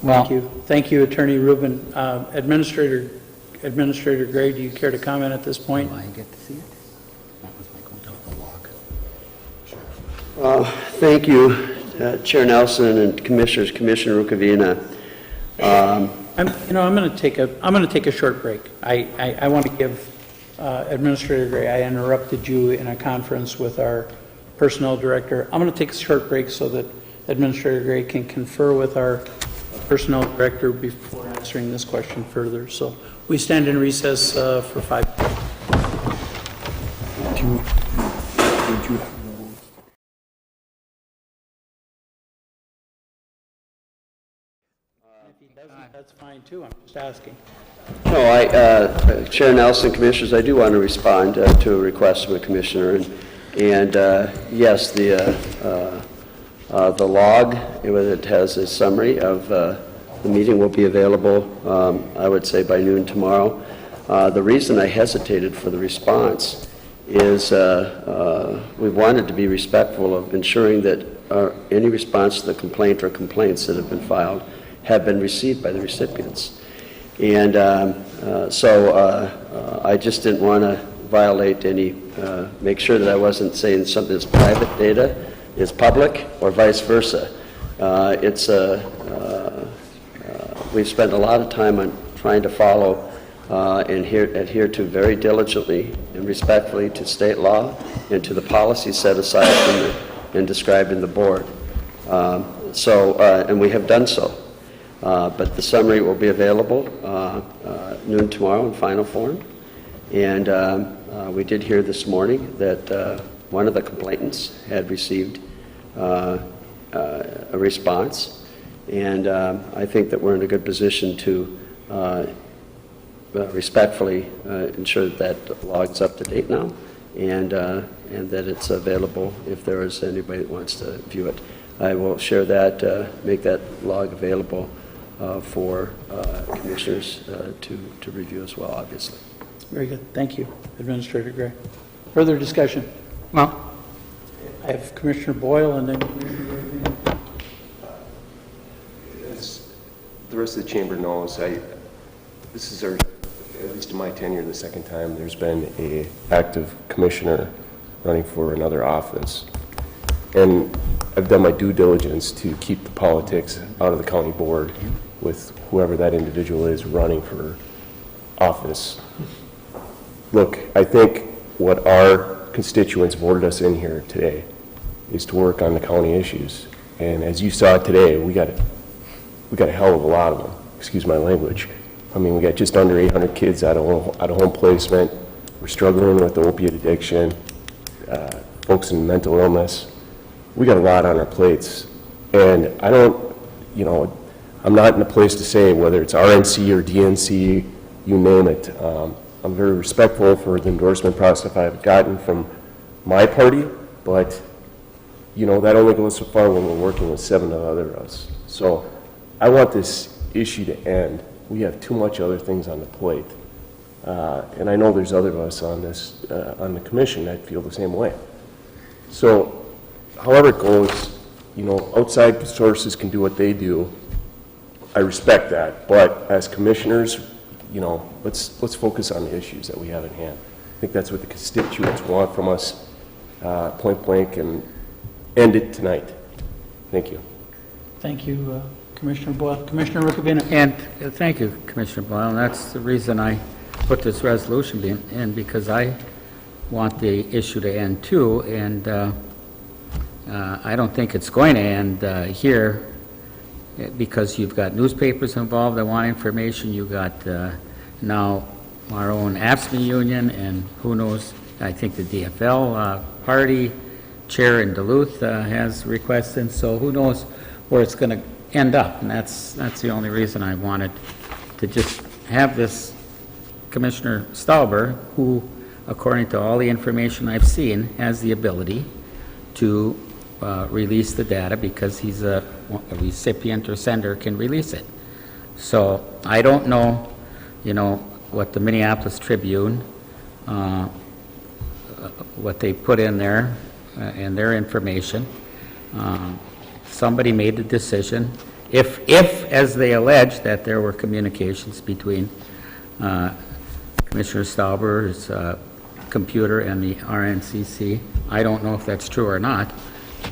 Thank you. Thank you, Attorney Rubin. Administrator Gray, do you care to comment at this point? I get to see it? Thank you, Chair Nelson and Commissioners, Commissioner Rukavina. I'm going to take a short break. I want to give Administrator Gray, I interrupted you in a conference with our personnel director. I'm going to take a short break so that Administrator Gray can confer with our personnel director before answering this question further. So we stand in recess for 5 minutes. That's fine too, I'm just asking. No, Chair Nelson, Commissioners, I do want to respond to a request from a Commissioner. And yes, the log, it has a summary of the meeting will be available, I would say, by noon tomorrow. The reason I hesitated for the response is we wanted to be respectful of ensuring that any response to the complaint or complaints that have been filed have been received by the recipients. And so I just didn't want to violate any, make sure that I wasn't saying something that's private data is public or vice versa. We've spent a lot of time on trying to follow and adhere to very diligently and respectfully to state law and to the policy set aside and described in the board. And we have done so. But the summary will be available noon tomorrow in final form. And we did hear this morning that one of the complainants had received a response. And I think that we're in a good position to respectfully ensure that log is up to date now and that it's available if there is anybody that wants to view it. I will share that, make that log available for commissioners to review as well, obviously. Very good. Thank you, Administrator Gray. Further discussion? Well, I have Commissioner Boyle and then as the rest of the chamber knows, this is at least in my tenure, the second time there's been an active commissioner running for another office. And I've done my due diligence to keep the politics out of the county board with whoever that individual is running for office. Look, I think what our constituents voted us in here today is to work on the county issues. And as you saw today, we got a hell of a lot of them, excuse my language. I mean, we got just under 800 kids out of home placement. We're struggling with opiate addiction, folks in mental illness. We got a lot on our plates. And I don't, I'm not in a place to say whether it's RNC or DNC, you name it. I'm very respectful for the endorsement process I've gotten from my party, but that only goes so far when we're working with 7 other of us. So I want this issue to end. We have too much other things on the plate. And I know there's other of us on this, on the commission that feel the same way. So however it goes, outside sources can do what they do. I respect that, but as commissioners, let's focus on the issues that we have at hand. I think that's what the constituents want from us, point blank, and end it tonight. Thank you. Thank you, Commissioner Boyle. Commissioner Rukavina. And thank you, Commissioner Boyle. And that's the reason I put this resolution in, because I want the issue to end too. And I don't think it's going to end here, because you've got newspapers involved that want information. You've got now our own AFSCME union, and who knows, I think the DFL party chair in Duluth has requested, so who knows where it's going to end up. And that's the only reason I wanted to just have this Commissioner Stauber, who, according to all the information I've seen, has the ability to release the data, because he's a recipient or sender, can release it. So I don't know, what the Minneapolis Tribune, what they put in there, and their information. Somebody made the decision, if, as they allege, that there were communications between Commissioner Stauber's computer and the RNCC. I don't know if that's true or not,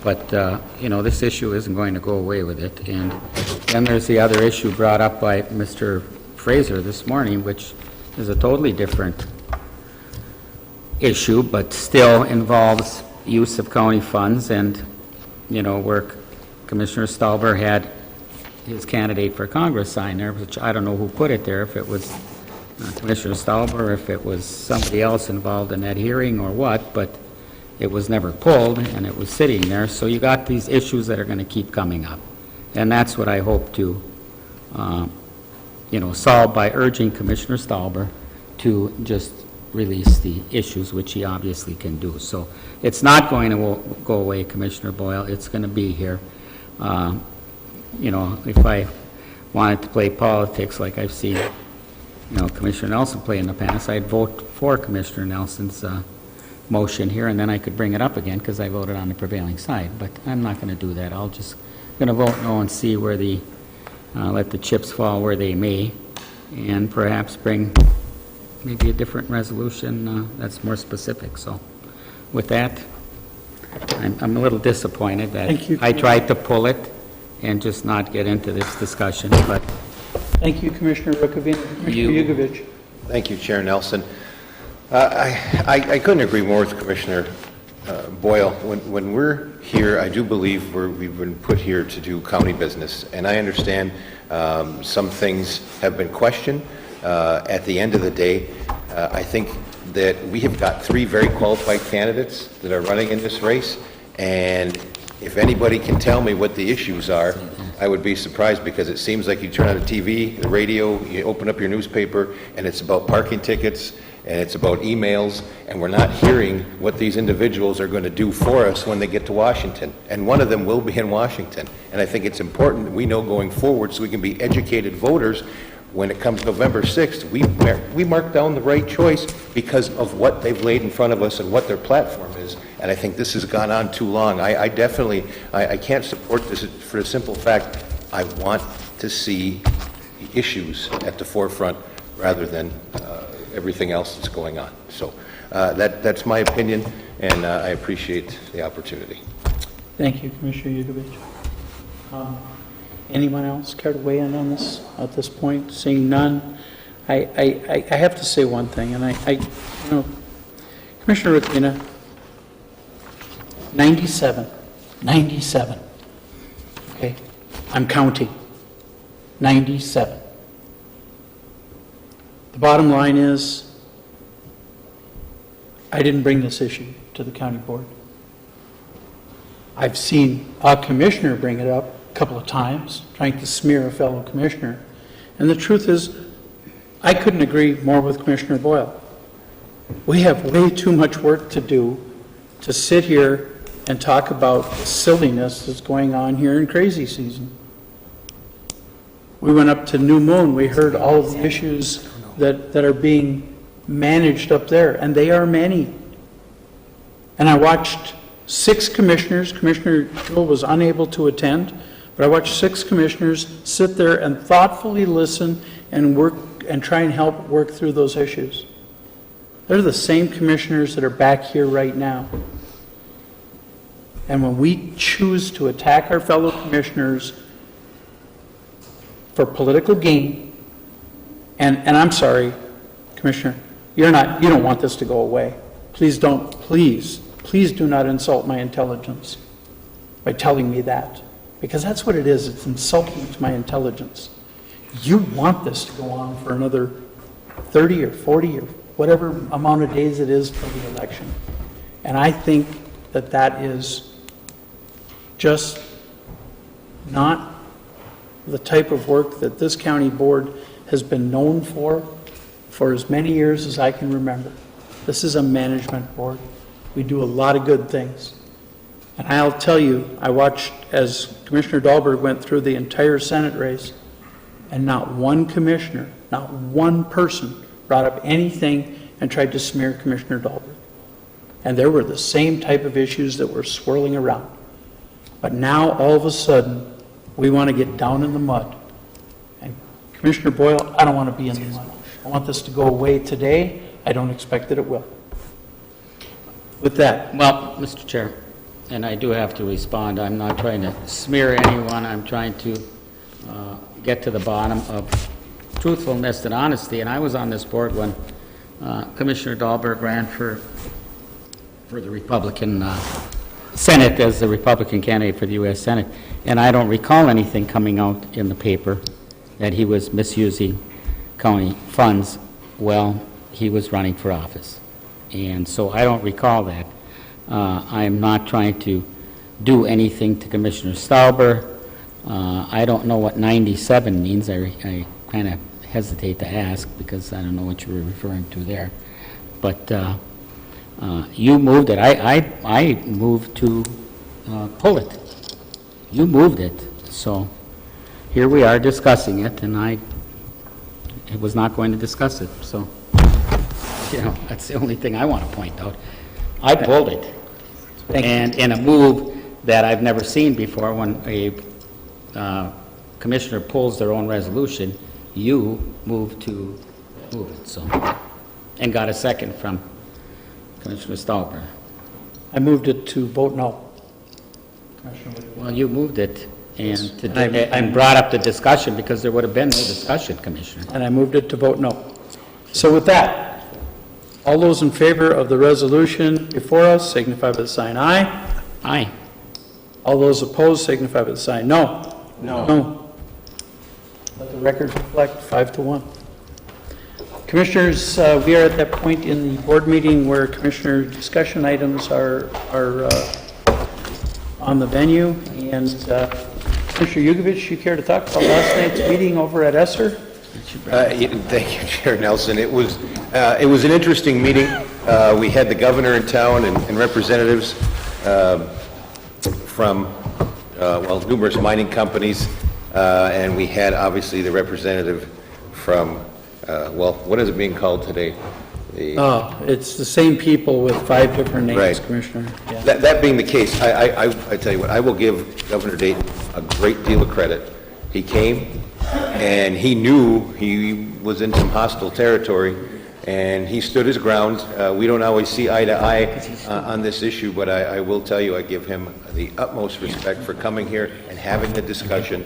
but, this issue isn't going to go away with it. And then there's the other issue brought up by Mr. Fraser this morning, which is a totally different issue, but still involves use of county funds, and, where Commissioner Stauber had his candidate for Congress sign there, which I don't know who put it there, if it was Commissioner Stauber, if it was somebody else involved in that hearing or what, but it was never pulled, and it was sitting there. So you got these issues that are going to keep coming up. And that's what I hope to, solve by urging Commissioner Stauber to just release the issues, which he obviously can do. So it's not going to go away, Commissioner Boyle. It's going to be here. If I wanted to play politics like I've seen, Commissioner Nelson play in the past, I'd vote for Commissioner Nelson's motion here, and then I could bring it up again because I voted on the prevailing side. But I'm not going to do that. I'll just going to vote no and see where let the chips fall where they may, and perhaps bring maybe a different resolution that's more specific. So with that, I'm a little disappointed that I tried to pull it and just not get into this discussion. But thank you, Commissioner Rukavina. Commissioner Yugovich. Thank you, Chair Nelson. I couldn't agree more with Commissioner Boyle. When we're here, I do believe we've been put here to do county business, and I understand some things have been questioned. At the end of the day, I think that we have got 3 very qualified candidates that are running in this race, and if anybody can tell me what the issues are, I would be surprised, because it seems like you turn on the TV, the radio, you open up your newspaper, and it's about parking tickets, and it's about emails, and we're not hearing what these individuals are going to do for us when they get to Washington. And one of them will be in Washington. And I think it's important that we know going forward, so we can be educated voters when it comes November 6th, we mark down the right choice because of what they've laid in front of us and what their platform is. And I think this has gone on too long. I definitely can't support this for the simple fact I want to see the issues at the forefront rather than everything else that's going on. So that's my opinion, and I appreciate the opportunity. Thank you, Commissioner Yugovich. Anyone else care to weigh in on this at this point? Seeing none, I have to say one thing, and Commissioner Rukavina, 97, okay? I'm counting, 97. The bottom line is, I didn't bring this issue to the county board. I've seen a commissioner bring it up a couple of times, trying to smear a fellow commissioner. And the truth is, I couldn't agree more with Commissioner Boyle. We have way too much work to do to sit here and talk about the silliness that's going on here in crazy season. We went up to New Moon, we heard all of the issues that are being managed up there, and they are many. And I watched 6 commissioners, Commissioner Jewell was unable to attend, but I watched 6 commissioners sit there and thoughtfully listen and work and try and help work through those issues. They're the same commissioners that are back here right now. And when we choose to attack our fellow commissioners for political gain, and I'm sorry, Commissioner, you don't want this to go away. Please do not insult my intelligence by telling me that, because that's what it is. It's insulting to my intelligence. You want this to go on for another 30 or 40 or whatever amount of days it is for the election. And I think that that is just not the type of work that this county board has been known for as many years as I can remember. This is a management board. We do a lot of good things. And I'll tell you, I watched as Commissioner Dahlberg went through the entire Senate race, and not one commissioner, not one person brought up anything and tried to smear Commissioner Dahlberg. And there were the same type of issues that were swirling around. But now, all of a sudden, we want to get down in the mud. And Commissioner Boyle, I don't want to be in the mud. I want this to go away today. I don't expect that it will. With that. Well, Mr. Chair, and I do have to respond. I'm not trying to smear anyone. I'm trying to get to the bottom of truthfulness and honesty. And I was on this board when Commissioner Dahlberg ran for the Republican Senate as the Republican candidate for the U.S. Senate. And I don't recall anything coming out in the paper that he was misusing county funds while he was running for office. And so I don't recall that. I am not trying to do anything to Commissioner Stauber. I don't know what 97 means. I kind of hesitate to ask because I don't know what you were referring to there. But you moved it. I moved to pull it. You moved it. So here we are discussing it, and I was not going to discuss it. So, you know, that's the only thing I want to point out. I pulled it. And in a move that I've never seen before, when a commissioner pulls their own resolution, you move to move it, so, and got a second from Commissioner Stauber. I moved it to vote no. Well, you moved it, and brought up the discussion because there would have been no discussion, Commissioner. And I moved it to vote no. So with that, all those in favor of the resolution before us signify by the sign aye. Aye. All those opposed signify by the sign no. No. No. Let the record reflect 5-1. Commissioners, we are at that point in the board meeting where commissioner discussion items are on the venue. And Commissioner Yugovich, you care to talk about last night's meeting over at Esser? Thank you, Chair Nelson. It was an interesting meeting. We had the governor in town and representatives from numerous mining companies, and we had obviously the representative from what is it being called today? It's the same people with 5 different names, right. Commissioner. Yeah. That being the case, I tell you what, I will give Governor Dayton a great deal of credit. He came, and he knew he was in some hostile territory, and he stood his ground. We don't always see eye to eye on this issue, but I will tell you, I give him the utmost respect for coming here and having the discussion.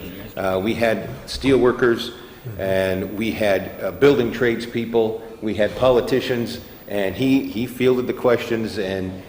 We had steel workers, and we had building tradespeople, we had politicians, and he fielded the questions, and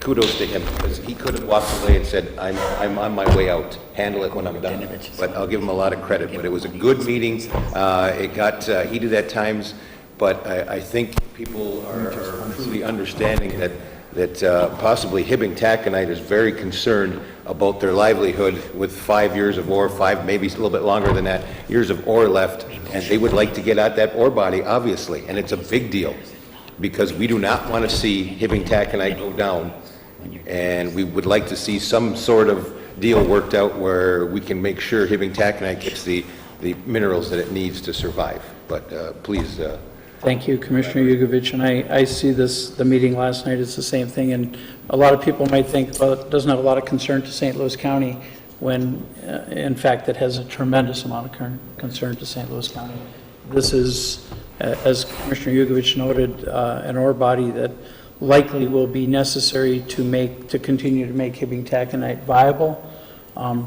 kudos to him, because he could have walked away and said, I'm on my way out, handle it when I'm done. But I'll give him a lot of credit. But it was a good meeting. It got heated at times, but I think people are truly understanding that possibly Hibbing Taconite is very concerned about their livelihood with 5 years of ore, 5, maybe a little bit longer than that, years of ore left, and they would like to get at that ore body, obviously, and it's a big deal, because we do not want to see Hibbing Taconite go down, and we would like to see some sort of deal worked out where we can make sure Hibbing Taconite gets the minerals that it needs to survive. But please... Thank you, Commissioner Yugovich, and I see the meeting last night is the same thing, and a lot of people might think, well, it doesn't have a lot of concern to St. Louis County, when in fact it has a tremendous amount of concern to St. Louis County. This is, as Commissioner Yugovich noted, an ore body that likely will be necessary to continue to make Hibbing Taconite viable.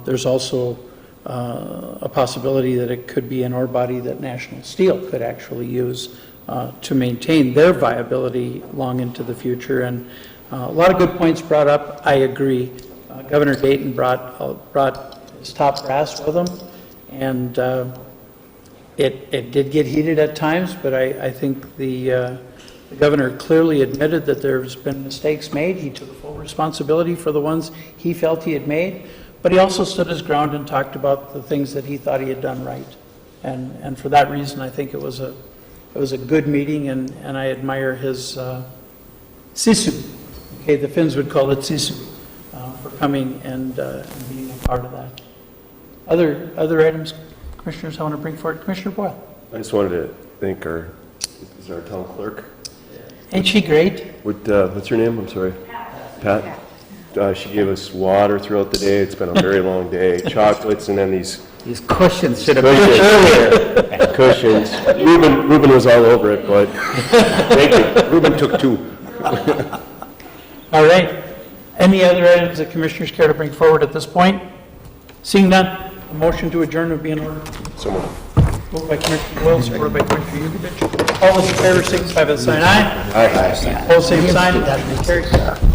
There's also a possibility that it could be an ore body that National Steel could actually use to maintain their viability long into the future. And a lot of good points brought up. I agree. Governor Dayton brought his top brass with him, and it did get heated at times, but I think the governor clearly admitted that there's been mistakes made. He took full responsibility for the ones he felt he had made, but he also stood his ground and talked about the things that he thought he had done right. And for that reason, I think it was a good meeting, and I admire his sisu. Okay, the Finns would call it sisu, for coming and being a part of that. Other items, commissioners, I want to bring forward. Commissioner Boyle. I just wanted to thank our is our town clerk. Ain't she great? What's her name? I'm sorry. Pat. She gave us water throughout the day. It's been a very long day. Chocolates and then these cushions should have been earlier. Cushions. Ruben was all over it, but thank you. Ruben took 2. All right. Any other items that commissioners care to bring forward at this point? Seeing none, a motion to adjourn would be in order. So moved. Moved by Commissioner Boyle, supported by Commissioner Yukevich. All those in favor signify by saying aye. Aye. Opposed, same sign. Motion carries.